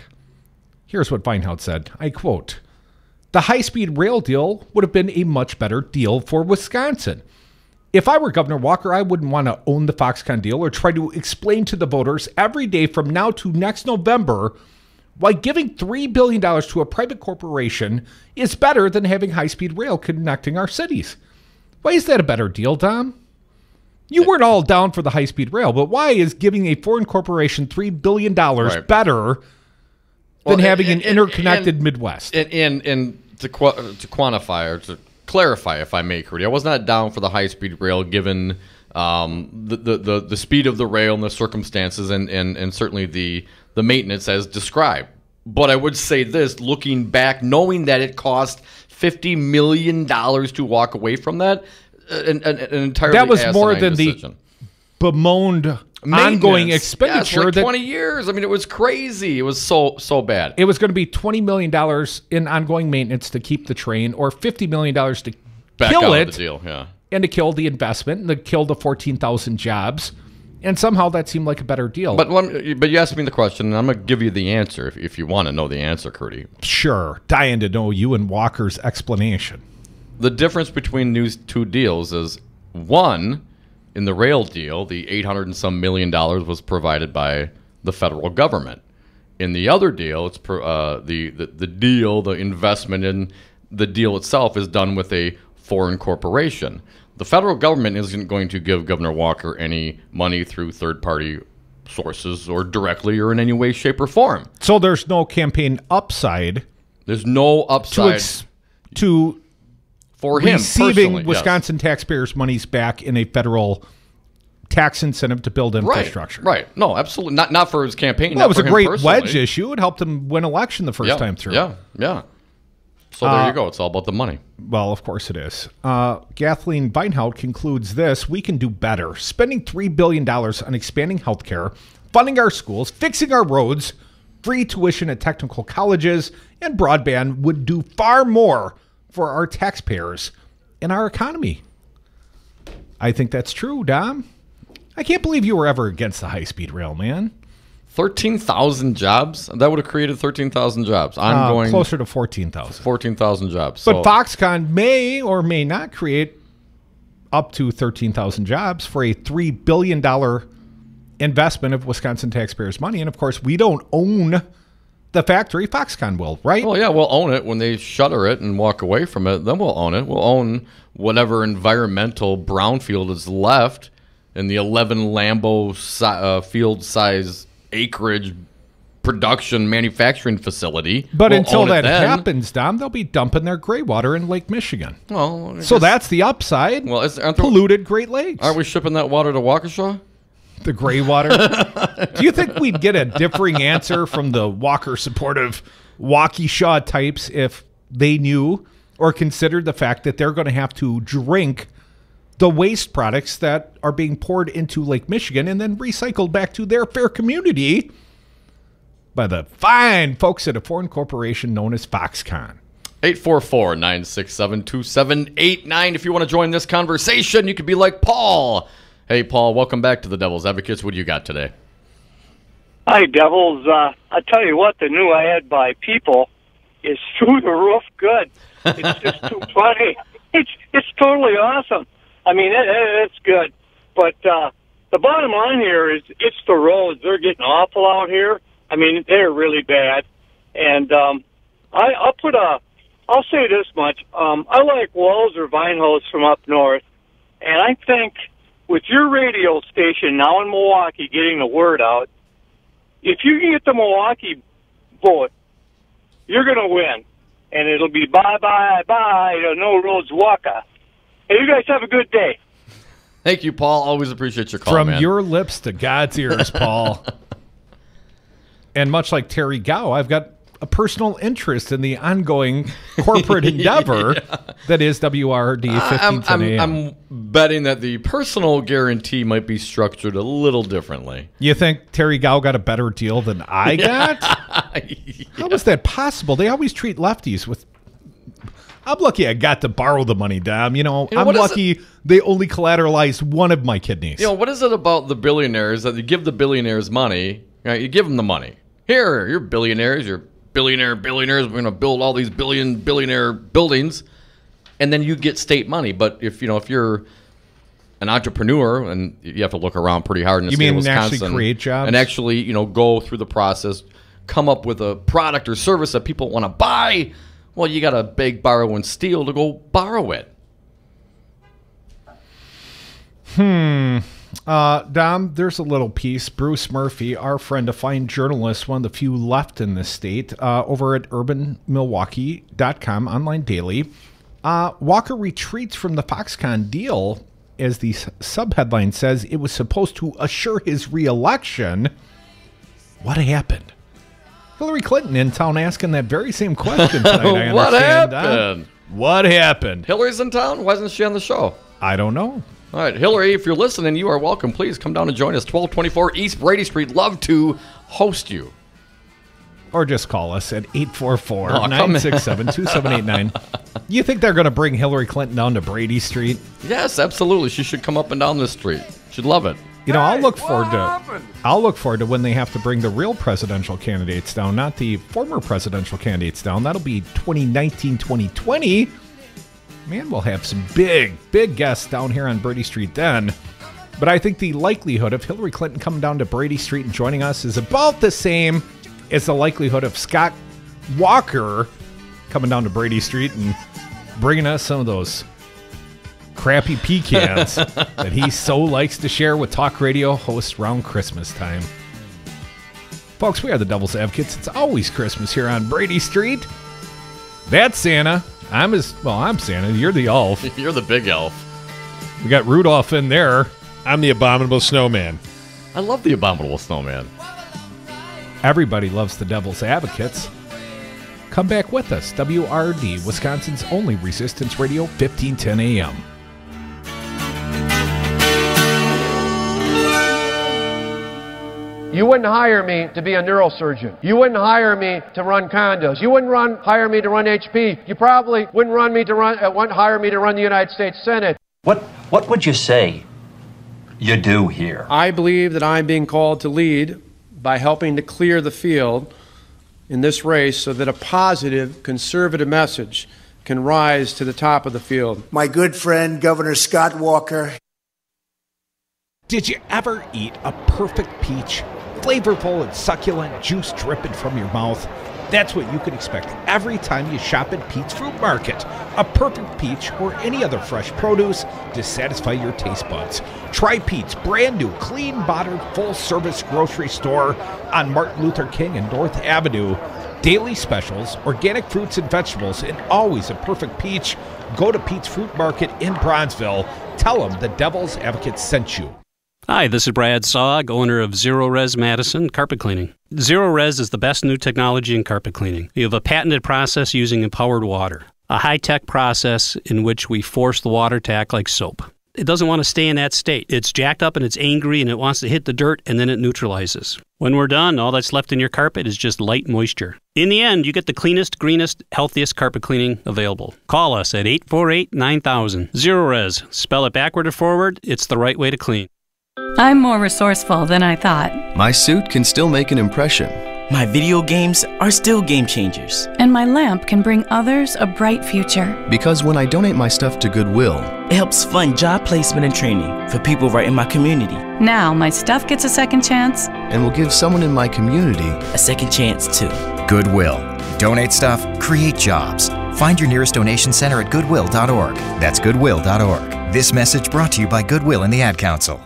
Here's what Beinhaut said. I quote, "The high-speed rail deal would have been a much better deal for Wisconsin. If I were Governor Walker, I wouldn't want to own the Foxconn deal or try to explain to the voters every day from now to next November why giving $3 billion to a private corporation is better than having high-speed rail connecting our cities. Why is that a better deal, Tom? You weren't all down for the high-speed rail, but why is giving a foreign corporation $3 billion better than having an interconnected Midwest?" And to quantify or to clarify, if I may, Crudy, I was not down for the high-speed rail given the speed of the rail and the circumstances and certainly the maintenance as described. But I would say this, looking back, knowing that it cost $50 million to walk away from that, an entirely that was more than decision. The bemoaned ongoing expenditure. Like 20 years. I mean, it was crazy. It was so bad. It was going to be $20 million in ongoing maintenance to keep the train, or $50 million to kill it, the deal, yeah, and to kill the investment, and to kill the 14,000 jobs. And somehow that seemed like a better deal. But you asked me the question, and I'm going to give you the answer if you want to know the answer, Crudy. Sure. Dying to know you and Walker's explanation. The difference between these two deals is, one, in the rail deal, the $800 and some million was provided by the federal government. In the other deal, it's the investment in the deal itself is done with a foreign corporation. The federal government isn't going to give Governor Walker any money through third-party sources or directly or in any way, shape, or form. So there's no campaign upside. There's no upside to for him receiving Wisconsin taxpayers' monies back in a federal tax incentive to build infrastructure. Right. No, absolutely not for his campaign. Well, that was a great wedge issue. It helped him win election the first time through. Yeah. So there you go. It's all about the money. Well, of course it is. Kathleen Weinhaut concludes this. We can do better. Spending $3 billion on expanding healthcare, funding our schools, fixing our roads, free tuition at technical colleges, and broadband would do far more for our taxpayers and our economy. I think that's true, Dom. I can't believe you were ever against the high-speed rail, man. 13,000 jobs? That would have created 13,000 jobs. Ongoing. Closer to 14,000. 14,000 jobs. But Foxconn may or may not create up to 13,000 jobs for a $3 billion investment of Wisconsin taxpayers' money. And, of course, we don't own the factory. Foxconn will, right? Well, yeah, we'll own it. When they shutter it and walk away from it, then we'll own it. We'll own whatever environmental brownfield is left in the 11 Lambeau field-size acreage production manufacturing facility. But until that happens, Dom, they'll be dumping their gray water in Lake Michigan. Well, so that's the upside. Well, polluted Great Lakes. Aren't we shipping that water to Waukesha? The gray water? Do you think we'd get a differing answer from the Walker supportive Waukesha types if they knew or considered the fact that they're going to have to drink the waste products that are being poured into Lake Michigan and then recycled back to their fair community by the fine folks at a foreign corporation known as Foxconn? 844-967-2789. If you want to join this conversation, you could be like Paul. Hey, Paul, welcome back to the Devil's Advocates. What do you got today? Hi, Devils. I tell you what, the new ad by People is through the roof good. It's just too funny. It's totally awesome. I mean, it's good. But the bottom line here is it's the roads. They're getting awful out here. I mean, they're really bad. And I'll say this much. I like Walzer Weinhaus from up north. And I think with your radio station now in Milwaukee getting the word out, if you can get the Milwaukee vote, you're going to win. And it'll be bye, no roads Waka. Hey, you guys have a good day. Thank you, Paul. Always appreciate your call, From man. your lips to God's ears, Paul. And much like Terry Gow, I've got a personal interest in the ongoing corporate endeavor that is WRD 1510 AM. I'm betting that the personal guarantee might be structured a little differently. You think Terry Gow got a better deal than I got? How is that possible? They always treat lefties with... I'm lucky I got to borrow the money, Dom. I'm lucky they only collateralized one of my kidneys. What is it about the billionaires that you give the billionaires money, right? You give them the money. Here, you're billionaires, you're billionaires, we're going to build all these billionaire buildings, and then you get state money. But if you're an entrepreneur and you have to look around pretty hard in the state of Wisconsin. Actually create jobs? And actually, go through the process, come up with a product or service that people want to buy. Well, you got to beg, borrow, and steal to go borrow it. Dom, there's a little piece. Bruce Murphy, our friend, a fine journalist, one of the few left in this state, over at urbanmilwaukee.com, online daily. Walker retreats from the Foxconn deal, as the subheadline says. It was supposed to assure his reelection. What happened? Hillary Clinton in town asking that very same question tonight. What happened? What happened? Hillary's in town? Why isn't she on the show? I don't know. All right, Hillary, if you're listening, you are welcome. Please come down and join us. 1224 East Brady Street. Love to host you. Or just call us at 844-967-2789. You think they're going to bring Hillary Clinton down to Brady Street? Yes, absolutely. She should come up and down this street. She'd love it. I'll look forward to when they have to bring the real presidential candidates down, not the former presidential candidates down. That'll be 2019, 2020. Man, we'll have some big guests down here on Brady Street then. But I think the likelihood of Hillary Clinton coming down to Brady Street and joining us is about the same as the likelihood of Scott Walker coming down to Brady Street and bringing us some of those crappy pecans that he so likes to share with talk radio hosts around Christmas time. Folks, we are the Devil's Advocates. It's always Christmas here on Brady Street. That's Santa. I'm Santa. You're the elf. You're the big elf. We got Rudolph in there. I'm the Abominable Snowman. I love the Abominable Snowman. Everybody loves the Devil's Advocates. Come back with us. WRD, Wisconsin's only Resistance Radio, 1510 AM. You wouldn't hire me to be a neurosurgeon. You wouldn't hire me to run condos. You wouldn't hire me to run HP. You probably wouldn't hire me to run the United States Senate. What would you say you do here? I believe that I'm being called to lead by helping to clear the field in this race so that a positive, conservative message can rise to the top of the field. My good friend, Governor Scott Walker. Did you ever eat a perfect peach? Flavorful and succulent, juice dripping from your mouth. That's what you can expect every time you shop at Pete's Fruit Market. A perfect peach or any other fresh produce to satisfy your taste buds. Try Pete's brand new, clean, bottled, full-service grocery store on Martin Luther King and North Avenue. Daily specials, organic fruits and vegetables, and always a perfect peach. Go to Pete's Fruit Market in Bronzeville. Tell them the Devil's Advocate sent you. Hi, this is Brad Saug, owner of Zero Res Madison Carpet Cleaning. Zero Res is the best new technology in carpet cleaning. We have a patented process using empowered water, a high-tech process in which we force the water to act like soap. It doesn't want to stay in that state. It's jacked up and it's angry and it wants to hit the dirt and then it neutralizes. When we're done, all that's left in your carpet is just light moisture. In the end, you get the cleanest, greenest, healthiest carpet cleaning available. Call us at 848-9000. Zero Res. Spell it backward or forward. It's the right way to clean. I'm more resourceful than I thought. My suit can still make an impression. My video games are still game changers. And my lamp can bring others a bright future. Because when I donate my stuff to Goodwill, it helps fund job placement and training for people right in my community. Now my stuff gets a second chance. And will give someone in my community a second chance too. Goodwill. Donate stuff, create jobs. Find your nearest donation center at goodwill.org. That's goodwill.org. This message brought to you by Goodwill and the Ad Council.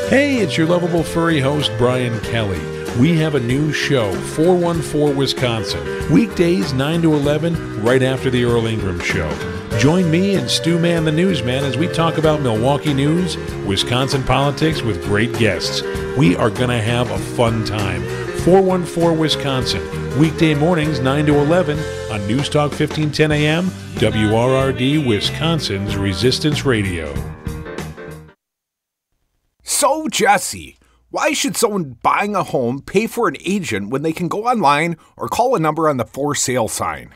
Hey, it's your lovable furry host, Brian Kelly. We have a new show, 414 Wisconsin, weekdays 9 to 11, right after the Earl Ingram Show. Join me and Stu Man the Newsman as we talk about Milwaukee news, Wisconsin politics with great guests. We are going to have a fun time. 414 Wisconsin, weekday mornings 9 to 11 on News Talk 1510 AM, WRRD, Wisconsin's Resistance Radio. So, Jesse, why should someone buying a home pay for an agent when they can go online or call a number on the for sale sign?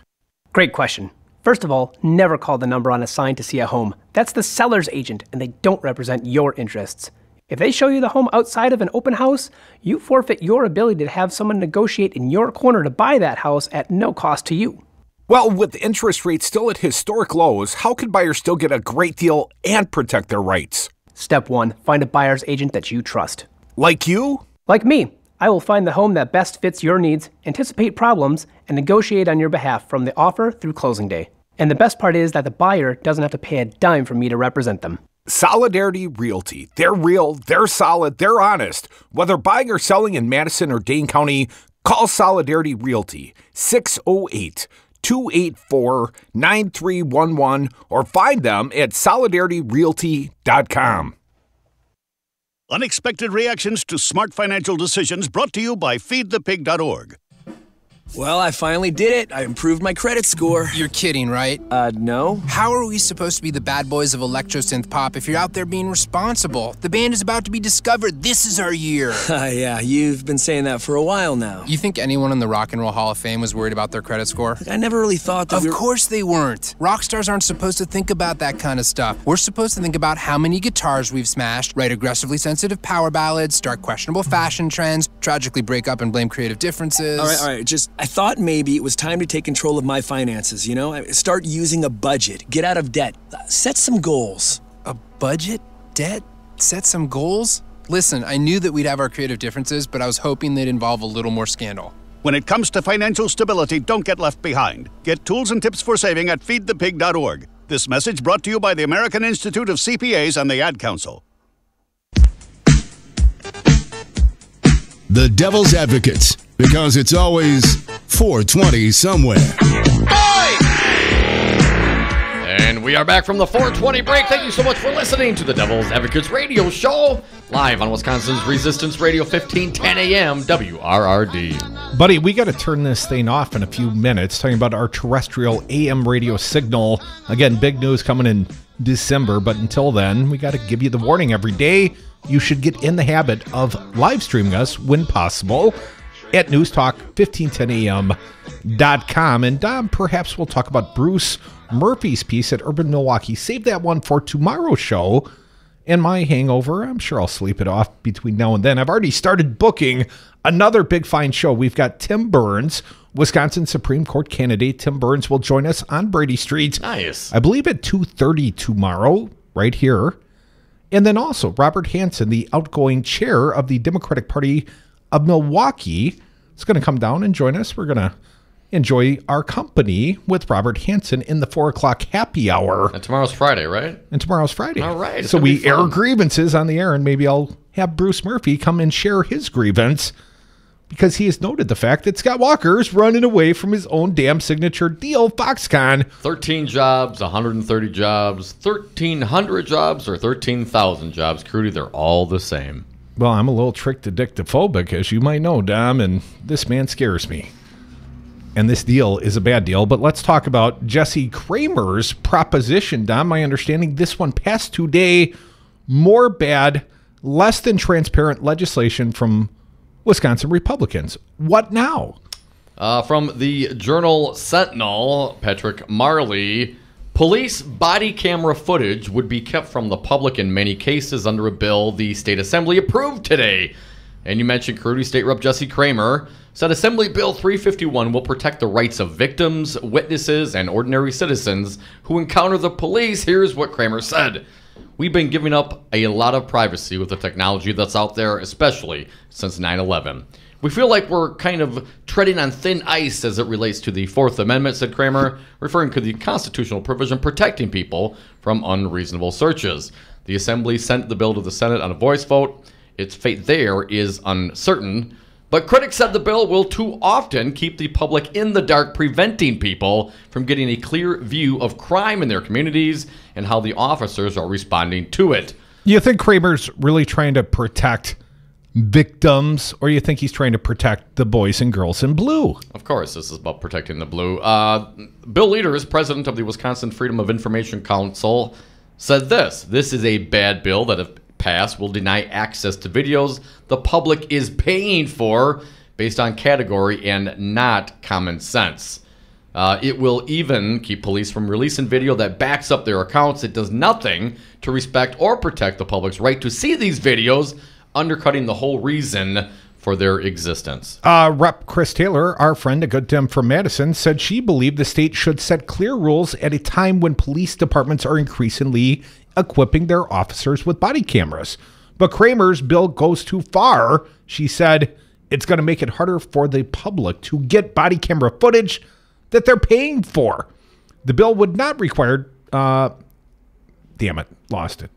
Great question. First of all, never call the number on a sign to see a home. That's the seller's agent, and they don't represent your interests. If they show you the home outside of an open house, you forfeit your ability to have someone negotiate in your corner to buy that house at no cost to you. Well, with interest rates still at historic lows, how can buyers still get a great deal and protect their rights? Step 1, find a buyer's agent that you trust. Like you? Like me. I will find the home that best fits your needs, anticipate problems, and negotiate on your behalf from the offer through closing day. And the best part is that the buyer doesn't have to pay a dime for me to represent them. Solidarity Realty. They're real, they're solid, they're honest. Whether buying or selling in Madison or Dane County, call Solidarity Realty, 608-284-9311, or find them at solidarityrealty.com. Unexpected reactions to smart financial decisions brought to you by feedthepig.org. Well, I finally did it. I improved my credit score. You're kidding, right? No. How are we supposed to be the bad boys of electro-synth pop if you're out there being responsible? The band is about to be discovered. This is our year. Yeah, you've been saying that for a while now. You think anyone in the Rock and Roll Hall of Fame was worried about their credit score? I never really thought that Of course they weren't. Rock stars aren't supposed to think about that kind of stuff. We're supposed to think about how many guitars we've smashed, write aggressively sensitive power ballads, start questionable fashion trends, tragically break up and blame creative differences. All right, just I thought maybe it was time to take control of my finances, you know? Start using a budget, get out of debt, set some goals. A budget? Debt? Set some goals? Listen, I knew that we'd have our creative differences, but I was hoping they'd involve a little more scandal. When it comes to financial stability, don't get left behind. Get tools and tips for saving at feedthepig.org. This message brought to you by the American Institute of CPAs and the Ad Council. The Devil's Advocates, because it's always 420 somewhere. And we are back from the 420 break. Thank you so much for listening to the Devil's Advocates radio show, live on Wisconsin's Resistance Radio, 1510 AM, WRRD. Buddy, we got to turn this thing off in a few minutes, talking about our terrestrial AM radio signal. Again, big news coming in December, but until then, we got to give you the warning every day. You should get in the habit of live streaming us when possible at newstalk1510am.com. And perhaps we'll talk about Bruce Murphy's piece at Urban Milwaukee. Save that one for tomorrow's show. And my hangover, I'm sure I'll sleep it off between now and then. I've already started booking another big fine show. We've got Tim Burns, Wisconsin Supreme Court candidate. Tim Burns will join us on Brady Street. Nice. I believe at 2:30 tomorrow, right here. And then also Robert Hansen, the outgoing chair of the Democratic Party of Milwaukee, is going to come down and join us. We're going to enjoy our company with Robert Hansen in the 4 o'clock happy hour. And tomorrow's Friday, right? And tomorrow's Friday. All right. So we air grievances on the air, and maybe I'll have Bruce Murphy come and share his grievance, because he has noted the fact that Scott Walker's running away from his own damn signature deal, Foxconn. 13 jobs, 130 jobs, 1,300 jobs, or 13,000 jobs. Crudy, they're all the same. Well, I'm a little trick-addictophobic, as you might know, Dom, and this man scares me. And this deal is a bad deal. But let's talk about Jesse Kramer's proposition, Dom. My understanding, this one passed today. More bad, less than transparent legislation from Wisconsin Republicans. What now? From the Journal Sentinel, Patrick Marley, police body camera footage would be kept from the public in many cases under a bill the state assembly approved today. And you mentioned Crudy, State Rep Jesse Kramer said Assembly Bill 351 will protect the rights of victims, witnesses, and ordinary citizens who encounter the police. Here's what Kramer said. We've been giving up a lot of privacy with the technology that's out there, especially since 9/11. We feel like we're kind of treading on thin ice as it relates to the Fourth Amendment, said Kramer, referring to the constitutional provision protecting people from unreasonable searches. The Assembly sent the bill to the Senate on a voice vote. Its fate there is uncertain. But critics said the bill will too often keep the public in the dark, preventing people from getting a clear view of crime in their communities and how the officers are responding to it. You think Kramer's really trying to protect victims, or you think he's trying to protect the boys and girls in blue? Of course, this is about protecting the blue. Bill Leaders, president of the Wisconsin Freedom of Information Council, said this. This is a bad bill that, if passed, will deny access to videos the public is paying for based on category and not common sense. It will even keep police from releasing video that backs up their accounts. It does nothing to respect or protect the public's right to see these videos, undercutting the whole reason for their existence. Rep. Chris Taylor, our friend, a good Dem from Madison, said she believed the state should set clear rules at a time when police departments are increasingly equipping their officers with body cameras. But Kramer's bill goes too far. She said it's going to make it harder for the public to get body camera footage that they're paying for. The bill would not require... damn it, lost it.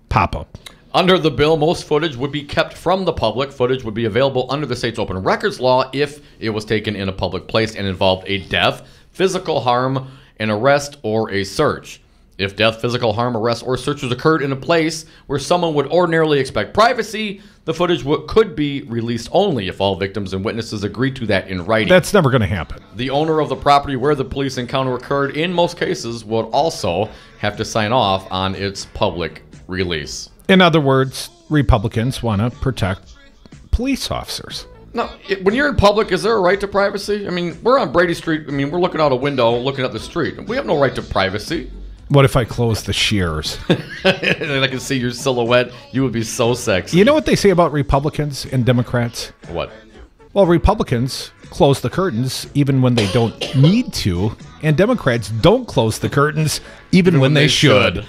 Pop-up. Under the bill, most footage would be kept from the public. Footage would be available under the state's open records law if it was taken in a public place and involved a death, physical harm, an arrest, or a search. If death, physical harm, arrest, or searches occurred in a place where someone would ordinarily expect privacy, the footage could be released only if all victims and witnesses agree to that in writing. That's never going to happen. The owner of the property where the police encounter occurred, in most cases, would also have to sign off on its public release. In other words, Republicans want to protect police officers. No, when you're in public, is there a right to privacy? I mean, we're on Brady Street. I mean, we're looking out a window, looking at the street. We have no right to privacy. What if I close the shears? And I can see your silhouette. You would be so sexy. You know what they say about Republicans and Democrats? What? Well, Republicans close the curtains even when they don't need to, and Democrats don't close the curtains even when they should.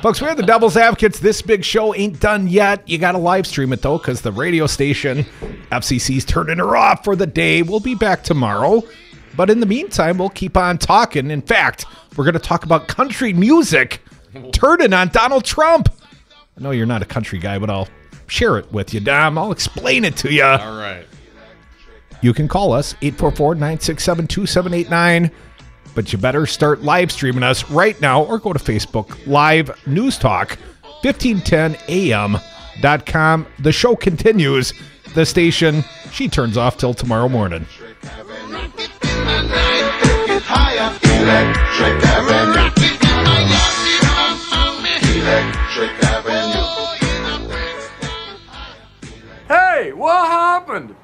Folks, we're the Devil's Advocates. This big show ain't done yet. You got to live stream it, though, because the radio station, FCC's turning her off for the day. We'll be back tomorrow. But in the meantime, we'll keep on talking. In fact, we're going to talk about country music turning on Donald Trump. I know you're not a country guy, but I'll share it with you, Dom. I'll explain it to you. All right. You can call us, 844-967-2789. But you better start live streaming us right now or go to Facebook Live News Talk, 1510am.com. The show continues. The station, she turns off till tomorrow morning. Hey, what happened?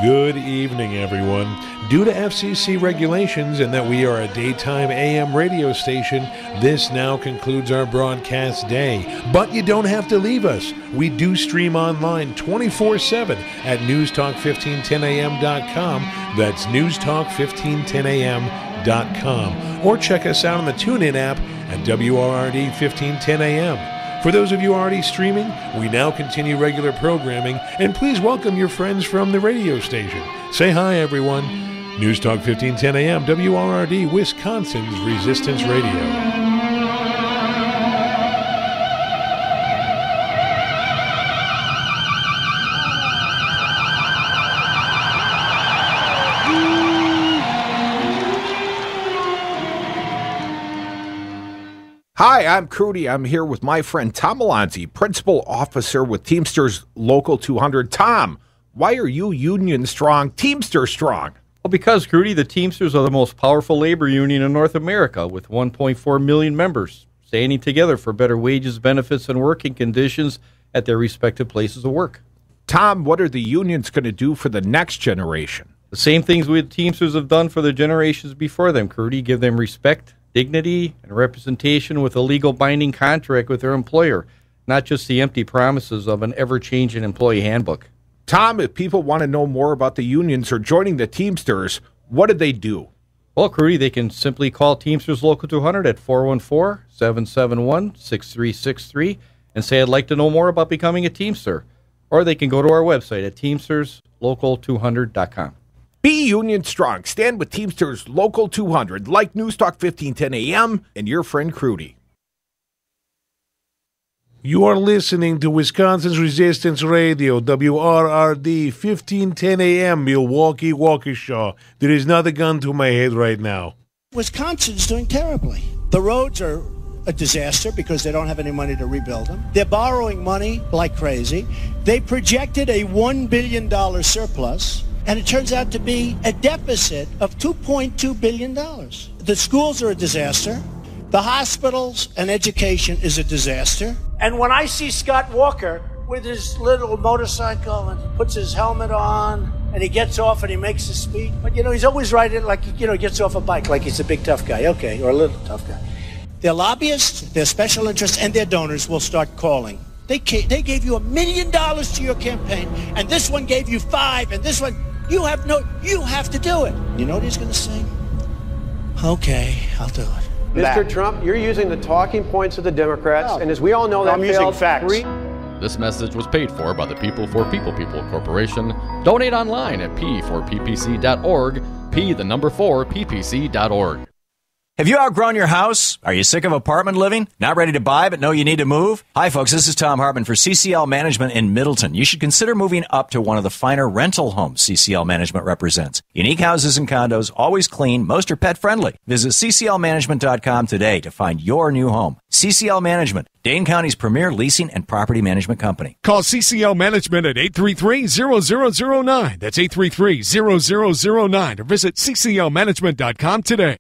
Good evening, everyone. Due to FCC regulations and that we are a daytime AM radio station, this now concludes our broadcast day. But you don't have to leave us. We do stream online 24/7 at newstalk1510am.com. That's newstalk1510am.com. Or check us out on the TuneIn app at WRRD 1510am. For those of you already streaming, we now continue regular programming, and please welcome your friends from the radio station. Say hi, everyone. News Talk 1510 AM, WRRD, Wisconsin's Resistance Radio. Hi, I'm Crudy. I'm here with my friend Tom Alonzi, Principal Officer with Teamsters Local 200. Tom, why are you union strong, Teamster strong? Well, because, Crudy, the Teamsters are the most powerful labor union in North America with 1.4 million members standing together for better wages, benefits, and working conditions at their respective places of work. Tom, what are the unions going to do for the next generation? The same things we Teamsters have done for the generations before them, Crudy. Give them respect, dignity, and representation with a legal binding contract with their employer, not just the empty promises of an ever-changing employee handbook. Tom, if people want to know more about the unions or joining the Teamsters, what do they do? Well, Crudy, they can simply call Teamsters Local 200 at 414-771-6363 and say, I'd like to know more about becoming a Teamster. Or they can go to our website at teamsterslocal200.com. Be union strong. Stand with Teamsters Local 200, like News Talk 1510 AM and your friend Crudy. You are listening to Wisconsin's Resistance Radio, WRRD, 1510 AM, Milwaukee, Waukesha. There is not a gun to my head right now. Wisconsin's doing terribly. The roads are a disaster because they don't have any money to rebuild them. They're borrowing money like crazy. They projected a $1 billion surplus, and it turns out to be a deficit of $2.2 billion. The schools are a disaster. The hospitals and education is a disaster. And when I see Scott Walker with his little motorcycle and puts his helmet on and he gets off and he makes a speech, but he's always riding like, he gets off a bike like he's a big tough guy, okay, or a little tough guy. Their lobbyists, their special interests, and their donors will start calling. They gave you $1 million to your campaign, and this one gave you $5 million, and this one, you have to do it. You know what he's going to say? Okay, I'll do it. Mr. Trump, you're using the talking points of the Democrats, and as we all know, that I'm using facts. This message was paid for by the People for People Corporation. Donate online at p4ppc.org, p4ppc.org. Have you outgrown your house? Are you sick of apartment living? Not ready to buy but know you need to move? Hi folks, this is Tom Hartman for CCL Management in Middleton. You should consider moving up to one of the finer rental homes CCL Management represents. Unique houses and condos, always clean, most are pet friendly. Visit cclmanagement.com today to find your new home. CCL Management, Dane County's premier leasing and property management company. Call CCL Management at 833-0009. That's 833-0009 or visit cclmanagement.com today.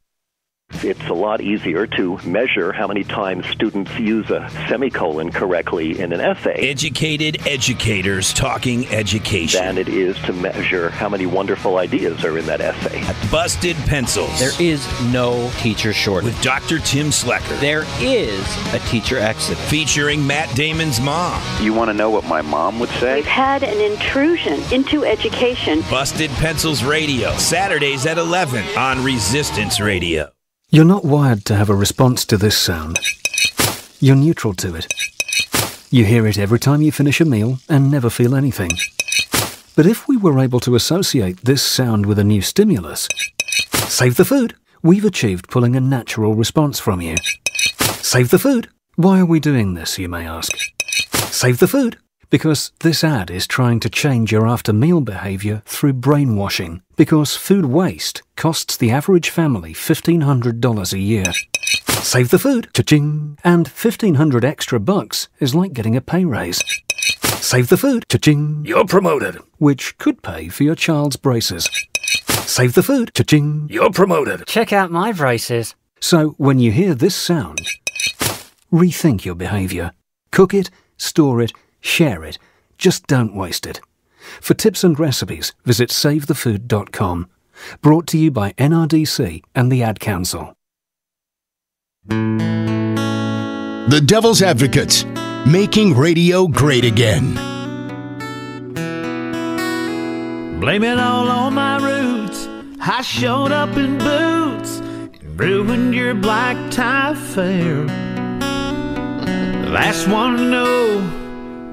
It's a lot easier to measure how many times students use a semicolon correctly in an essay. Educated educators talking education. Than it is to measure how many wonderful ideas are in that essay. Busted Pencils. There is no teacher shortage. With Dr. Tim Slecker. There is a teacher exit. Featuring Matt Damon's mom. You want to know what my mom would say? We've had an intrusion into education. Busted Pencils Radio. Saturdays at 11 on Resistance Radio. You're not wired to have a response to this sound. You're neutral to it. You hear it every time you finish a meal and never feel anything. But if we were able to associate this sound with a new stimulus, save the food, we've achieved pulling a natural response from you. Save the food. Why are we doing this, you may ask? Save the food. Because this ad is trying to change your after-meal behavior through brainwashing. Because food waste costs the average family $1,500 a year. Save the food, cha-ching, and $1,500 extra bucks is like getting a pay raise. Save the food, cha-ching, you're promoted, which could pay for your child's braces. Save the food, cha-ching, you're promoted. Check out my braces. So when you hear this sound, rethink your behavior. Cook it, store it, share it. Just don't waste it. For tips and recipes, visit SaveTheFood.com. Brought to you by NRDC and the Ad Council. The Devil's Advocates, making radio great again. Blame it all on my roots. I showed up in boots and ruined your black tie affair. Last one to know.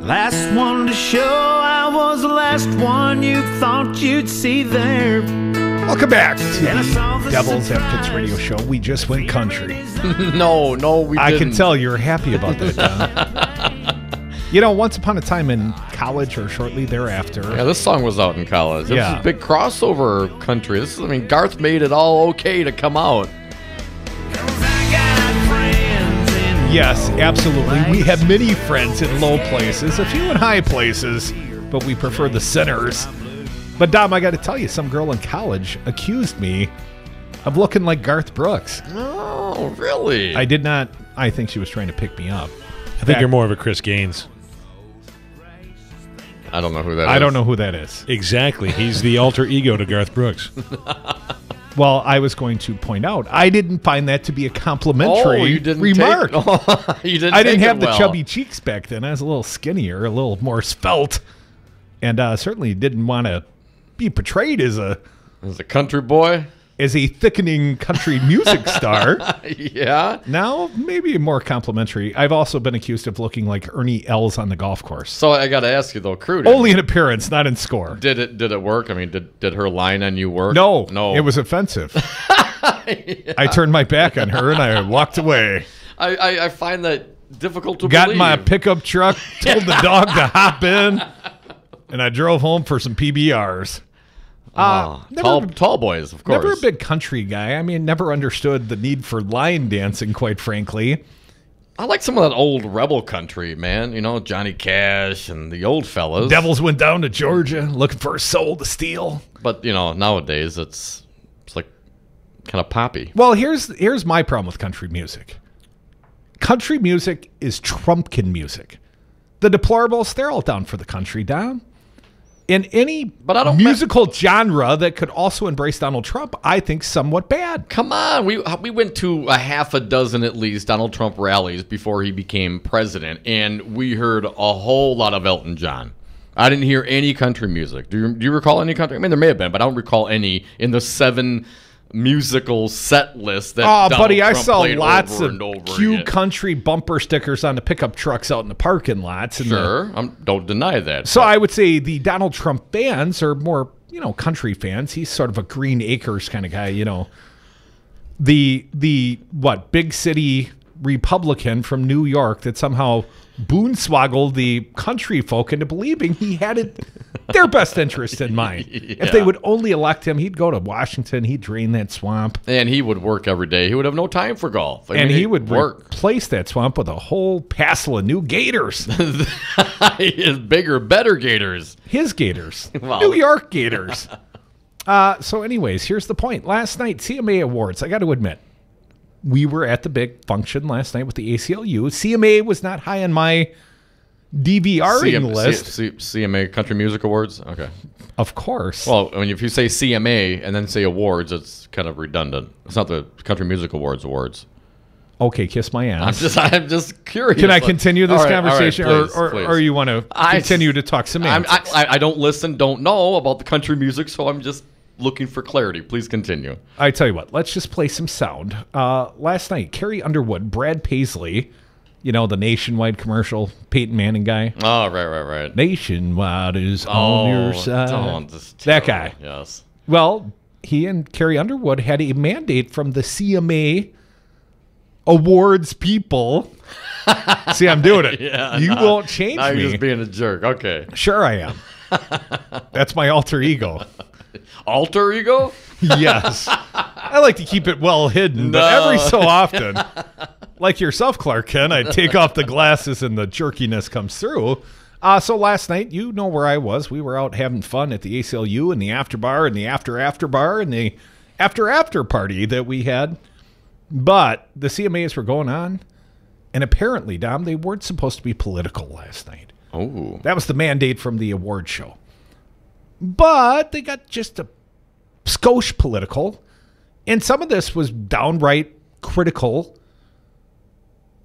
Last one to show, I was the last one you thought you'd see there. Welcome back to the Devil's Advocates radio show. We just went country. No, we didn't. I can tell you're happy about that, Don. You know, once upon a time in college or shortly thereafter. Yeah, this song was out in college. It was a big crossover country. This is, I mean, Garth made it all okay to come out. Yes, absolutely. We have many friends in low places, a few in high places, but we prefer the centers. But Dom, I got to tell you, some girl in college accused me of looking like Garth Brooks. Oh, really? I did not. I think she was trying to pick me up. I think you're more of a Chris Gaines. I don't know who that is. I don't know who that is. Exactly. He's the alter ego to Garth Brooks. Well, I was going to point out, I didn't find that to be a complimentary remark. You didn't I didn't take have it the well. chubby cheeks back then. I was a little skinnier, a little more svelte, and certainly didn't want to be portrayed as a country boy, as a thickening country music star. Yeah. Now, maybe more complimentary. I've also been accused of looking like Ernie Els on the golf course. So I got to ask you though, Crude. Only in appearance, not in score. Did it work? I mean, did her line on you work? No. No. It was offensive. I turned my back on her and I walked away. I find that difficult to Got believe. in my pickup truck, told the dog to hop in, and I drove home for some PBRs. Tall boys, of course. Never a big country guy. I mean, never understood the need for line dancing, quite frankly. I like some of that old rebel country, man. You know, Johnny Cash and the old fellas. Devils went down to Georgia looking for a soul to steal. But, you know, nowadays it's like kind of poppy. Well, here's my problem with country music. Country music is Trumpkin music. The Deplorables, they're all down for the country, Don. In any musical genre that could also embrace Donald Trump, I think somewhat bad. Come on. We went to a half a dozen at least Donald Trump rallies before he became president, and we heard a whole lot of Elton John. I didn't hear any country music. Do you recall any country? I mean, there may have been, but I don't recall any in the 7 musical set list that Donald buddy, Trump I saw played lots over of and over Q again. country bumper stickers on the pickup trucks out in the parking lots. And Sure, don't deny that. So I would say the Donald Trump fans are more, country fans. He's sort of a Green Acres kind of guy, The big city Republican from New York that somehow boonswoggled the country folk into believing he had their best interest in mind. Yeah. If they would only elect him, he'd go to Washington, he'd drain that swamp. And he would work every day. He would have no time for golf. I mean, he would work. replace that swamp with a whole passel of new gators. His bigger, better gators. His gators. Well. New York gators. So anyways, here's the point. Last night, CMA Awards, I got to admit, we were at the big function last night with the ACLU. CMA was not high on my DVRing list. CMA Country Music Awards? Okay. Of course. Well, I mean, if you say CMA and then say awards, it's kind of redundant. It's not the Country Music Awards. Okay, kiss my ass. I'm just curious. Can I continue this conversation, please. or you want to continue to talk semantics? I don't don't know about the country music, so I'm just looking for clarity. Please continue. I tell you what, let's just play some sound. Last night, Carrie Underwood, Brad Paisley, the Nationwide commercial, Peyton Manning guy. Oh, right. Nationwide is on your side. That guy. Yes. Well, he and Carrie Underwood had a mandate from the CMA awards people. See, I'm doing it. Yeah, you won't change now me. You're just being a jerk. Okay. Sure I am. That's my alter ego. Alter ego? Yes. I like to keep it well hidden, but every so often, like yourself, Clark Kent, I take off the glasses and the jerkiness comes through. So last night, you know where I was. We were out having fun at the ACLU and the after bar and the after bar and the after party that we had. But the CMAs were going on, and apparently, Dom, they weren't supposed to be political last night. Oh. That was the mandate from the award show. But they got just a skosh political, and some of this was downright critical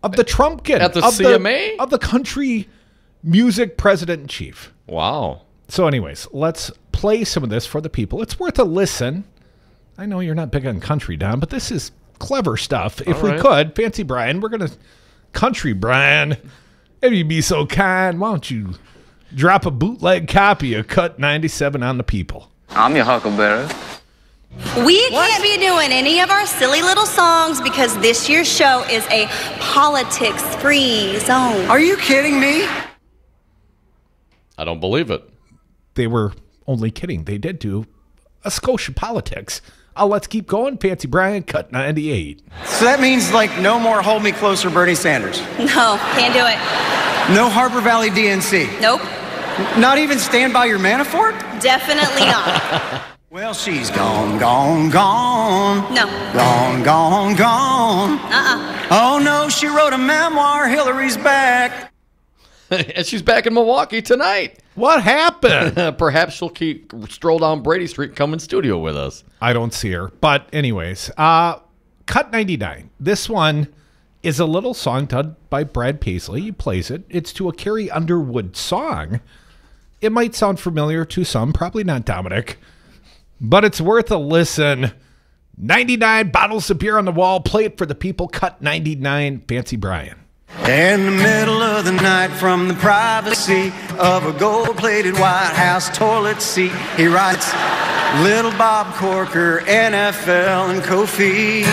of the Trumpkin. At the CMA? Of the country music president-in-chief. Wow. So anyways, let's play some of this for the people. It's worth a listen. I know you're not big on country, Dom, but this is clever stuff. If we could, Fancy Brian, we're going to... Country Brian, if you'd be so kind, why don't you drop a bootleg copy of Cut 97 on the people? I'm your Huckleberry. We can't be doing any of our silly little songs because this year's show is a politics-free zone. Are you kidding me? I don't believe it. They were only kidding. They did do a skosh of politics. Let's keep going. Fancy Brian, Cut 98. So that means, no more Hold Me Closer Bernie Sanders? No, can't do it. No Harbor Valley DNC? Nope. Not even Stand By Your Manafort? Definitely not. Well, she's gone, gone, gone. No. Gone, gone, gone. Oh, no, she wrote a memoir. Hillary's back. And she's back in Milwaukee tonight. What happened? Perhaps she'll stroll down Brady Street and come in studio with us. I don't see her. But anyways, Cut 99. This one is a little song done by Brad Paisley. He plays it. It's to a Carrie Underwood song. It might sound familiar to some, probably not Dominic, but it's worth a listen. 99 bottles of beer on the wall. Play it for the people. Cut 99. Fancy Brian. In the middle of the night, from the privacy of a gold-plated White House toilet seat, he writes, Little Bob Corker, NFL, and Kofi.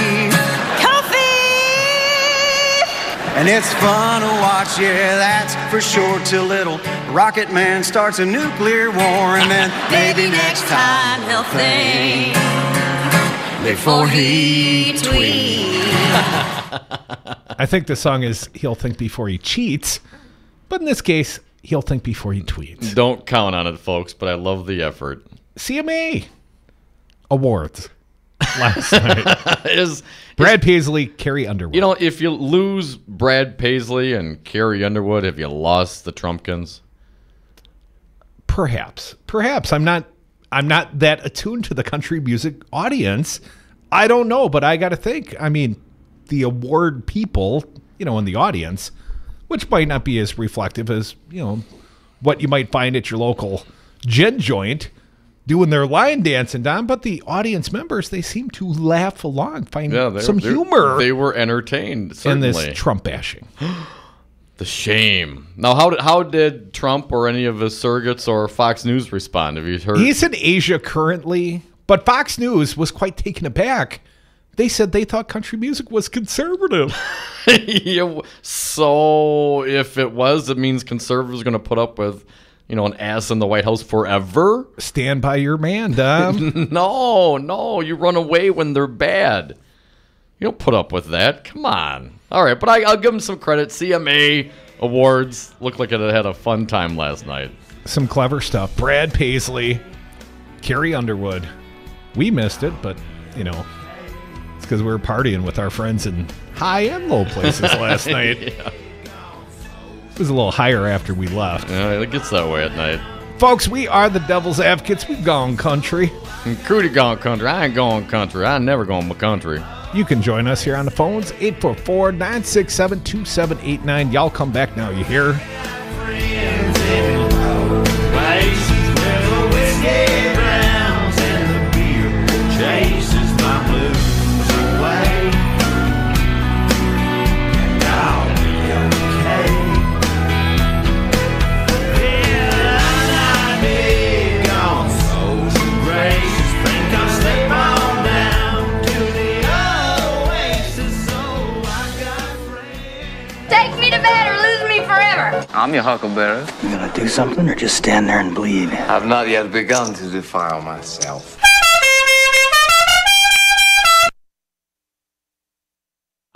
And it's fun to watch, yeah, that's for sure, till little Rocket Man starts a nuclear war, and then maybe next time he'll think before he tweets. I think the song is He'll Think Before He Cheats, but in this case, he'll think before he tweets. Don't count on it, folks, but I love the effort. CMA Awards last night. Brad Paisley, Carrie Underwood. If you lose Brad Paisley and Carrie Underwood, have you lost the Trumpkins? Perhaps. I'm not that attuned to the country music audience. I don't know, but I got to think. I mean, the award people, in the audience, which might not be as reflective as, what you might find at your local gin joint doing their line dancing, Don, but the audience members, they seem to laugh along, find some humor. They were entertained, certainly. In this Trump bashing. The shame. Now, how did Trump or any of his surrogates or Fox News respond? Have you heard? He's in Asia currently, but Fox News was quite taken aback. They said they thought country music was conservative. So if it was, it means conservatives are going to put up with, an ass in the White House forever? Stand by your man, Dom. No, you run away when they're bad. You don't put up with that. Come on. All right, but I'll give them some credit. CMA Awards looked like it had a fun time last night. Some clever stuff. Brad Paisley, Carrie Underwood. We missed it, but, It's because we were partying with our friends in high and low places last night. Yeah. It was a little higher after we left. Yeah, it gets that way at night. Folks, we are the Devil's Advocates. We've gone country. Crudy gone country. I ain't going country. I never going country. You can join us here on the phones, 844-967-2789. Y'all come back now, you hear? I'm your huckleberry. You gonna do something or just stand there and bleed? I've not yet begun to defile myself.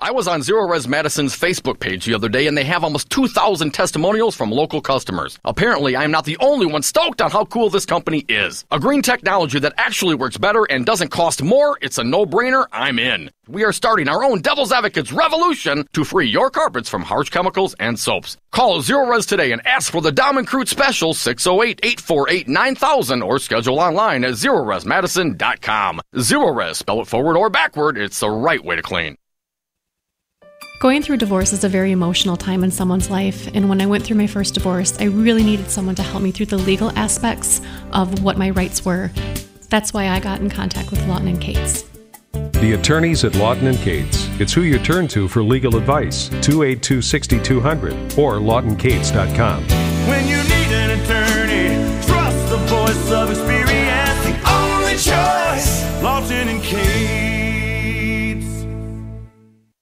I was on Zero Res Madison's Facebook page the other day, and they have almost 2,000 testimonials from local customers. Apparently, I am not the only one stoked on how cool this company is. A green technology that actually works better and doesn't cost more, it's a no-brainer, I'm in. We are starting our own Devil's Advocates revolution to free your carpets from harsh chemicals and soaps. Call Zero Res today and ask for the Diamond Crute Special 608-848-9000 or schedule online at ZeroResMadison.com. Zero Res, spell it forward or backward, it's the right way to clean. Going through divorce is a very emotional time in someone's life, and when I went through my first divorce, I really needed someone to help me through the legal aspects of what my rights were. That's why I got in contact with Lawton & Cates. The attorneys at Lawton & Cates. It's who you turn to for legal advice. 282-6200 or lawtoncates.com. When you need an attorney, trust the voice of experience. The only choice, Lawton & Cates.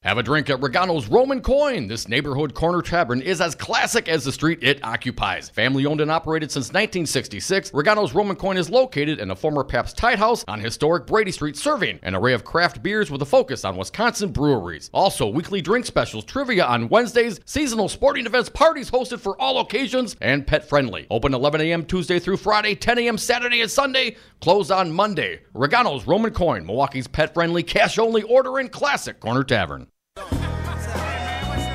Have a drink at Regano's Roman Coin. This neighborhood corner tavern is as classic as the street it occupies. Family owned and operated since 1966, Regano's Roman Coin is located in a former Pabst Tide House on historic Brady Street, serving an array of craft beers with a focus on Wisconsin breweries. Also, weekly drink specials, trivia on Wednesdays, seasonal sporting events, parties hosted for all occasions, and pet friendly. Open 11 a.m. Tuesday through Friday, 10 a.m. Saturday and Sunday, closed on Monday. Regano's Roman Coin, Milwaukee's pet friendly, cash only order and classic corner tavern.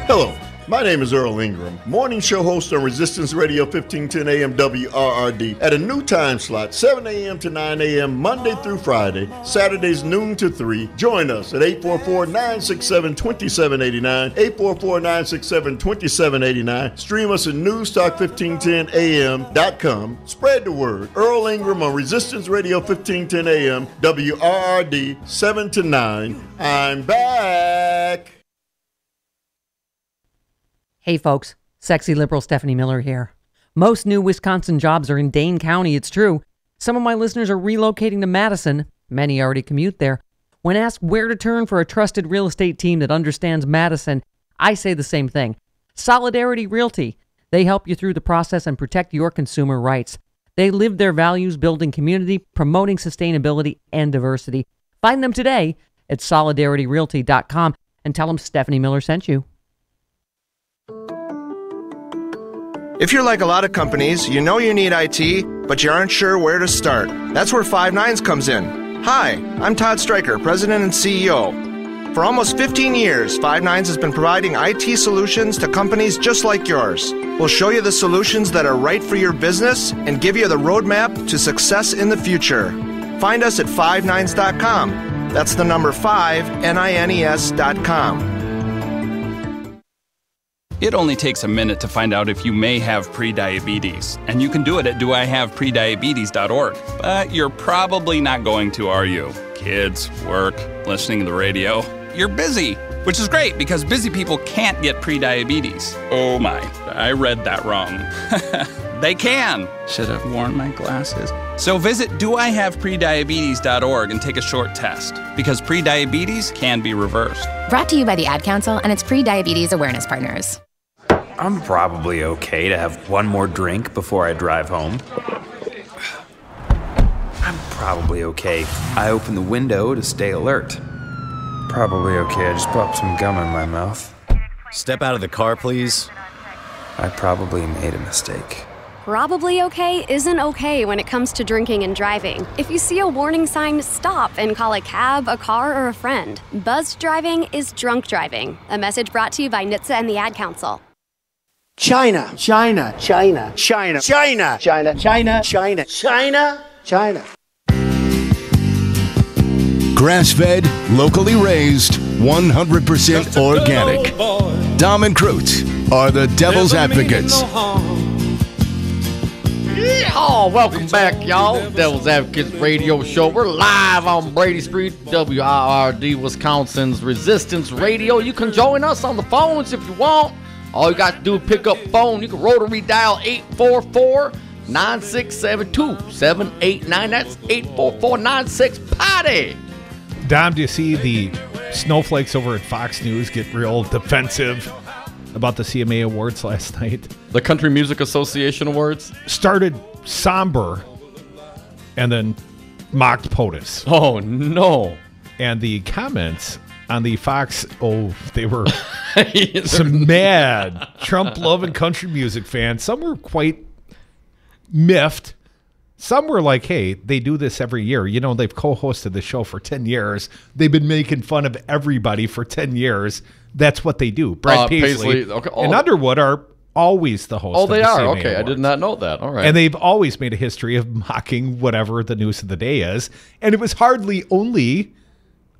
Hello, my name is Earl Ingram, morning show host on Resistance Radio 1510 AM WRRD at a new time slot, 7 a.m. to 9 a.m. Monday through Friday, Saturdays noon to 3. Join us at 844-967-2789, 844-967-2789. Stream us at newstalk1510am.com. Spread the word. Earl Ingram on Resistance Radio 1510 AM WRRD 7 to 9. I'm back. Hey folks, sexy liberal Stephanie Miller here. Most new Wisconsin jobs are in Dane County, it's true. Some of my listeners are relocating to Madison. Many already commute there. When asked where to turn for a trusted real estate team that understands Madison, I say the same thing. Solidarity Realty. They help you through the process and protect your consumer rights. They live their values building community, promoting sustainability and diversity. Find them today at solidarityrealty.com and tell them Stephanie Miller sent you. If you're like a lot of companies, you know you need IT, but you aren't sure where to start. That's where Five9s comes in. Hi, I'm Todd Stryker, President and CEO. For almost 15 years, Five9s has been providing IT solutions to companies just like yours. We'll show you the solutions that are right for your business and give you the roadmap to success in the future. Find us at five9s.com. That's the number 5, NINES.com. It only takes a minute to find out if you may have prediabetes, and you can do it at doihaveprediabetes.org. But you're probably not going to, are you? Kids, work, listening to the radio. You're busy, which is great because busy people can't get prediabetes. Oh my, I read that wrong. They can. Should have worn my glasses. So visit doihaveprediabetes.org and take a short test, because prediabetes can be reversed. Brought to you by the Ad Council and its pre-diabetes awareness partners. I'm probably okay to have one more drink before I drive home. I'm probably okay. I open the window to stay alert. Probably okay. I just popped some gum in my mouth. Step out of the car, please. I probably made a mistake. Probably okay isn't okay when it comes to drinking and driving. If you see a warning sign, stop and call a cab, a car, or a friend. Buzzed driving is drunk driving. A message brought to you by NHTSA and the Ad Council. China. China. China. China. China. China. China. China. China. China. Grass-fed, locally raised, 100% organic. Dom and Cruz are the Devil's Advocates. Oh, welcome back, y'all. Devil's Advocates Radio Show. We're live on Brady Street, WIRD, Wisconsin's Resistance Radio. You can join us on the phones if you want. All you got to do is pick up phone. You can rotary dial 844-9672-789. That's 844-96-POTTY. Dom, do you see the snowflakes over at Fox News get real defensive about the CMA Awards last night? The Country Music Association Awards? Started somber and then mocked POTUS. Oh, no. And the comments on the Fox, they were some mad Trump-loving country music fans. Some were quite miffed. Some were like, hey, they do this every year. You know, they've co-hosted the show for 10 years. They've been making fun of everybody for 10 years. That's what they do. Brad Paisley okay. and Underwood are always the host. Oh, they are? CMA Okay, Awards. I did not know that. All right. And they've always made a history of mocking whatever the news of the day is. And it was hardly only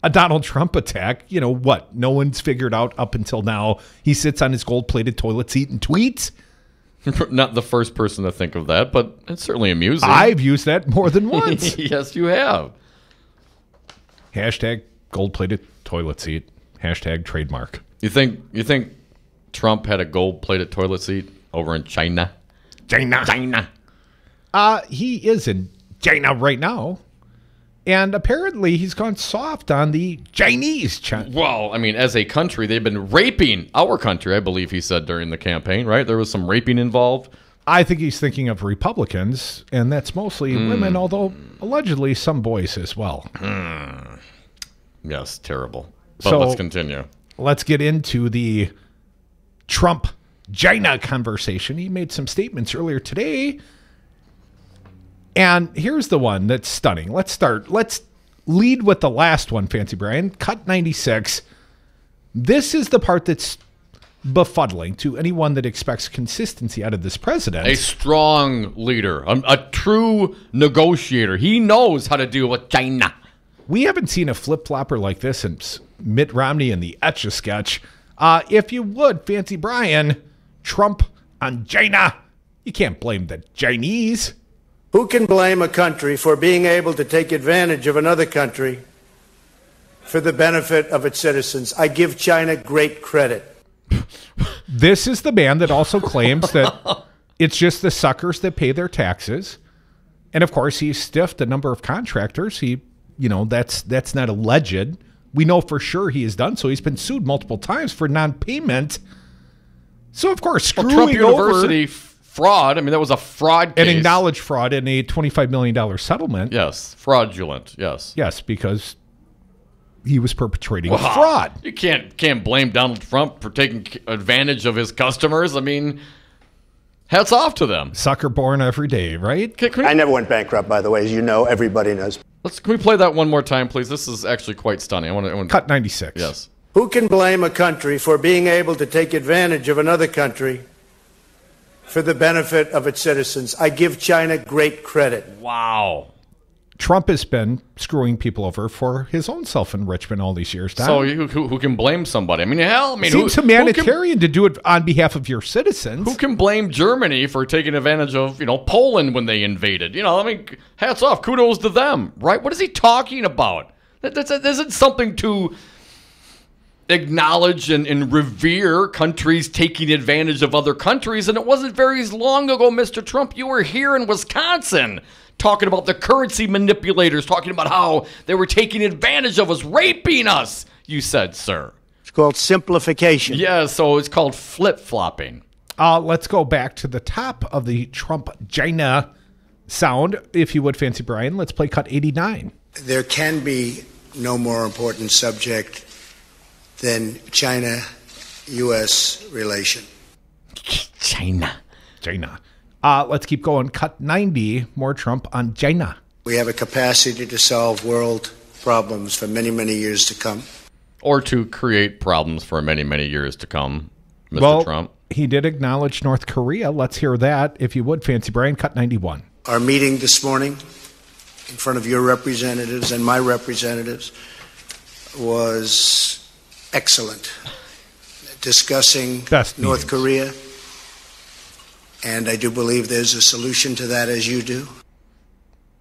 a Donald Trump attack. You know what? No one's figured out up until now. He sits on his gold-plated toilet seat and tweets. Not the first person to think of that, but it's certainly amusing. I've used that more than once. Yes, you have. Hashtag gold-plated toilet seat. Hashtag trademark. You think Trump had a gold-plated toilet seat over in China? China. He is in China right now. And apparently he's gone soft on the Chinese. Well, I mean, as a country, they've been raping our country, I believe he said during the campaign, right? There was some raping involved. I think he's thinking of Republicans, and that's mostly women, although allegedly some boys as well. Yes, terrible. But let's continue. Let's get into the Trump-China conversation. He made some statements earlier today. And here's the one that's stunning. Let's lead with the last one, Fancy Brian. Cut 96. This is the part that's befuddling to anyone that expects consistency out of this president. A strong leader, a true negotiator. He knows how to deal with China. We haven't seen a flip-flopper like this since Mitt Romney and the Etch-a-Sketch. If you would, Fancy Brian, Trump on China. You can't blame the Chinese. Who can blame a country for being able to take advantage of another country for the benefit of its citizens? I give China great credit. This is the man that also claims that it's just the suckers that pay their taxes. And of course, he stiffed a number of contractors. That's not alleged. We know for sure he has done so. He's been sued multiple times for non-payment. So of course, screwing Trump over University fraud. I mean, that was a fraud case. An acknowledged fraud in a $25 million settlement. Yes, fraudulent. Yes. Yes, because he was perpetrating fraud. You can't blame Donald Trump for taking advantage of his customers. I mean, hats off to them. Sucker born every day, right? I never went bankrupt, by the way, as you know. Everybody knows. Can we play that one more time, please? This is actually quite stunning. I want Cut 96. Yes. Who can blame a country for being able to take advantage of another country for the benefit of its citizens? I give China great credit. Wow. Trump has been screwing people over for his own self-enrichment all these years. Don. So who can blame somebody? I mean, hell, seems humanitarian to do it on behalf of your citizens. Who can blame Germany for taking advantage of, Poland when they invaded? Hats off, kudos to them, right? What is he talking about? That isn't something to acknowledge and revere countries taking advantage of other countries. And it wasn't very long ago, Mr. Trump, you were here in Wisconsin talking about the currency manipulators, talking about how they were taking advantage of us, raping us, you said, sir. It's called simplification. Yeah, so it's called flip-flopping. Let's go back to the top of the Trump-China sound, if you would, Fancy Brian. Let's play cut 89. There can be no more important subject than China-U.S. relation. China. Let's keep going. Cut 90, more Trump on China. We have a capacity to solve world problems for many, many years to come. Or to create problems for many, many years to come, Mr. Trump. He did acknowledge North Korea. Let's hear that, if you would, Fancy Brian. Cut 91. Our meeting this morning in front of your representatives and my representatives was excellent. Discussing North Korea. And I do believe there's a solution to that, as you do.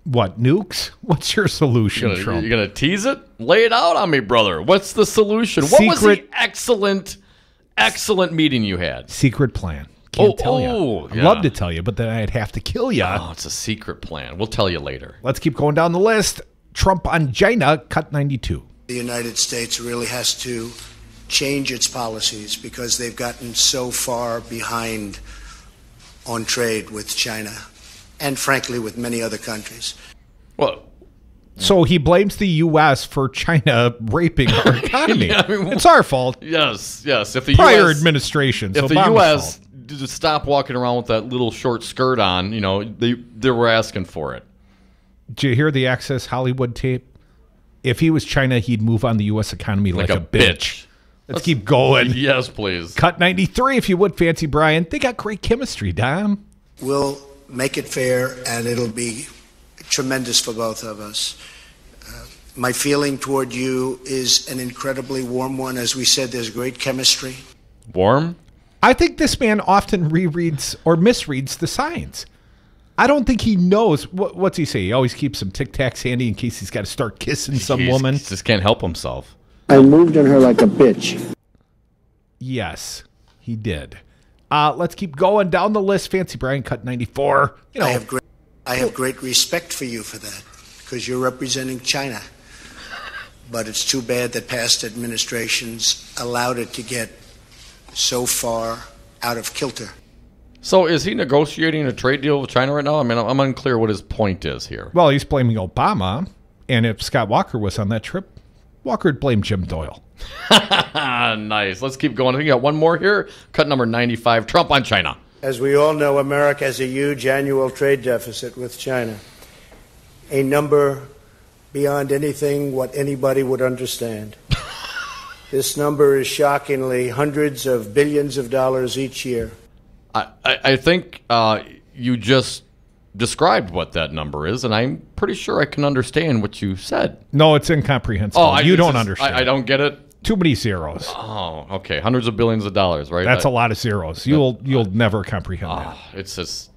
What, nukes? What's your solution, Trump? You gonna tease it? Lay it out on me, brother. What's the solution? What was the excellent meeting you had? Secret plan. Can't tell you. I'd love to tell you, but then I'd have to kill you. Oh, it's a secret plan. We'll tell you later. Let's keep going down the list. Trump on China, cut 92. The United States really has to change its policies because they've gotten so far behind on trade with China. And frankly, with many other countries. Well, so he blames the U.S. for China raping our economy. It's our fault. Yes. If the prior administration. If the U.S. just stop walking around with that little short skirt on, they were asking for it. Did you hear the Access Hollywood tape? If he was China, he'd move on the U.S. economy like a bitch. Let's keep going. Yes, please. Cut 93, if you would, Fancy Brian. They got great chemistry, Dom. We'll make it fair, and it'll be tremendous for both of us. My feeling toward you is an incredibly warm one. As we said, there's great chemistry. Warm? I think this man often rereads or misreads the signs. I don't think he knows. What's he say? He always keeps some Tic Tacs handy in case he's got to start kissing some woman. He just can't help himself. I moved on her like a bitch. Yes, he did. Let's keep going down the list. Fancy Brian, cut 94. I have great respect for you for that because you're representing China. But it's too bad that past administrations allowed it to get so far out of kilter. So is he negotiating a trade deal with China right now? I mean, I'm unclear what his point is here. Well, he's blaming Obama. And if Scott Walker was on that trip, Walker would blame Jim Doyle. Nice. Let's keep going. I think we got one more here. Cut number 95. Trump on China. As we all know, America has a huge annual trade deficit with China. A number beyond anything what anybody would understand. This number is shockingly hundreds of billions of dollars each year. I think you just described what that number is, and I'm pretty sure I can understand what you said. No, it's incomprehensible. You don't understand. I don't get it. Too many zeros. Oh, okay. Hundreds of billions of dollars, right? That's a lot of zeros. You'll never comprehend that. It's just...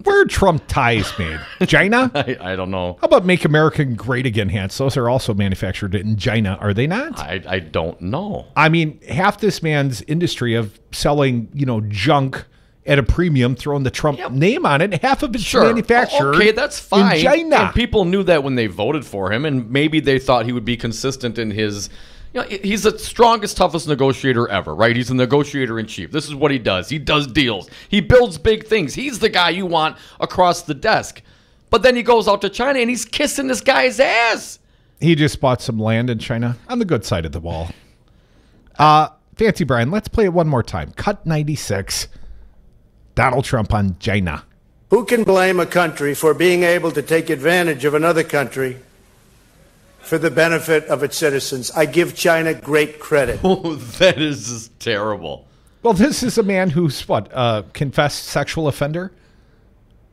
Where are Trump ties made? China? I don't know. How about Make America Great Again hats? Those are also manufactured in China, are they not? I don't know. I mean, half this man's industry of selling, junk at a premium, throwing the Trump name on it, half of it's manufactured that's fine. in China. And people knew that when they voted for him, and maybe they thought he would be consistent in his... he's the strongest, toughest negotiator ever, right? He's a negotiator in chief. This is what he does. He does deals. He builds big things. He's the guy you want across the desk. But then he goes out to China and he's kissing this guy's ass. He just bought some land in China on the good side of the wall. Fancy Brian, let's play it one more time. Cut 96. Donald Trump on China. Who can blame a country for being able to take advantage of another country for the benefit of its citizens? I give China great credit. Oh, that is just terrible. Well, this is a man who's, confessed sexual offender?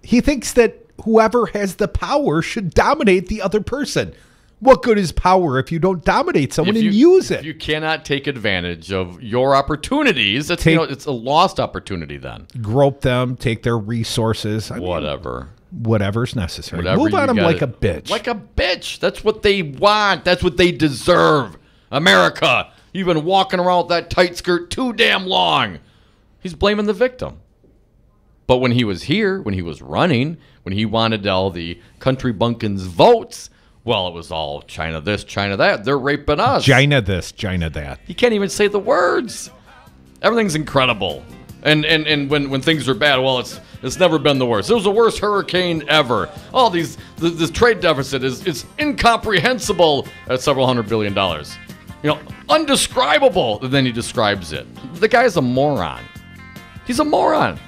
He thinks that whoever has the power should dominate the other person. What good is power if you don't dominate someone and use it? If you cannot take advantage of your opportunities, it's a lost opportunity then. Grope them, take their resources. Whatever's necessary. Move on them like a bitch. Like a bitch. That's what they want. That's what they deserve. America, you've been walking around with that tight skirt too damn long. He's blaming the victim. But when he was here, when he was running, when he wanted all the country bumpkins votes, well, it was all China this, China that. They're raping us. China this, China that. He can't even say the words. Everything's incredible. And when things are bad, well, it's never been the worst. It was the worst hurricane ever. All this trade deficit is incomprehensible at several $100 billion. Undescribable. And then he describes it. The guy's a moron. He's a moron.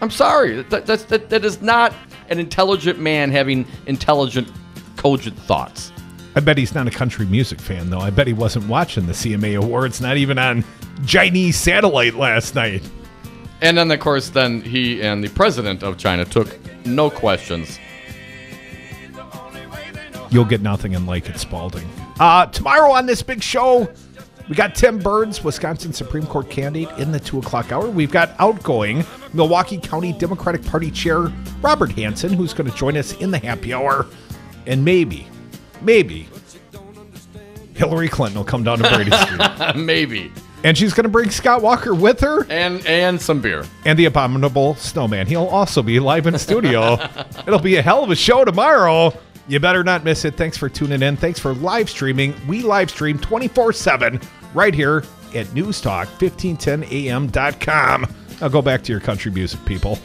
I'm sorry. That is not an intelligent man having intelligent, cogent thoughts. I bet he's not a country music fan, though. I bet he wasn't watching the CMA Awards, not even on Chinese satellite last night. And then, of course, he and the president of China took no questions. You'll get nothing and like it, Spalding. Tomorrow on this big show, we got Tim Burns, Wisconsin Supreme Court candidate, in the 2 o'clock hour. We've got outgoing Milwaukee County Democratic Party Chair Robert Hansen, who's going to join us in the happy hour. And maybe Hillary Clinton will come down to Brady Street. Maybe. And she's going to bring Scott Walker with her. And some beer. And the Abominable Snowman. He'll also be live in studio. It'll be a hell of a show tomorrow. You better not miss it. Thanks for tuning in. Thanks for live streaming. We live stream 24/7 right here at newstalk1510am.com. Now go back to your country music, people.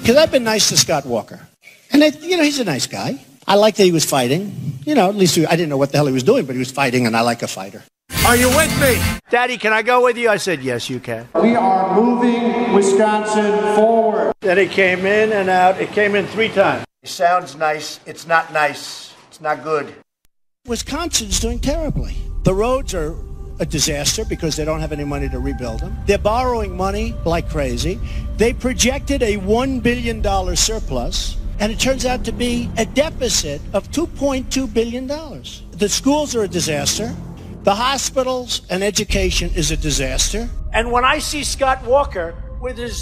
Because I've been nice to Scott Walker. And, he's a nice guy. I like that he was fighting. At least I didn't know what the hell he was doing, but he was fighting, and I like a fighter. Are you with me? Daddy, can I go with you? I said, yes, you can. We are moving Wisconsin forward. Then it came in and out. It came in 3 times. It sounds nice. It's not nice. It's not good. Wisconsin's doing terribly. The roads are a disaster because they don't have any money to rebuild them. They're borrowing money like crazy. They projected a $1 billion surplus, and it turns out to be a deficit of $2.2 billion. The schools are a disaster. The hospitals and education is a disaster. And when I see Scott Walker with his